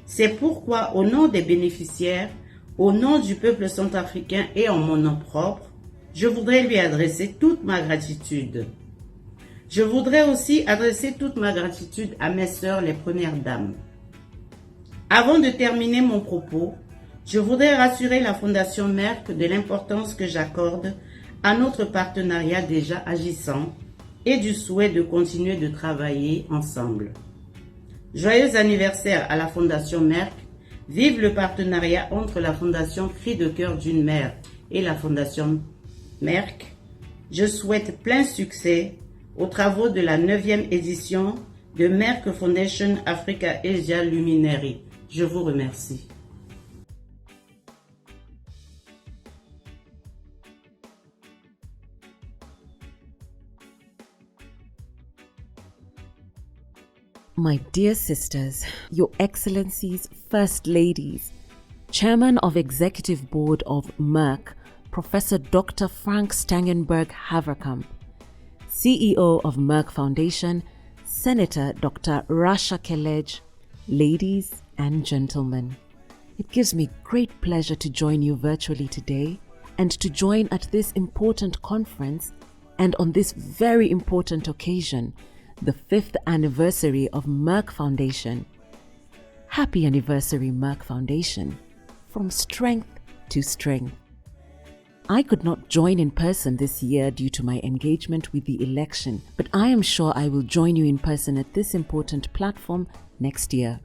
C'est pourquoi, au nom des bénéficiaires, au nom du peuple centrafricain et en mon nom propre, je voudrais lui adresser toute ma gratitude. Je voudrais aussi adresser toute ma gratitude à mes sœurs, les premières dames. Avant de terminer mon propos, je voudrais rassurer la Fondation Merck de l'importance que j'accorde à notre partenariat déjà agissant et du souhait de continuer de travailler ensemble. Joyeux anniversaire à la Fondation Merck. Vive le partenariat entre la Fondation Cri de cœur d'une mère et la Fondation Merck. Je souhaite plein succès aux travaux de la 9e édition de Merck Foundation Africa Asia Luminary. Je vous remercie. My dear sisters, Your Excellencies, First Ladies, Chairman of Executive Board of Merck, Professor Dr. Frank Stangenberg-Haverkamp, CEO of Merck Foundation, Senator Dr. Rasha Kelej, ladies and gentlemen. It gives me great pleasure to join you virtually today and to join at this important conference and on this very important occasion, the 5th anniversary of Merck Foundation. Happy anniversary, Merck Foundation, from strength to strength. I could not join in person this year due to my engagement with the election, but I am sure I will join you in person at this important platform next year.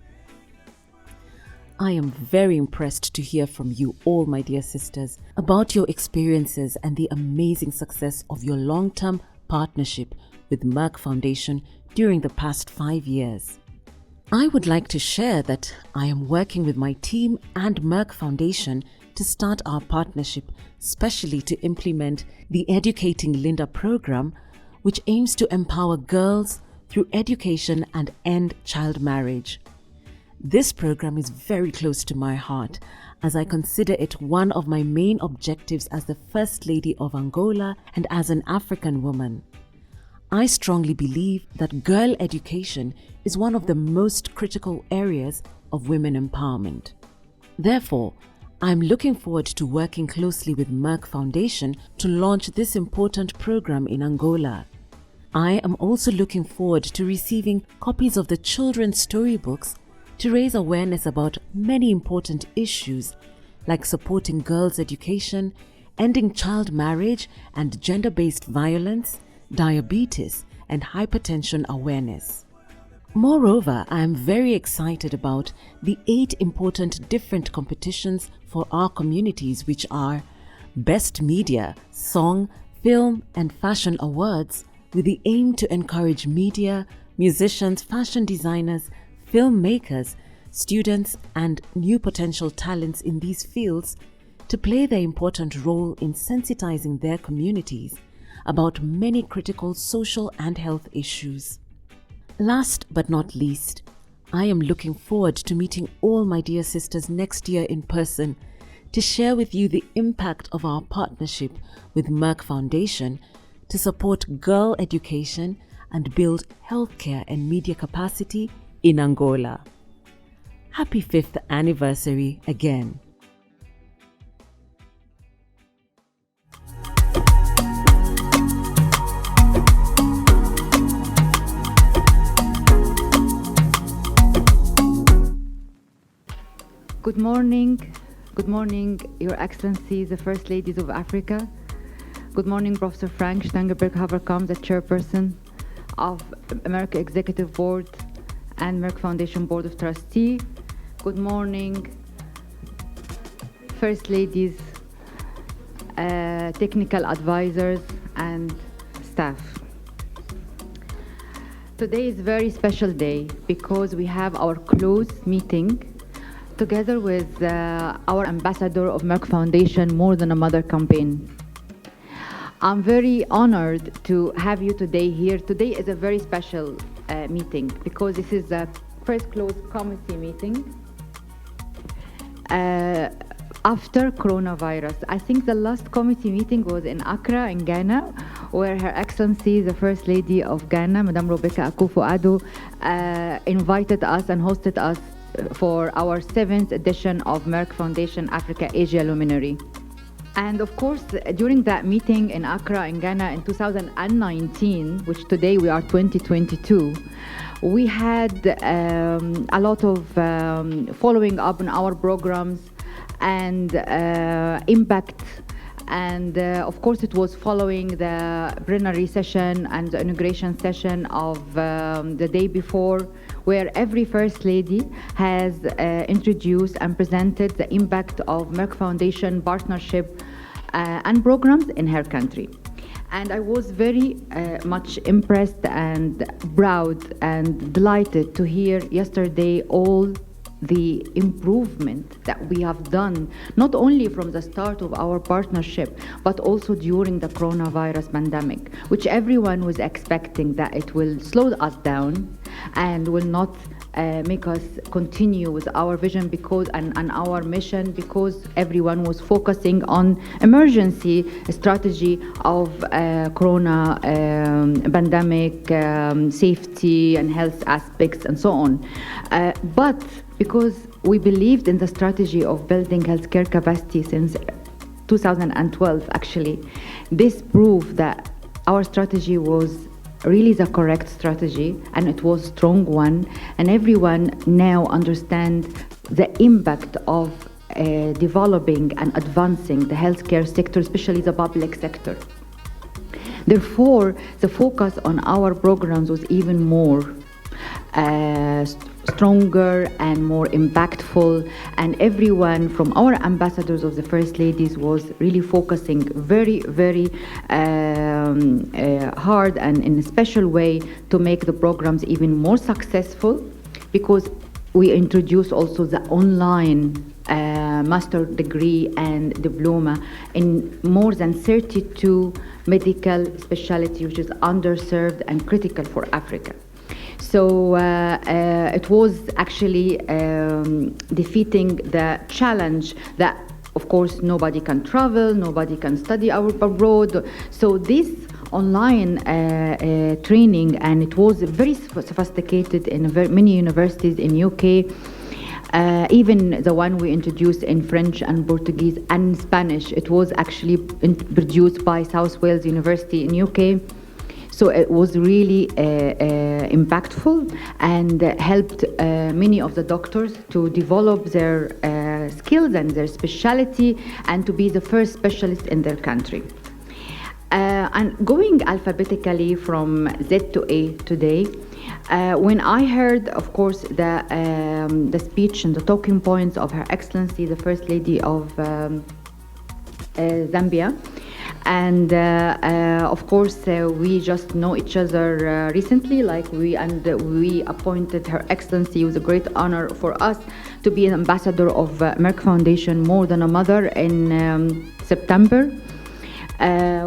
I am very impressed to hear from you all, my dear sisters, about your experiences and the amazing success of your long-term partnership with Merck Foundation during the past 5 years. I would like to share that I am working with my team and Merck Foundation to start our partnership, specially to implement the Educating Linda program, which aims to empower girls through education and end child marriage. This program is very close to my heart, as I consider it one of my main objectives as the First Lady of Angola and as an African woman. I strongly believe that girl education is one of the most critical areas of women empowerment. Therefore, I'm looking forward to working closely with Merck Foundation to launch this important program in Angola. I am also looking forward to receiving copies of the children's storybooks to raise awareness about many important issues like supporting girls' education, ending child marriage and gender-based violence, diabetes, and hypertension awareness. Moreover, I am very excited about the 8 important different competitions for our communities, which are Best Media, Song, Film, and Fashion Awards, with the aim to encourage media, musicians, fashion designers, filmmakers, students, and new potential talents in these fields to play their important role in sensitizing their communities about many critical social and health issues. Last but not least, I am looking forward to meeting all my dear sisters next year in person to share with you the impact of our partnership with Merck Foundation to support girl education and build healthcare and media capacity in Angola. Happy 5th anniversary again. Good morning, Good morning, Your Excellencies, the First Ladies of Africa. Good morning, Professor Frank Stangenberg-Haverkamp, the Chairperson of Merck Executive Board and Merck Foundation Board of Trustees. Good morning, First Ladies, technical advisors, and staff. Today is a very special day because we have our close meeting together with our ambassador of Merck Foundation More Than a Mother campaign. I'm very honored to have you today here. Today is a very special meeting because this is the first closed committee meeting after coronavirus. I think the last committee meeting was in Accra in Ghana, where Her Excellency, the First Lady of Ghana, Madame Rebecca Akufo-Addo, invited us and hosted us for our 7th edition of Merck Foundation Africa Asia Luminary. And of course, during that meeting in Accra in Ghana in 2019, which today we are 2022, we had a lot of following up on our programs and impact. And of course, it was following the plenary session and the inauguration session of the day before, where every First Lady has introduced and presented the impact of Merck Foundation partnership and programs in her country. And I was very much impressed and proud and delighted to hear yesterday all the improvement that we have done, not only from the start of our partnership, but also during the coronavirus pandemic, which everyone was expecting that it will slow us down and will not make us continue with our vision because and our mission, because everyone was focusing on emergency strategy of corona pandemic, safety and health aspects and so on. But because we believed in the strategy of building healthcare capacity since 2012, actually, this proved that our strategy was really the correct strategy, and it was a strong one, and everyone now understands the impact of developing and advancing the healthcare sector, especially the public sector. Therefore, the focus on our programs was even more stronger and more impactful, and everyone from our ambassadors of the First Ladies was really focusing very, very hard and in a special way to make the programs even more successful, because we introduced also the online master degree and diploma in more than 32 medical specialties, which is underserved and critical for Africa. So it was actually defeating the challenge that, of course, nobody can travel, nobody can study abroad. So this online training, and it was very sophisticated in many universities in UK, even the one we introduced in French and Portuguese and Spanish, it was actually produced by South Wales University in UK. So it was really impactful and helped many of the doctors to develop their skills and their specialty and to be the first specialist in their country. And going alphabetically from Z to A today, when I heard, of course, the speech and the talking points of Her Excellency, the First Lady of Zambia, and of course we just know each other recently, like we appointed Her Excellency. It was a great honor for us to be an ambassador of Merck Foundation More Than a Mother in September.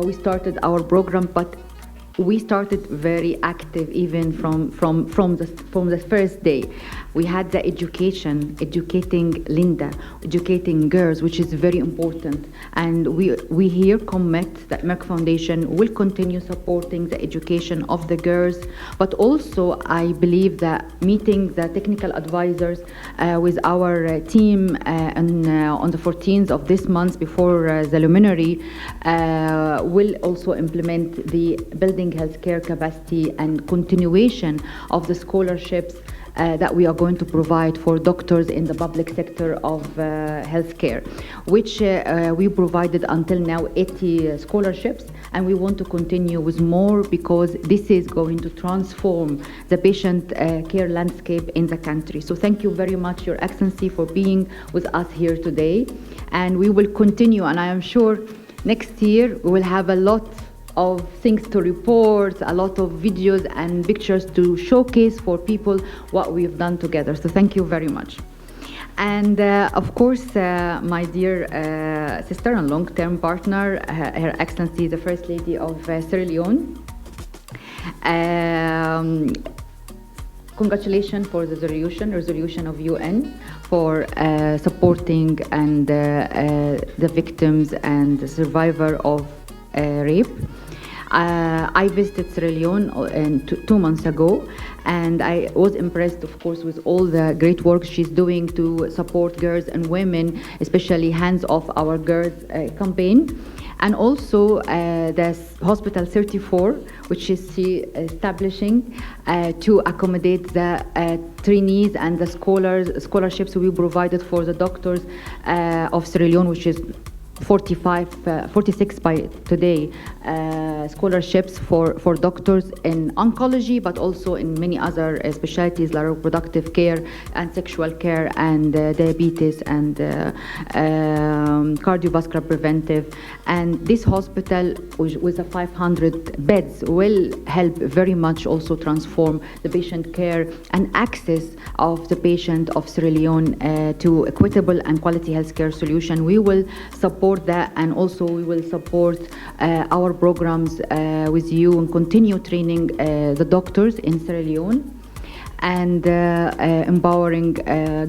We started our program, but we started very active even from the first day. We had the educating Linda, educating girls, which is very important. And we here commit that Merck Foundation will continue supporting the education of the girls, but also I believe that meeting the technical advisors with our team on the 14th of this month before the Luminary will also implement the building healthcare capacity and continuation of the scholarships that we are going to provide for doctors in the public sector of healthcare, which we provided until now 80 scholarships, and we want to continue with more because this is going to transform the patient care landscape in the country. So thank you very much, Your Excellency, for being with us here today, and we will continue, and I am sure next year we will have a lot of things to report, a lot of videos and pictures to showcase for people what we've done together. So thank you very much. And of course, my dear sister and long-term partner, Her Excellency, the First Lady of Sierra Leone. Congratulations for the resolution of UN for supporting and the victims and the survivor of rape. I visited Sierra Leone 2 months ago, and I was impressed, of course, with all the great work she's doing to support girls and women, especially Hands Off Our Girls campaign. And also the Hospital 34, which is she establishing to accommodate the trainees and the scholarships we provided for the doctors of Sierra Leone, which is 46 by today scholarships for doctors in oncology, but also in many other specialties like reproductive care and sexual care and diabetes and cardiovascular preventive. And this hospital with a 500 beds will help very much also transform the patient care and access of the patient of Sierra Leone to equitable and quality healthcare solution. We will support that, and also we will support our programs with you and continue training the doctors in Sierra Leone and empowering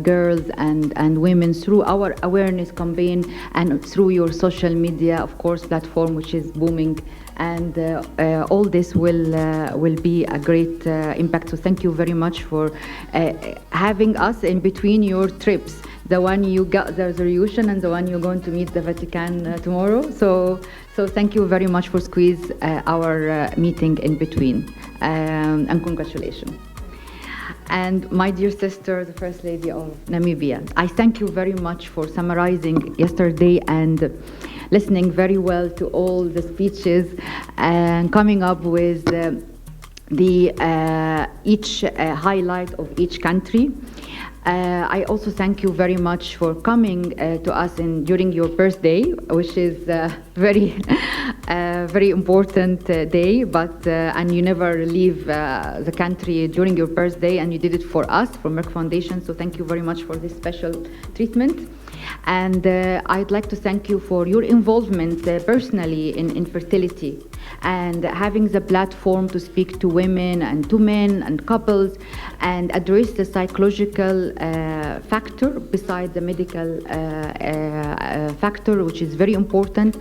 girls and women through our awareness campaign and through your social media, of course, platform, which is booming. And all this will be a great impact. So thank you very much for having us in between your trips. The one you got the resolution and the one you're going to meet the Vatican tomorrow. So thank you very much for squeeze our meeting in between, and congratulations. And my dear sister, the First Lady of Namibia, I thank you very much for summarizing yesterday and listening very well to all the speeches and coming up with each highlight of each country. I also thank you very much for coming to us during your birthday, which is very important day. But and you never leave the country during your birthday, and you did it for us, for Merck Foundation. So thank you very much for this special treatment. And I'd like to thank you for your involvement personally in infertility and having the platform to speak to women and to men and couples and address the psychological factor beside the medical factor, which is very important,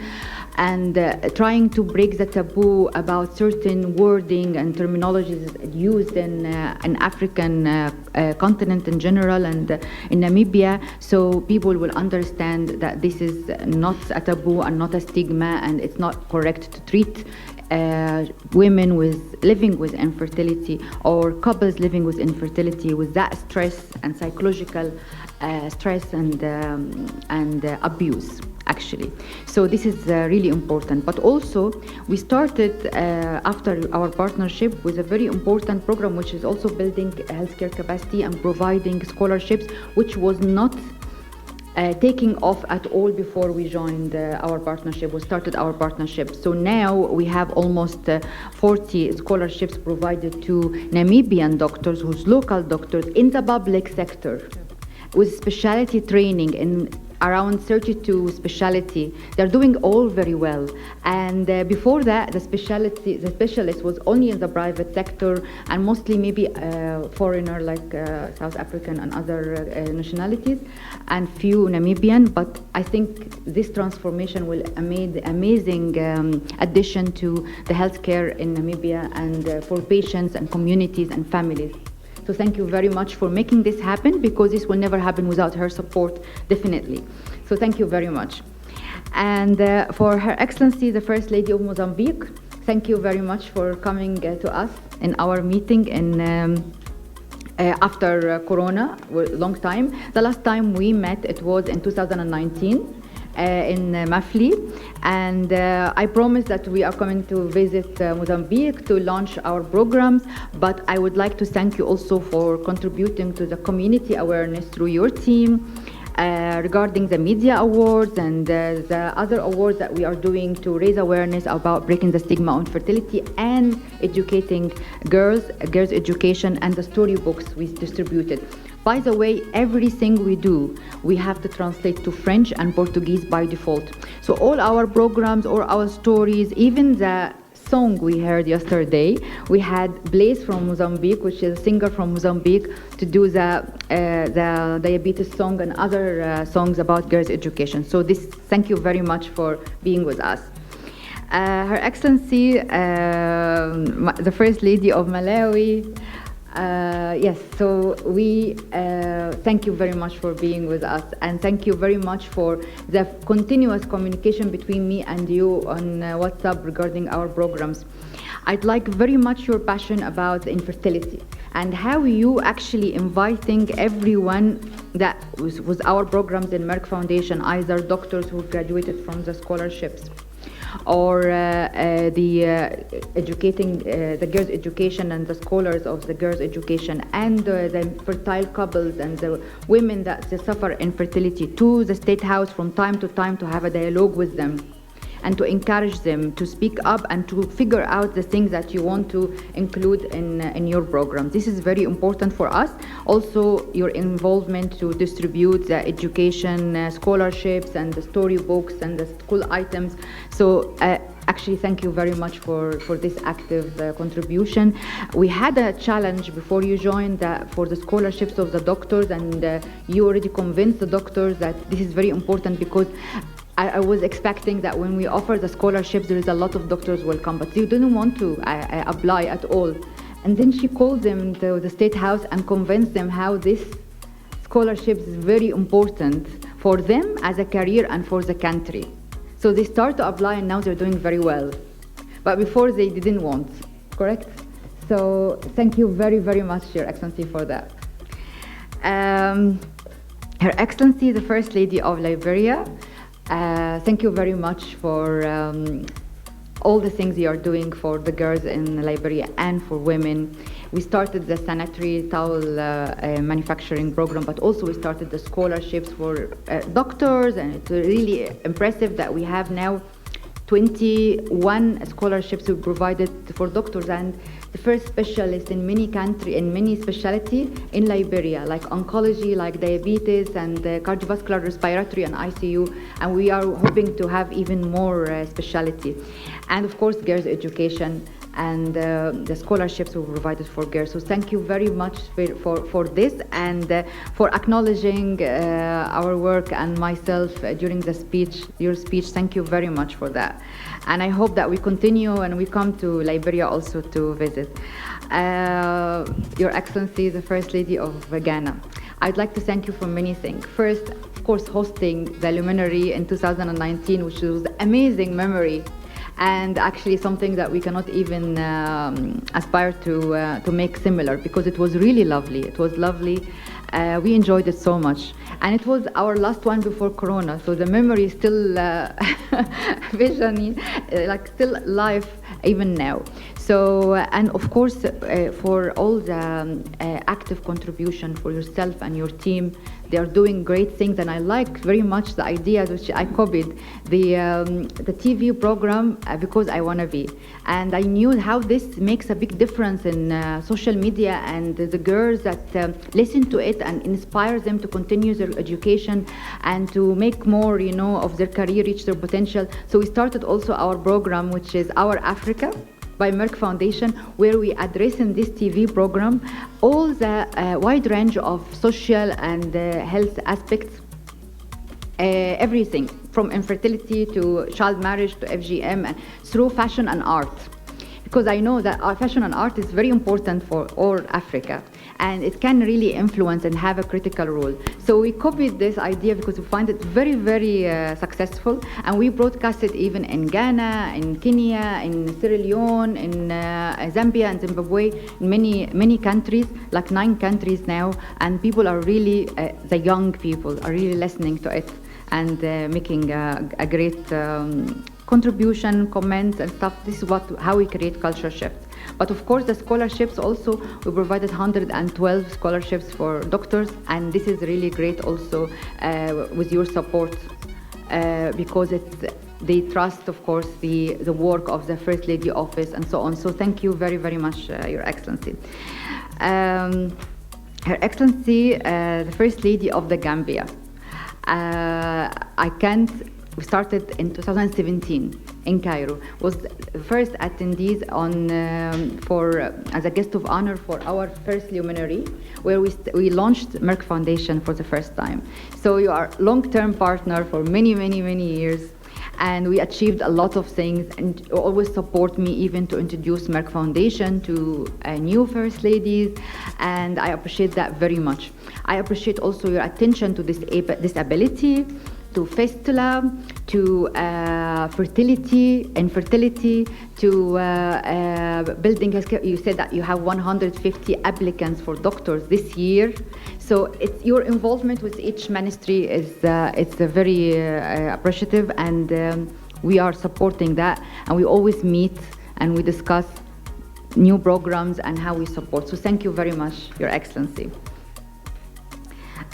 and trying to break the taboo about certain wording and terminologies used in African continent in general and in Namibia, so people will understand that this is not a taboo and not a stigma, and it's not correct to treat women living with infertility or couples living with infertility with that stress and psychological stress and abuse, actually. So this is really important. But also we started after our partnership with a very important program, which is also building healthcare capacity and providing scholarships, which was not taking off at all before we joined our partnership. We started our partnership. So now we have almost 40 scholarships provided to Namibian doctors, who's local doctors in the public sector, with specialty training in around 32 specialty. They're doing all very well. And before that, the specialist was only in the private sector, and mostly maybe foreigner like South African and other nationalities, and few Namibian. But I think this transformation will make amazing addition to the healthcare in Namibia and for patients and communities and families. So thank you very much for making this happen, because this will never happen without her support, definitely. So thank you very much. And for Her Excellency, the First Lady of Mozambique, thank you very much for coming to us in our meeting in after Corona, long time. The last time we met, it was in 2019. In MFFLI, and I promised that we are coming to visit Mozambique to launch our programs, but I would like to thank you also for contributing to the community awareness through your team regarding the media awards and the other awards that we are doing to raise awareness about breaking the stigma on fertility and educating girls education, and the storybooks we distributed. By the way, everything we do, we have to translate to French and Portuguese by default. So all our programs, all our stories, even the song we heard yesterday, we had Blaise from Mozambique, which is a singer from Mozambique, to do the diabetes song and other songs about girls' education. So thank you very much for being with us. Her Excellency, the First Lady of Malawi, yes, so we thank you very much for being with us, and thank you very much for the continuous communication between me and you on WhatsApp regarding our programs. I'd like very much your passion about infertility and how you actually inviting everyone that was our programs in Merck Foundation, either doctors who graduated from the scholarships, or educating the girls' education and the scholars of the girls' education, and the fertile couples and the women that suffer infertility, to the State House from time to time to have a dialogue with them and to encourage them to speak up and to figure out the things that you want to include in your program. This is very important for us. Also, your involvement to distribute the education scholarships and the storybooks and the school items. So actually, thank you very much for this active contribution. We had a challenge before you joined for the scholarships of the doctors, and you already convinced the doctors that this is very important, because I was expecting that when we offer the scholarships, there is a lot of doctors will come, but they didn't want to apply at all. And then she called them to the State House and convinced them how this scholarship is very important for them as a career and for the country. So they start to apply, and now they're doing very well. But before they didn't want, correct? So thank you very, very much, Your Excellency, for that. Her Excellency, the First Lady of Liberia, thank you very much for all the things you are doing for the girls in Liberia and for women. We started the sanitary towel manufacturing program, but also we started the scholarships for doctors, and it's really impressive that we have now 21 scholarships we provided for doctors, and the first specialist in many specialty in Liberia, like oncology, like diabetes, and cardiovascular, respiratory, and ICU, and we are hoping to have even more specialty. And of course, girls' education and the scholarships we provided for girls. So thank you very much for this, and for acknowledging our work and myself during the speech, your speech. Thank you very much for that. And I hope that we continue and we come to Liberia also to visit. Your Excellency, the First Lady of Ghana, I'd like to thank you for many things. First, of course, hosting the Luminary in 2019, which was an amazing memory, and actually something that we cannot even aspire to make similar, because it was really lovely. It was lovely. We enjoyed it so much. And it was our last one before Corona, so the memory is still like still alive even now. So, and of course, for all the active contribution for yourself and your team, they are doing great things, and I like very much the idea which I copied, the TV program, Because I Wanna Be. And I knew how this makes a big difference in social media, and the girls that listen to it and inspires them to continue their education and to make more, of their career, reach their potential. So we started also our program, which is Our Africa, by Merck Foundation, where we address in this TV program all the wide range of social and health aspects, everything from infertility to child marriage to FGM, and through fashion and art. Because I know that our fashion and art is very important for all Africa. and it can really influence and have a critical role. So we copied this idea because we find it very, very successful, and we broadcast it even in Ghana, in Kenya, in Sierra Leone, in Zambia and Zimbabwe, in many countries, like 9 countries now, and people are really, the young people are really listening to it and making a great contribution, comments and stuff. This is how we create culture shift. But of course, the scholarships also, we provided 112 scholarships for doctors, and this is really great also with your support because they trust, of course, the work of the First Lady Office and so on. So thank you very, very much, Your Excellency. Her Excellency, the First Lady of the Gambia. We started in 2017 in Cairo. Was the first attendees as a guest of honor for our first Luminary, where we launched Merck Foundation for the first time. So you are long-term partner for many, many, many years. And we achieved a lot of things, and you always support me even to introduce Merck Foundation to new First Ladies, and I appreciate that very much. I appreciate also your attention to disability, to fistula, to infertility, to building healthcare. You said that you have 150 applicants for doctors this year. So your involvement with each ministry is very appreciative, and we are supporting that. And we always meet and we discuss new programs and how we support. So thank you very much, Your Excellency.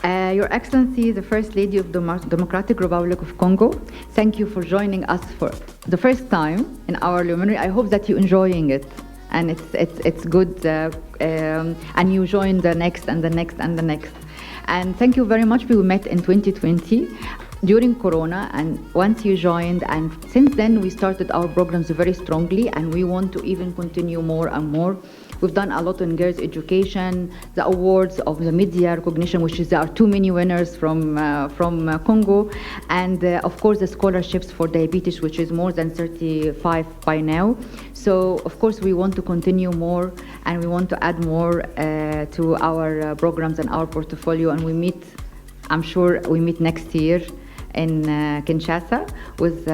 Your Excellency, the First Lady of the Democratic Republic of Congo, thank you for joining us for the first time in our Luminary. I hope that you're enjoying it, and it's good, and you join the next and the next and the next. And thank you very much. We met in 2020 during Corona, and once you joined, and since then we started our programs very strongly, and we want to even continue more and more. We've done a lot in girls' education, the awards of the media recognition, which is our 2 many winners from Congo, and of course the scholarships for diabetes, which is more than 35 by now. So of course we want to continue more, and we want to add more to our programs and our portfolio. And we meet, I'm sure we meet next year in Kinshasa with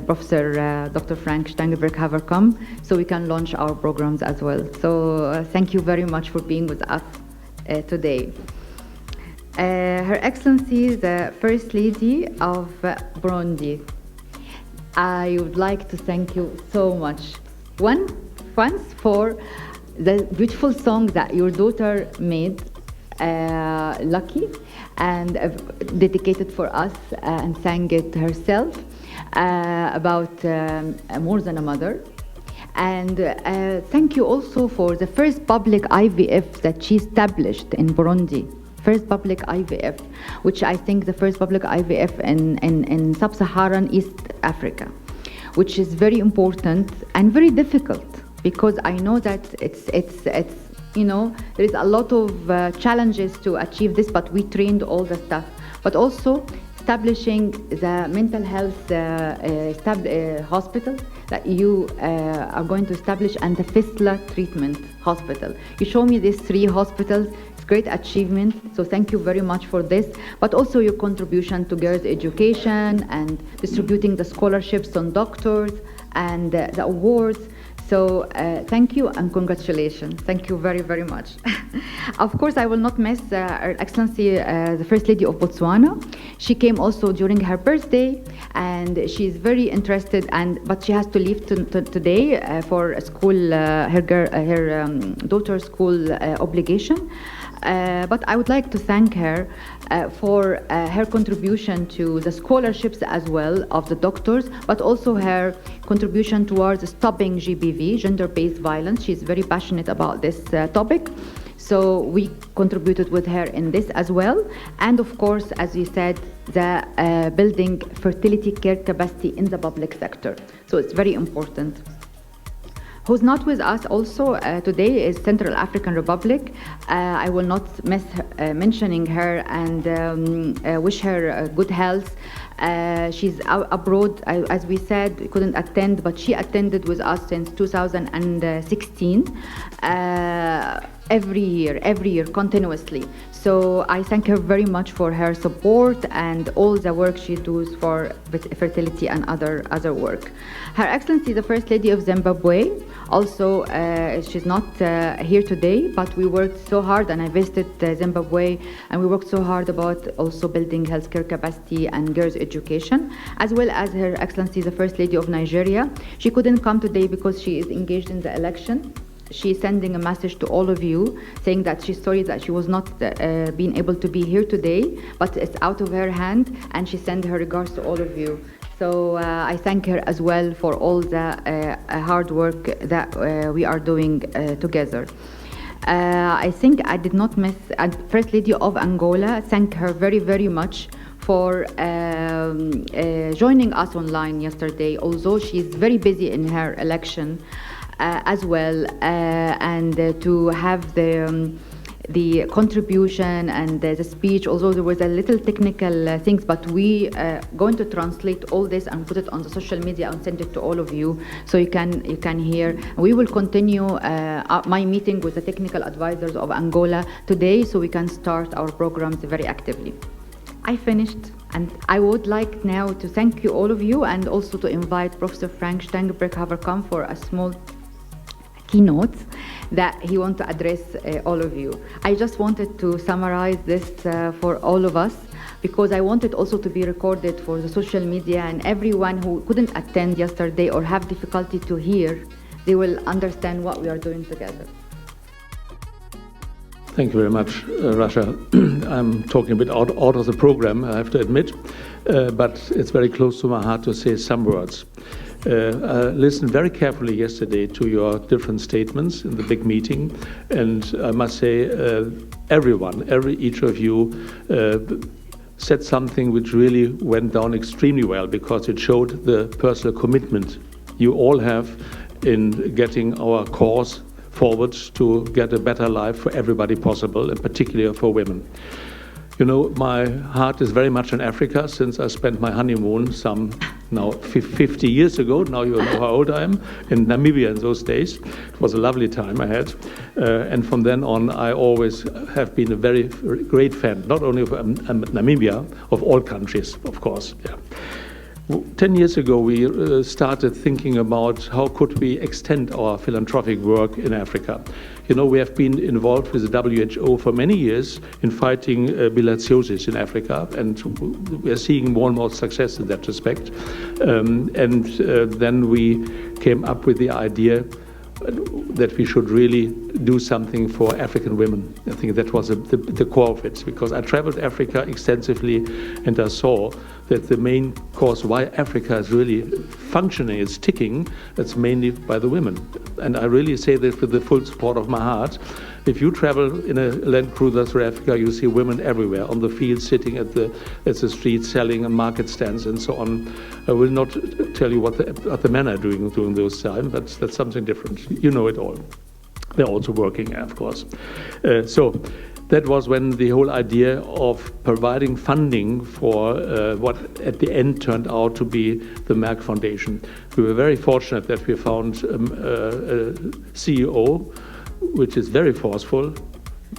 Professor Dr. Frank Stangenberg-Haverkamp, so we can launch our programs as well. So thank you very much for being with us today. Her Excellency, the First Lady of Burundi, I would like to thank you so much. Once for the beautiful song that your daughter made, Lucky, and dedicated for us, and sang it herself about more than a mother. And thank you also for the first public IVF that she established in Burundi. First public IVF, which I think the first public IVF in sub-Saharan East Africa, which is very important and very difficult, because I know that it's you know, there is a lot of challenges to achieve this, but we trained all the staff. But also establishing the mental health hospital that you are going to establish, and the fistula treatment hospital. You show me these 3 hospitals. It's great achievement. So thank you very much for this. But also your contribution to girls' education and distributing the scholarships on doctors and the awards. So thank you and congratulations. Thank you very, very much. Of course, I will not miss Her Excellency, the First Lady of Botswana. She came also during her birthday, and she is very interested, but she has to leave today for a school, her daughter's school obligation. But I would like to thank her for her contribution to the scholarships as well of the doctors, but also her contribution towards stopping GBV, gender-based violence. She's very passionate about this topic. So we contributed with her in this as well. And of course, as you said, the building fertility care capacity in the public sector. So it's very important. Who's not with us also today is Central African Republic. I will not miss mentioning her and wish her good health She's abroad, as we said, couldn't attend, but she attended with us since 2016, every year, continuously. So I thank her very much for her support and all the work she does for fertility and other work. Her Excellency, the First Lady of Zimbabwe, also she's not here today, but we worked so hard, and I visited Zimbabwe, and we worked so hard about also building healthcare capacity and girls' education, as well as Her Excellency, the First Lady of Nigeria. She couldn't come today because she is engaged in the election. She's sending a message to all of you saying that she's sorry that she was not being able to be here today, but it's out of her hand, and she sent her regards to all of you. So I thank her as well for all the hard work that we are doing together. I think I did not miss First Lady of Angola. Thank her very, very much for joining us online yesterday, although she's very busy in her election as well, and to have the contribution and the speech, although there was a little technical things, but we going to translate all this and put it on the social media and send it to all of you, so you can hear. We will continue my meeting with the technical advisors of Angola today, so we can start our programs very actively. I finished, and I would like now to thank you, all of you, and also to invite Professor Frank Stangenberg-Haverkamp for a small keynote that he wants to address all of you. I just wanted to summarize this for all of us, because I wanted also to be recorded for the social media, and everyone who couldn't attend yesterday or have difficulty to hear, they will understand what we are doing together. Thank you very much, Rasha. I'm talking a bit out of the program, I have to admit, but it's very close to my heart to say some words. I listened very carefully yesterday to your different statements in the big meeting, and I must say each of you said something which really went down extremely well, because it showed the personal commitment you all have in getting our cause forward to get a better life for everybody possible, and particularly for women. You know, my heart is very much in Africa, since I spent my honeymoon some now 50 years ago. Now you know how old I am, in Namibia in those days. It was a lovely time I had. And from then on, I always have been a very great fan, not only of Namibia, of all countries, of course. Yeah. 10 years ago, we started thinking about how could we extend our philanthropic work in Africa. You know, we have been involved with the WHO for many years in fighting bilharziosis in Africa, and we are seeing more and more success in that respect. Then we came up with the idea that we should really do something for African women. I think that was the core of it, because I traveled Africa extensively, and I saw that the main cause why Africa is really functioning, is ticking, that's mainly by the women. And I really say that with the full support of my heart. If you travel in a Land Cruiser through Africa, you see women everywhere, on the fields, sitting at the street, selling on market stands and so on. I will not tell you what the men are doing during those times, but that's something different. You know it all. They're also working, of course. So that was when the whole idea of providing funding for what at the end turned out to be the Merck Foundation. We were very fortunate that we found a CEO which is very forceful,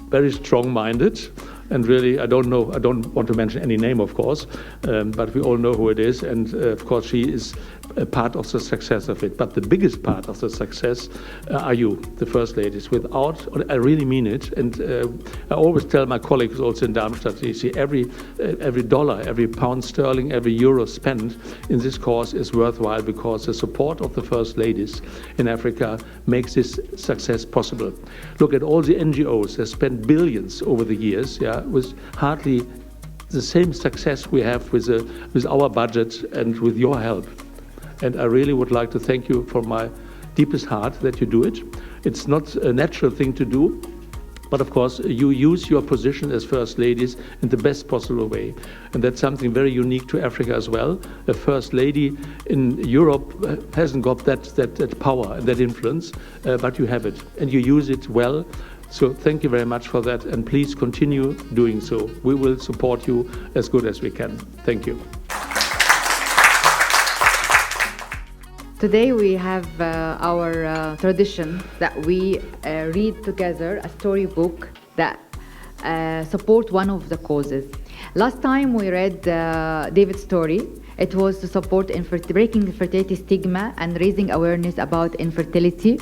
very strong-minded, and really, I don't want to mention any name, of course, but we all know who it is, and of course she is a part of the success of it. But the biggest part of the success are you, the First Ladies. Without, I really mean it, and I always tell my colleagues also in Darmstadt, you see, every dollar, every pound sterling, every euro spent in this cause is worthwhile, because the support of the First Ladies in Africa makes this success possible. Look at all the NGOs that spent billions over the years, yeah, with hardly the same success we have with our budget and with your help. And I really would like to thank you from my deepest heart that you do it. It's not a natural thing to do, but of course you use your position as First Ladies in the best possible way. And that's something very unique to Africa as well. A First Lady in Europe hasn't got that power and that influence, but you have it, and you use it well. So thank you very much for that, and please continue doing so. We will support you as good as we can. Thank you. Today we have our tradition that we read together a storybook that support one of the causes. Last time we read David's story. It was to support breaking infertility stigma and raising awareness about infertility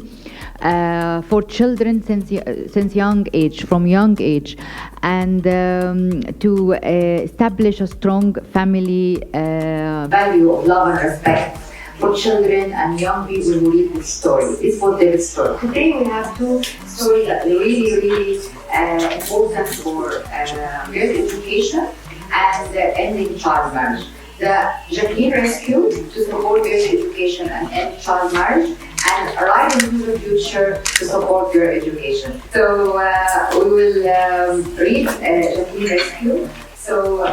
for children since young age, from young age, and to establish a strong family value of love and respect for children and young people who read this story. This was David's story. Today we have two stories that really important for girl education and ending child marriage. The Jackeline Rescue to support girl education and end child marriage, and Ride into the Future to support girl education. So we will read Jackeline Rescue. So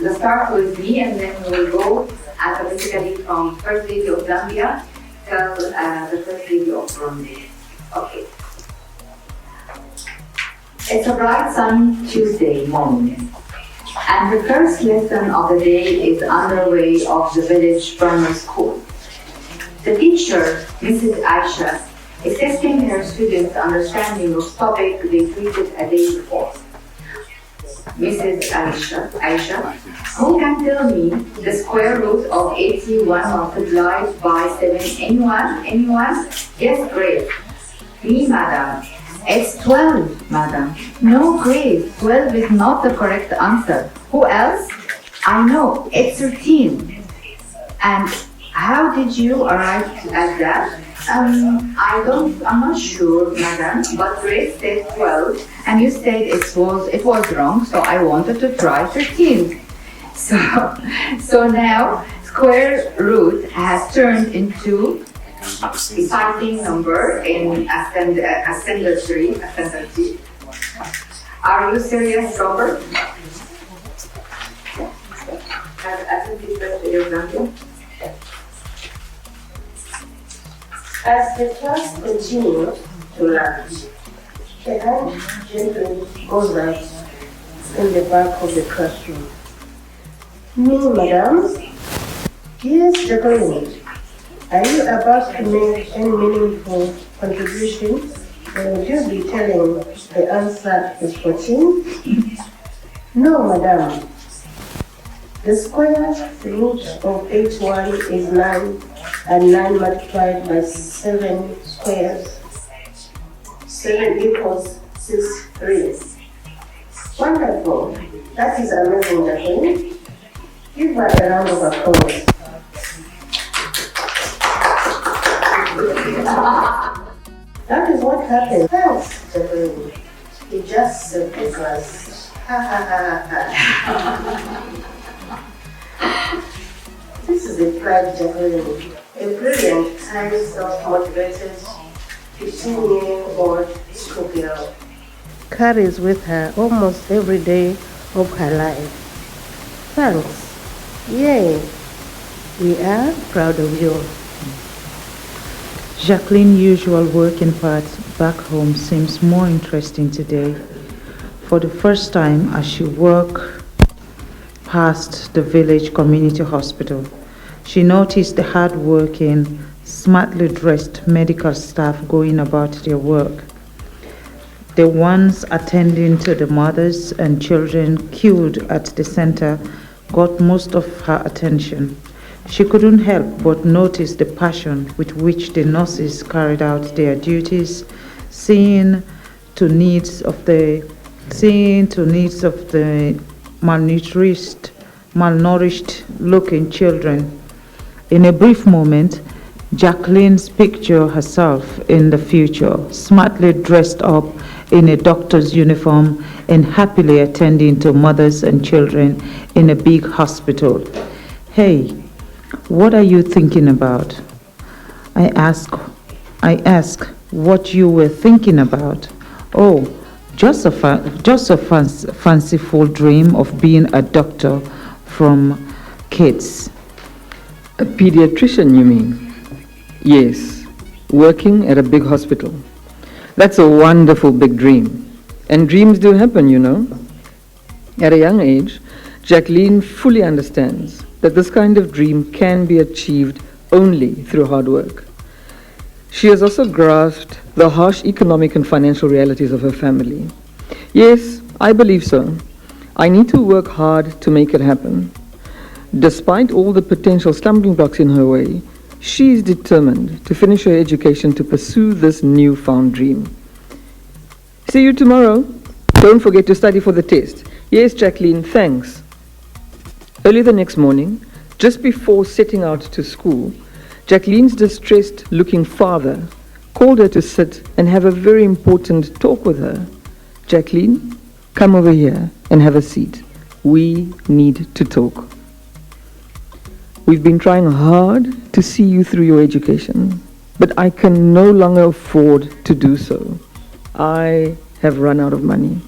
let's start with me, and then we will go alphabetically from First Lady of Gambia till the First Lady of Burundi. Okay. It's a bright sunny Tuesday morning, and the first lesson of the day is underway of the village primary school. The teacher, Mrs. Aisha, is testing her students' understanding of topic they treated a day before. Mrs. Aisha, who can tell me the square root of 81 multiplied by 7? Anyone? Yes, Grace. Me, madam. It's 12, madam. No, Grace, 12 is not the correct answer. Who else? I know, it's 13. And how did you arrive at that? I'm not sure, madam, but Grace said 12, and you said it was wrong, so I wanted to try 13. So now, square root has turned into exciting number in ascendancy. Are you serious, Robert? As the class continued to lunch, the hand gently goes out in the back of the classroom. Me, madam? Yes, Jackeline. Are you about to make any meaningful contribution? Would you be telling the answer is 14? No, madam. The square root of 81 is 9, and 9 multiplied by 7 squares. 7 equals 63. Wonderful. That is amazing, Jackeline. Give her a round of applause. That is what happened. Thanks, Jackeline. He just said the class. This is a pride, Jackeline. A brilliant, highly self-motivated 15-year-old schoolgirl carries with her almost every day of her life. Thanks. Yay. We are proud of you. Jacqueline's usual working path back home seems more interesting today. For the first time, as she walked past the village community hospital, she noticed the hard-working, smartly dressed medical staff going about their work. The ones attending to the mothers and children queued at the center got most of her attention. She couldn't help but notice the passion with which the nurses carried out their duties, seeing to needs of the malnourished-looking children. In a brief moment, Jacqueline's picture herself in the future, smartly dressed up in a doctor's uniform and happily attending to mothers and children in a big hospital. Hey, what are you thinking about? I ask what you were thinking about. Oh, just a fanciful dream of being a doctor from kids. A pediatrician, you mean? Yes, working at a big hospital. That's a wonderful big dream. And dreams do happen, you know. At a young age, Jacqueline fully understands that this kind of dream can be achieved only through hard work. She has also grasped the harsh economic and financial realities of her family. Yes, I believe so. I need to work hard to make it happen. Despite all the potential stumbling blocks in her way, she is determined to finish her education to pursue this newfound dream. See you tomorrow. Don't forget to study for the test. Yes, Jackeline, thanks. Early the next morning, just before setting out to school, Jackeline's distressed-looking father called her to sit and have a very important talk with her. Jackeline, come over here and have a seat. We need to talk. We've been trying hard to see you through your education, but I can no longer afford to do so. I have run out of money.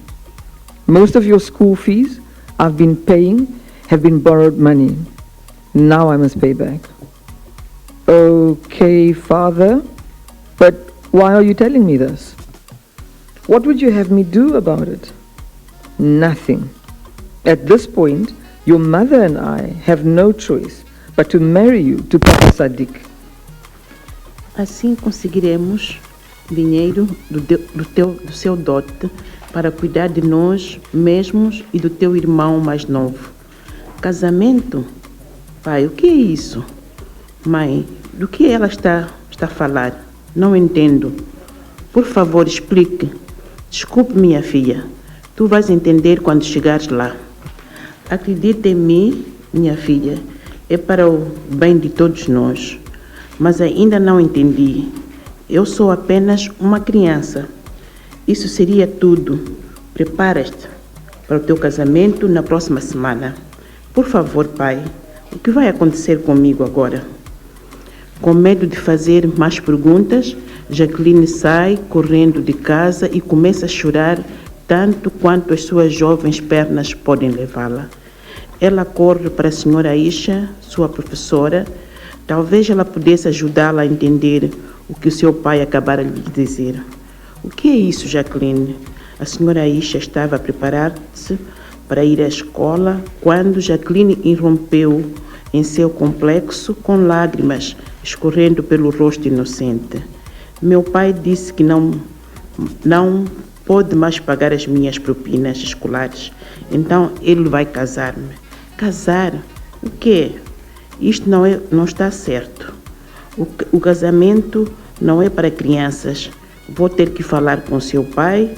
Most of your school fees I've been paying have been borrowed money. Now I must pay back. Okay, Father, but why are you telling me this? What would you have me do about it? Nothing. At this point, your mother and I have no choice but to marry you to Papa Sadiq. Assim conseguiremos dinheiro do seu dote para cuidar de nós mesmos e do teu irmão mais novo. Casamento? Pai, o que é isso? Mãe, do que ela está a falar? Não entendo. Por favor, explique. Desculpe, minha filha. Tu vais entender quando chegares lá. Acredita em mim, minha filha. É para o bem de todos nós. Mas ainda não entendi. Eu sou apenas uma criança. Isso seria tudo. Prepara-te para o teu casamento na próxima semana. Por favor, pai, o que vai acontecer comigo agora? Com medo de fazer mais perguntas, Jackeline sai correndo de casa e começa a chorar tanto quanto as suas jovens pernas podem levá-la. Ela corre para a senhora Aisha, sua professora. Talvez ela pudesse ajudá-la a entender o que o seu pai acabara de dizer. O que é isso, Jackeline? A senhora Aisha estava a preparar-se para ir à escola quando Jackeline irrompeu em seu complexo com lágrimas escorrendo pelo rosto inocente. Meu pai disse que não pode mais pagar as minhas propinas escolares, então ele vai casar-me. Casar? O quê? Isto não está certo. O casamento não é para crianças. Vou ter que falar com seu pai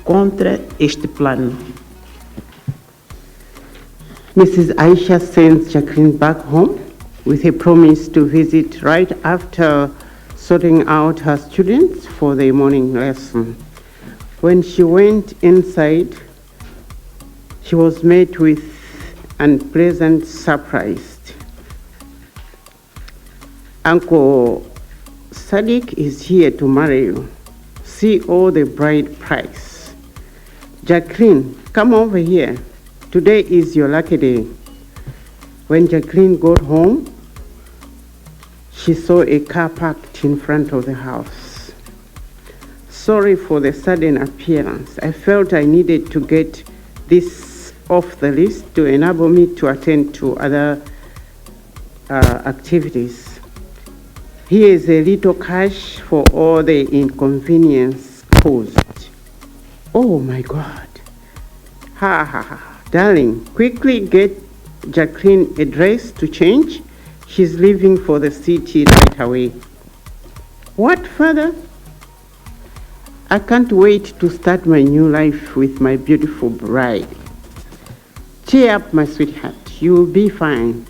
contra este plano. Mrs. Aisha sends Jackeline back home with a promise to visit right after sorting out her students for their morning lesson. When she went inside, she was met with an unpleasant surprise. Uncle Sadiq is here to marry you. See all the bride price. Jackeline, come over here. Today is your lucky day. When Jackeline got home, she saw a car parked in front of the house. Sorry for the sudden appearance. I felt I needed to get this off the list to enable me to attend to other activities. Here is a little cash for all the inconvenience caused. Oh my God. Ha ha ha. Darling, quickly get Jackeline a dress to change. She's leaving for the city right away. What, Father? I can't wait to start my new life with my beautiful bride. Cheer up, my sweetheart. You'll be fine.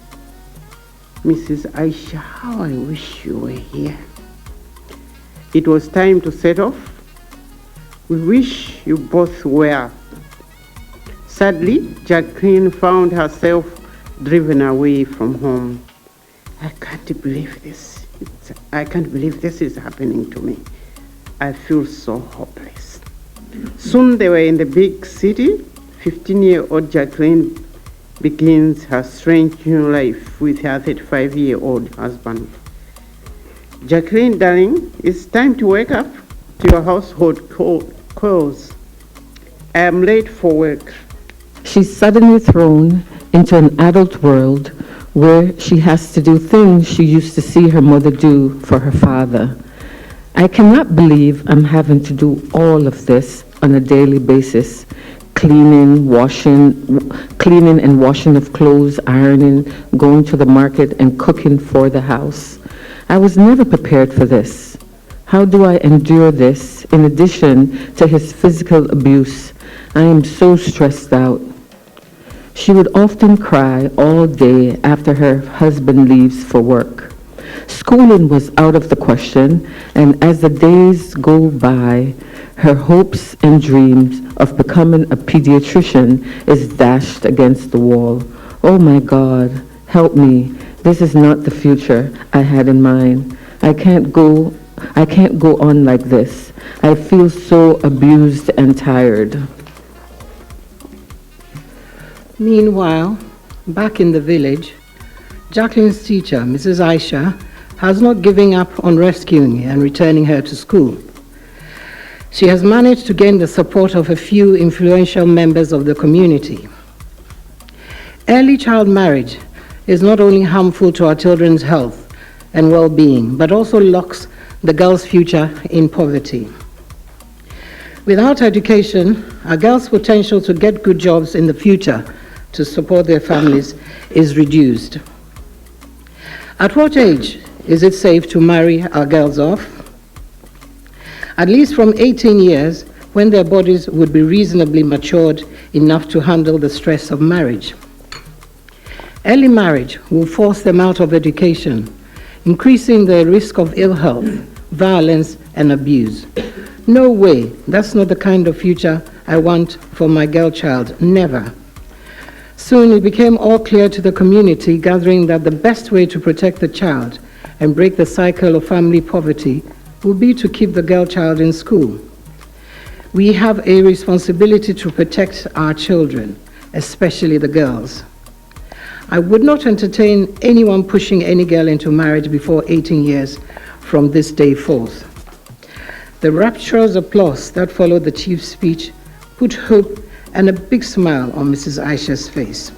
Mrs. Aisha, how I wish you were here. It was time to set off. We wish you both well. Sadly, Jackeline found herself driven away from home. I can't believe this. I can't believe this is happening to me. I feel so hopeless. Soon they were in the big city. 15-year-old Jackeline begins her strange new life with her 35-year-old husband. Jackeline, darling, it's time to wake up to your household chores. I am late for work. She's suddenly thrown into an adult world where she has to do things she used to see her mother do for her father. I cannot believe I'm having to do all of this on a daily basis. Cleaning and washing of clothes, ironing, going to the market, and cooking for the house. I was never prepared for this. How do I endure this in addition to his physical abuse? I am so stressed out. She would often cry all day after her husband leaves for work. Schooling was out of the question, and as the days go by, her hopes and dreams of becoming a pediatrician is dashed against the wall. Oh my God, help me. This is not the future I had in mind. I can't go on like this. I feel so abused and tired. Meanwhile, back in the village, Jacqueline's teacher, Mrs. Aisha, has not given up on rescuing and returning her to school. She has managed to gain the support of a few influential members of the community. Early child marriage is not only harmful to our children's health and well-being, but also locks the girls' future in poverty. Without education, our girls' potential to get good jobs in the future to support their families is reduced. At what age is it safe to marry our girls off? At least from 18 years, when their bodies would be reasonably matured enough to handle the stress of marriage. Early marriage will force them out of education, increasing their risk of ill health, violence, and abuse. No way, that's not the kind of future I want for my girl child, never. Soon it became all clear to the community gathering that the best way to protect the child and break the cycle of family poverty would be to keep the girl child in school. We have a responsibility to protect our children, especially the girls. I would not entertain anyone pushing any girl into marriage before 18 years from this day forth. The rapturous applause that followed the chief's speech put hope and a big smile on Mrs. Aisha's face.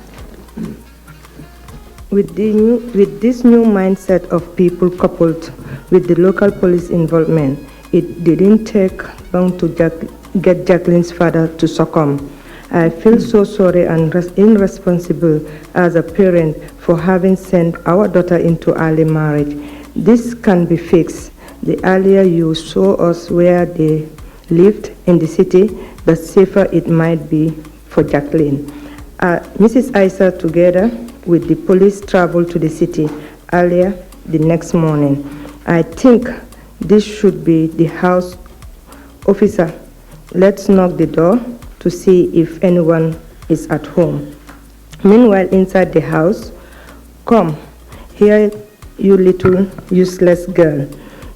With this new mindset of people coupled with the local police involvement, it didn't take long to get Jacqueline's father to succumb. I feel so sorry and irresponsible as a parent for having sent our daughter into early marriage. This can be fixed. The earlier you show us where they lived in the city, the safer it might be for Jacqueline. Mrs. Isa, together with the police, traveled to the city earlier the next morning. I think this should be the house officer. Let's knock the door to see if anyone is at home. Meanwhile, inside the house, come here, you little useless girl.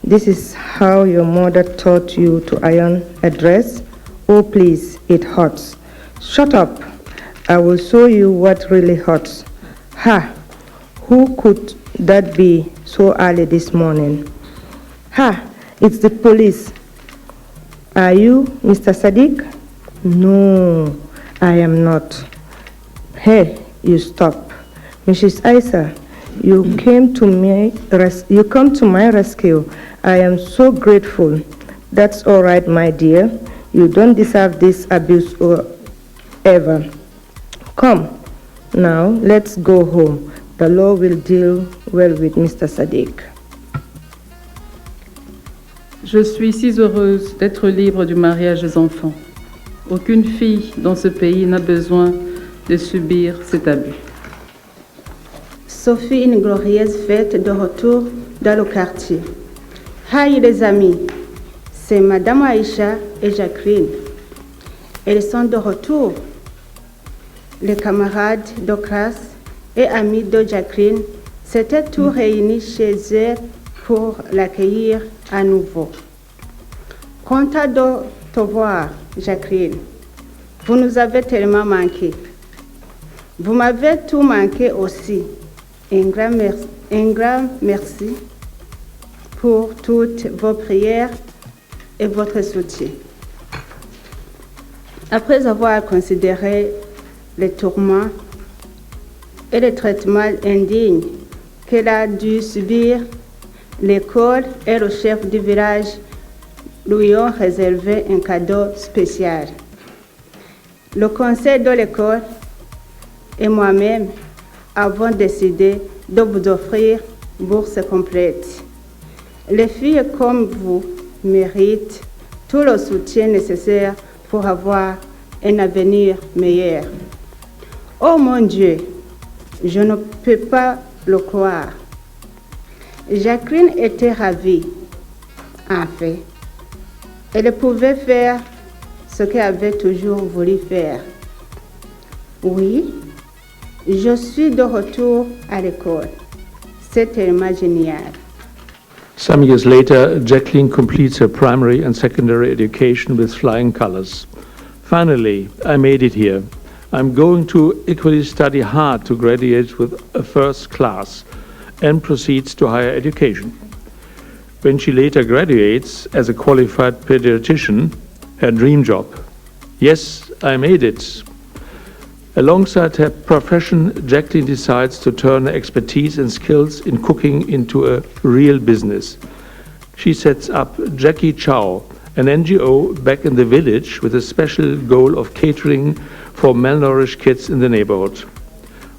This is how your mother taught you to iron a dress? Oh, please, it hurts. Shut up. I will show you what really hurts. Ha! Who could that be so early this morning? Ha! It's the police. Are you Mr. Sadiq? No, I am not. Hey, you stop. Mrs. Isa, you came to my rescue. I am so grateful. That's all right, my dear. You don't deserve this abuse ever. Come, now let's go home. The law will deal well with Mr. Sadiq. Je suis si heureuse d'être libre du mariage des enfants. Aucune fille dans ce pays n'a besoin de subir cet abus. Sophie, une glorieuse fête de retour dans le quartier. Hi les amis, c'est Madame Aïcha et Jacqueline. Elles sont de retour. Les camarades de classe et amis de Jacqueline s'étaient tous réunis chez elle pour l'accueillir à nouveau. Content de te voir, Jacqueline. Vous nous avez tellement manqué. Vous m'avez tout manqué aussi. Un grand merci pour toutes vos prières et votre soutien. Après avoir considéré les tourments et le traitement indigne qu'elle a dû subir, l'école et le chef du village lui ont réservé un cadeau spécial. Le conseil de l'école et moi-même avons décidé de vous offrir une bourse complète. Les filles comme vous méritent tout le soutien nécessaire pour avoir un avenir meilleur. Oh mon Dieu, je ne peux pas le croire. Jacqueline était ravie. En fait, elle pouvait faire ce qu'elle avait toujours voulu faire. Oui, je suis de retour à l'école. C'est tellement génial. Some years later, Jacqueline completes her primary and secondary education with flying colors. Finally, I made it here. I'm going to equally study hard to graduate with a first class and proceeds to higher education. When she later graduates as a qualified pediatrician, her dream job. Yes, I made it. Alongside her profession, Jacqueline decides to turn her expertise and skills in cooking into a real business. She sets up Jackie Chow, an NGO back in the village with a special goal of catering for malnourished kids in the neighborhood.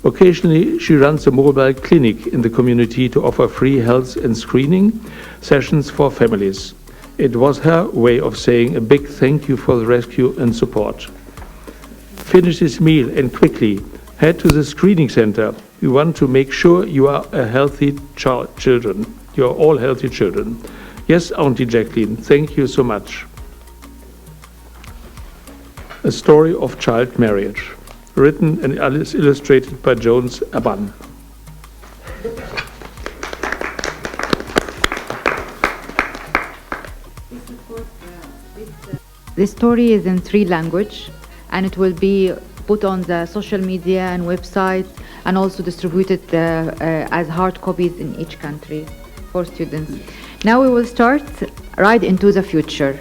Occasionally, she runs a mobile clinic in the community to offer free health and screening sessions for families. It was her way of saying a big thank you for the rescue and support. Finish this meal and quickly head to the screening center. We want to make sure you are a healthy children. You are all healthy children. Yes, Auntie Jacqueline, thank you so much. A story of child marriage, written and illustrated by Jones Aban. The story is in 3 languages, and it will be put on the social media and websites, and also distributed as hard copies in each country for students. Now we will start right into the future.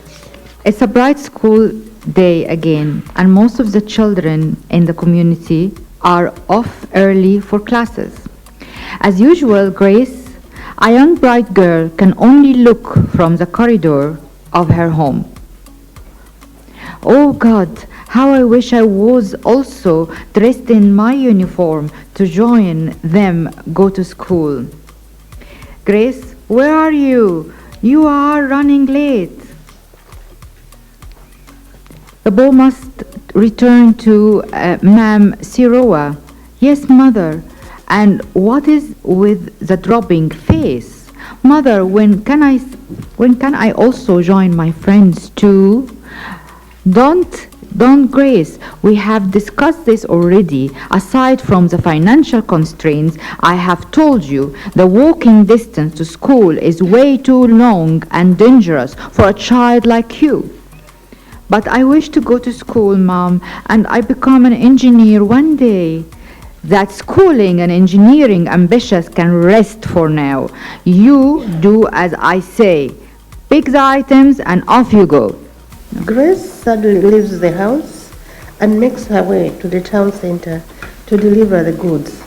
It's a bright school day again, and most of the children in the community are off early for classes. As usual, Grace, a young bright girl, can only look from the corridor of her home. Oh God, how I wish I was also dressed in my uniform to join them go to school. Grace, where are you? You are running late. The boy must return to Ma'am Siroa. Yes, Mother. And what is with the dropping face? Mother, when can I also join my friends too? Don't, Grace. We have discussed this already. Aside from the financial constraints, I have told you the walking distance to school is way too long and dangerous for a child like you. But I wish to go to school, Mom, and I become an engineer one day. That schooling and engineering ambitions can rest for now. You do as I say. Pick the items and off you go. Grace suddenly leaves the house and makes her way to the town center to deliver the goods.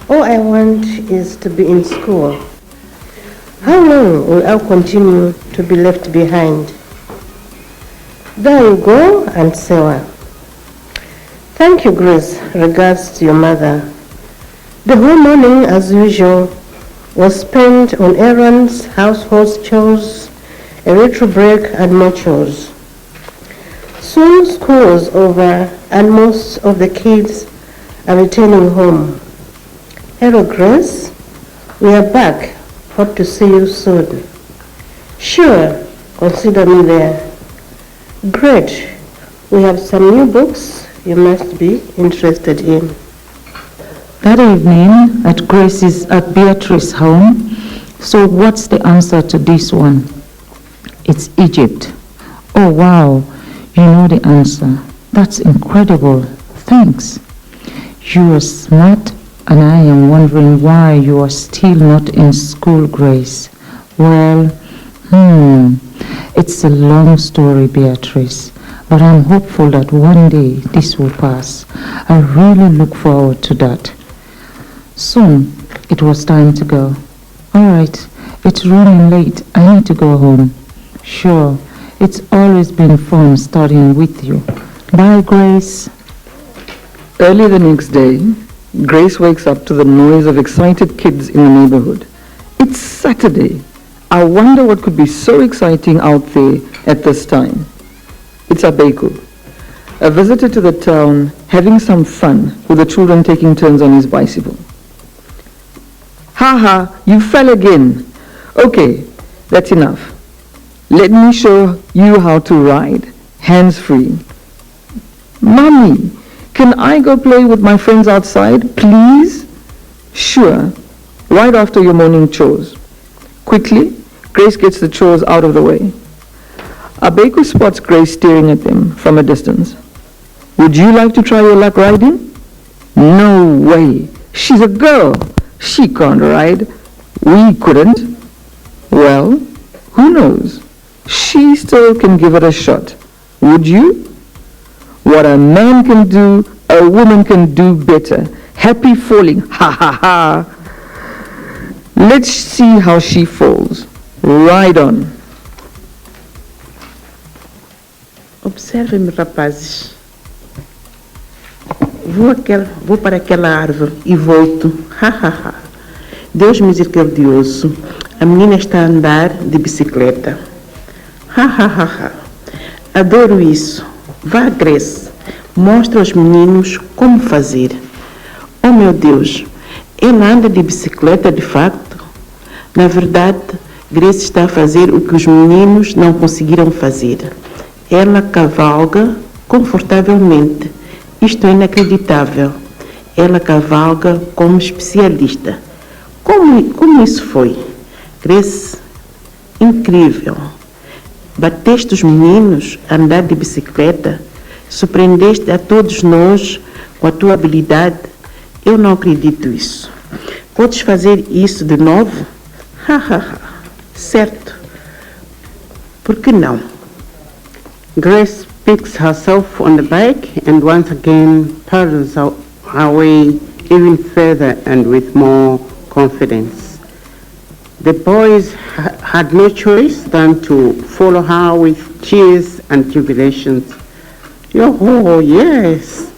All I want is to be in school. How long will I continue to be left behind? There you go, Aunt Sewa. Thank you, Grace. Regards to your mother. The whole morning, as usual, was spent on errands, household chores, a little break, and more chores. Soon school was over, and most of the kids are returning home. Hello, Grace. We are back. Hope to see you soon. Sure, consider me there. Great. We have some new books you must be interested in. That evening at Beatrice's home. So what's the answer to this one? It's Egypt. Oh wow, you know the answer. That's incredible. Thanks. You are smart, and I am wondering why you are still not in school, Grace. Well, it's a long story, Beatrice, but I'm hopeful that one day this will pass. I really look forward to that. Soon, it was time to go. All right, it's running late. I need to go home. Sure, it's always been fun studying with you. Bye, Grace. Early the next day, Grace wakes up to the noise of excited kids in the neighborhood. It's Saturday. I wonder what could be so exciting out there at this time. It's Abeku, a visitor to the town, having some fun with the children taking turns on his bicycle. Haha, you fell again. Okay, that's enough. Let me show you how to ride, hands-free. Mommy, can I go play with my friends outside, please? Sure, right after your morning chores. Quickly, Grace gets the chores out of the way. Abeku spots Grace staring at them from a distance. Would you like to try your luck riding? No way. She's a girl. She can't ride. We couldn't. Well, who knows? She still can give it a shot. Would you? What a man can do, a woman can do better. Happy falling. Ha ha ha. Let's see how she falls. Ride on. Observem-me, rapazes. Vou para aquela árvore e volto. Ha, ha, ha. Deus misericordioso. A menina está a andar de bicicleta. Ha, ha, ha, ha. Adoro isso. Vá, Grace. Mostra aos meninos como fazer. Oh, meu Deus. Ela anda de bicicleta de facto? Na verdade, Grace está a fazer o que os meninos não conseguiram fazer. Ela cavalga confortavelmente. Isto é inacreditável. Ela cavalga como especialista. Como isso foi? Grace, incrível. Bateste os meninos a andar de bicicleta? Surpreendeste a todos nós com a tua habilidade? Eu não acredito isso. Podes fazer isso de novo? Ha, ha, ha. Certo. Por que não? Grace picks herself on the bike and once again pedals her way even further and with more confidence. The boys had no choice than to follow her with cheers and jubilations. Oh, yes.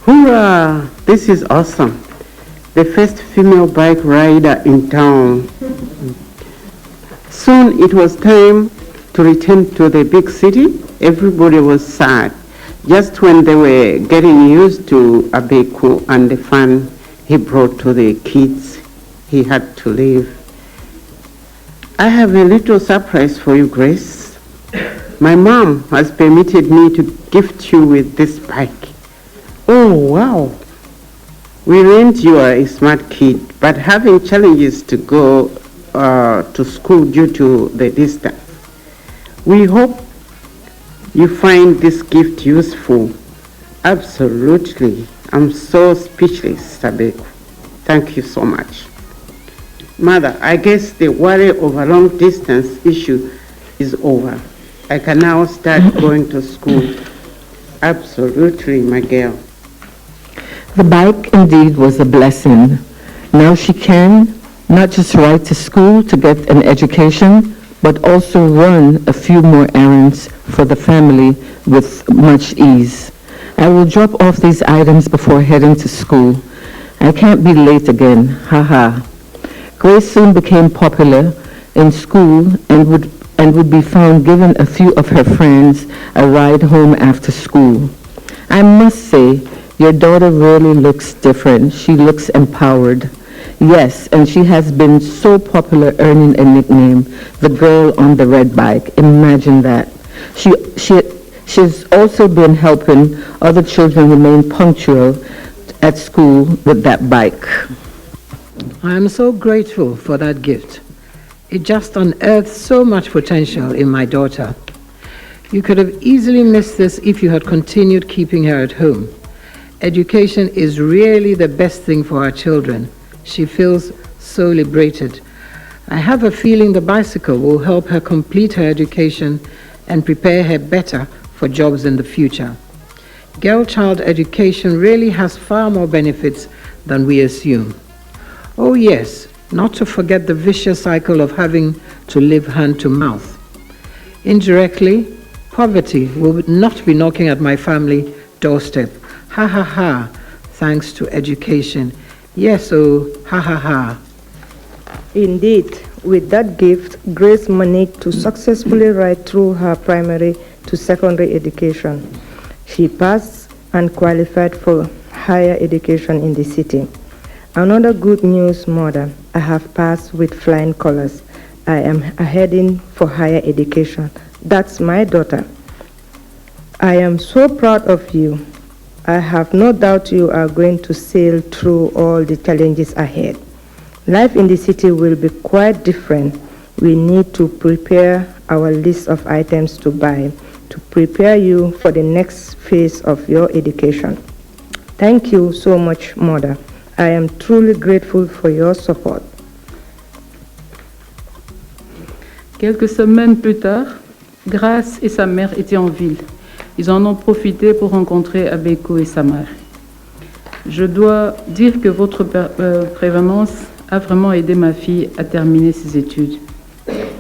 Hoorah! This is awesome. The first female bike rider in town. Soon it was time to return to the big city. Everybody was sad. Just when they were getting used to Abeku and the fun he brought to the kids, he had to leave. I have a little surprise for you, Grace. My mom has permitted me to gift you with this bike. Oh, wow. We learned you are a smart kid, but having challenges to go to school due to the distance. We hope you find this gift useful. Absolutely. I'm so speechless, Abeku. Thank you so much. Mother, I guess the worry of a long distance issue is over. I can now start going to school. Absolutely, my girl. The bike indeed was a blessing. Now she can not just ride to school to get an education, but also run a few more errands for the family with much ease. I will drop off these items before heading to school. I can't be late again, haha. Grace soon became popular in school and would be found giving a few of her friends a ride home after school. I must say, your daughter really looks different. She looks empowered. Yes, and she has been so popular, earning a nickname, the girl on the red bike. Imagine that. She's also been helping other children remain punctual at school with that bike. I am so grateful for that gift. It just unearthed so much potential in my daughter. You could have easily missed this if you had continued keeping her at home. Education is really the best thing for our children. She feels so liberated. I have a feeling the bicycle will help her complete her education and prepare her better for jobs in the future. Girl child education really has far more benefits than we assume. Oh yes, not to forget the vicious cycle of having to live hand to mouth. Indirectly, poverty will not be knocking at my family doorstep. Ha ha ha, thanks to education. Yes, oh, ha ha ha. Indeed, with that gift, Grace managed to successfully ride through her primary to secondary education. She passed and qualified for higher education in the city. Another good news, mother, I have passed with flying colors. I am heading for higher education. That's my daughter. I am so proud of you. I have no doubt you are going to sail through all the challenges ahead. Life in the city will be quite different. We need to prepare our list of items to buy to prepare you for the next phase of your education. Thank you so much, Mother. I am truly grateful for your support. Quelques semaines plus tard, Grace et sa mère étaient en ville. Ils en ont profité pour rencontrer Abeko et sa mère. Je dois dire que votre prévenance a vraiment aidé ma fille à terminer ses études.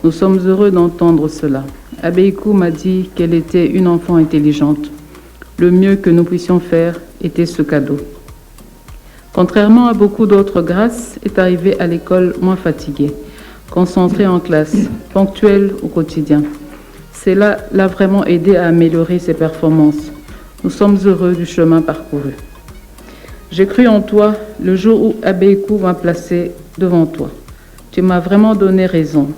Nous sommes heureux d'entendre cela. Abeko m'a dit qu'elle était une enfant intelligente. Le mieux que nous puissions faire était ce cadeau. Contrairement à beaucoup d'autres, Grace est arrivée à l'école moins fatiguée, concentrée en classe, ponctuelle au quotidien. Cela l'a vraiment aidé à améliorer ses performances. Nous sommes heureux du chemin parcouru. J'ai cru en toi le jour où Abeko m'a placé devant toi. Tu m'as vraiment donné raison.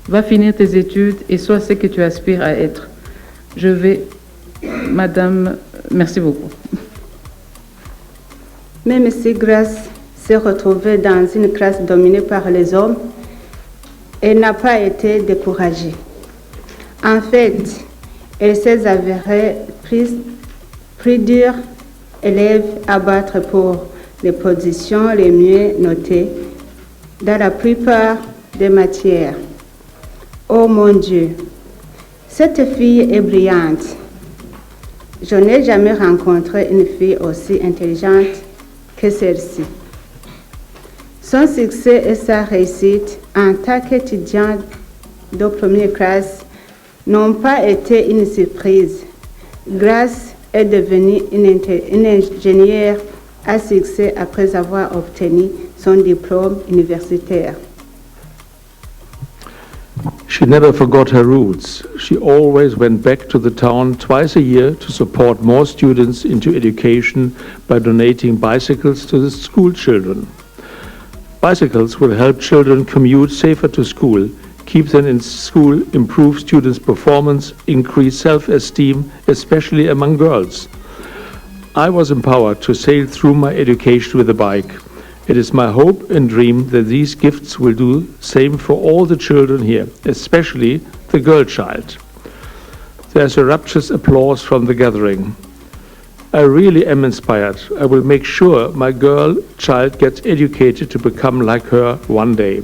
Va finir tes études et sois ce que tu aspires à être. Je vais, Madame, merci beaucoup. Même si Grace s'est retrouvée dans une classe dominée par les hommes, elle n'a pas été découragée. En fait, elle s'est avérée plus dure élève à battre pour les positions les mieux notées dans la plupart des matières. Oh mon Dieu, cette fille est brillante. Je n'ai jamais rencontré une fille aussi intelligente que celle-ci. Son succès et sa réussite en tant qu'étudiante de première classe n'ont pas été une surprise. Grace est devenue une ingénieure à succès après avoir obtenu son diplôme universitaire. She never forgot her roots. She always went back to the town twice a year to support more students into education by donating bicycles to the school children. Bicycles will help children commute safer to school, keep them in school, improve students' performance, increase self-esteem, especially among girls. I was empowered to sail through my education with a bike. It is my hope and dream that these gifts will do the same for all the children here, especially the girl child. There's a rapturous applause from the gathering. I really am inspired. I will make sure my girl child gets educated to become like her one day.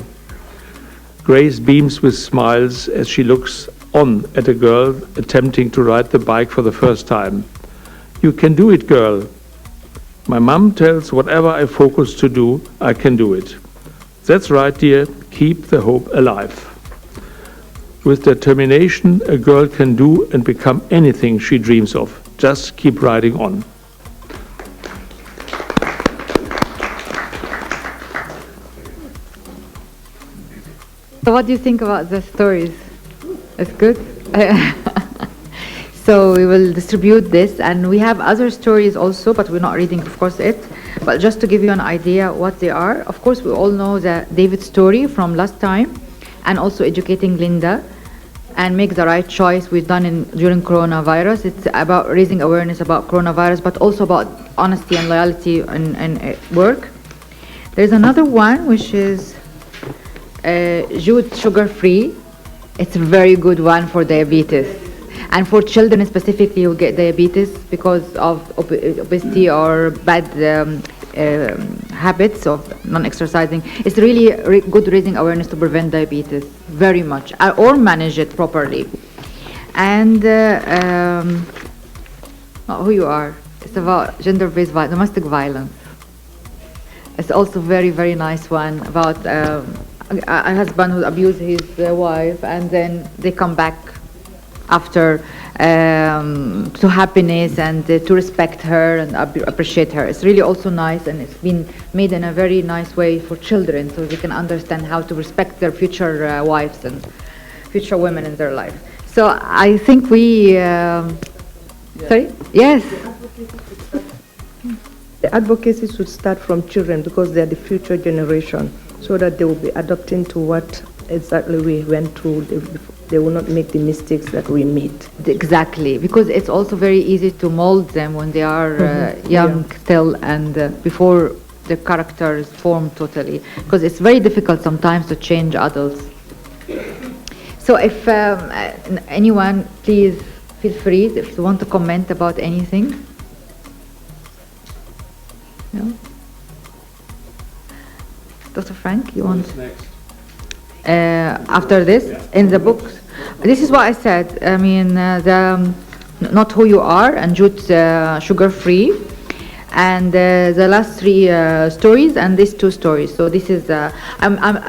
Grace beams with smiles as she looks on at a girl attempting to ride the bike for the first time. You can do it, girl. My mom tells whatever I focus to do, I can do it. That's right, dear. Keep the hope alive. With determination, a girl can do and become anything she dreams of. Just keep riding on. So what do you think about the stories? It's good? So we will distribute this, and we have other stories also, but we're not reading, of course, it. But just to give you an idea what they are, of course, we all know the David story from last time, and also educating Linda, and make the right choice we've done during coronavirus. It's about raising awareness about coronavirus, but also about honesty and loyalty in work. There's another one, which is Jute sugar-free. It's a very good one for diabetes. And for children specifically who get diabetes because of obesity or bad habits of non-exercising, it's really good raising awareness to prevent diabetes, very much, or manage it properly. And not who you are, it's about gender-based violence, domestic violence. It's also very, very nice one about a husband who abused his wife, and then they come back after to happiness and to respect her and appreciate her. It's really also nice, and it's been made in a very nice way for children, so they can understand how to respect their future wives and future women in their life. So I think we... Sorry? Yes. The advocacy should start from children because they are the future generation, so that they will be adapting to what exactly we went through. They will not make the mistakes that we made. Exactly, because it's also very easy to mold them when they are young still, and before the character is formed totally, because it's very difficult sometimes to change adults. So if anyone, please feel free if you want to comment about anything. No? Dr. Frank, you want? Next. After this, in the books, this is what I said. I mean, Not Who You Are and Jute Sugar Free, and the last 3 stories and these 2 stories. So this is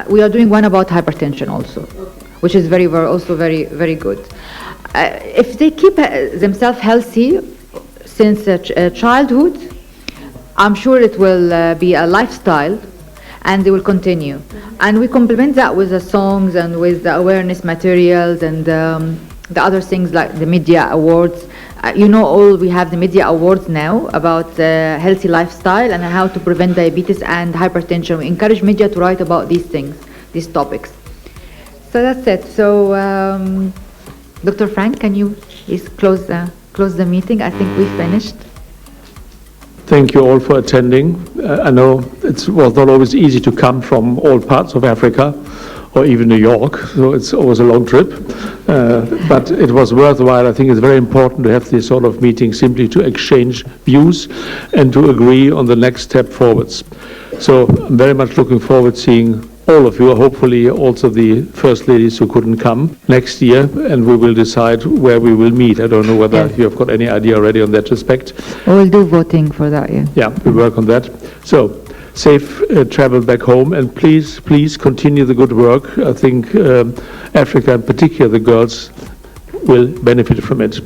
we are doing one about hypertension also, which is also very good. If they keep themselves healthy since childhood, I'm sure it will be a lifestyle, and they will continue. And we complement that with the songs and with the awareness materials and the other things like the media awards. We have the media awards now about healthy lifestyle and how to prevent diabetes and hypertension. We encourage media to write about these things, these topics. So that's it. So Dr. Frank, can you please close the meeting? I think we finished. Thank you all for attending. I know it was not always easy to come from all parts of Africa or even New York, so it's always a long trip. But it was worthwhile. I think it's very important to have this sort of meeting simply to exchange views and to agree on the next step forwards. So I'm very much looking forward to seeing all of you, hopefully also the first ladies who couldn't come next year, and we will decide where we will meet. I don't know whether you have got any idea already on that respect. We'll do voting for that, yeah. Yeah, we'll work on that. So, safe travel back home, and please continue the good work. I think Africa, in particular the girls, will benefit from it.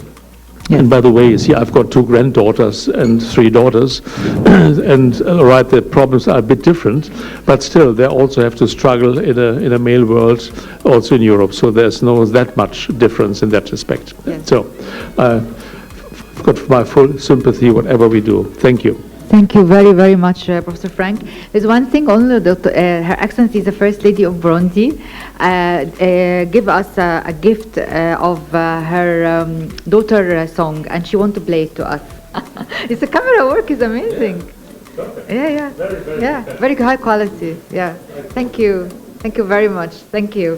And by the way, see, I've got 2 granddaughters and 3 daughters, and the problems are a bit different, but still they also have to struggle in a male world, also in Europe. So there's no that much difference in that respect. Yes. So I've got my full sympathy, whatever we do. Thank you. Thank you very, very much, Professor Frank. There's one thing only, Her Excellency, the First Lady of Burundi, give us a gift of her daughter song, and she wants to play it to us. The camera work is amazing. Yeah. Very high quality. Yeah. Thank you. Thank you very much. Thank you.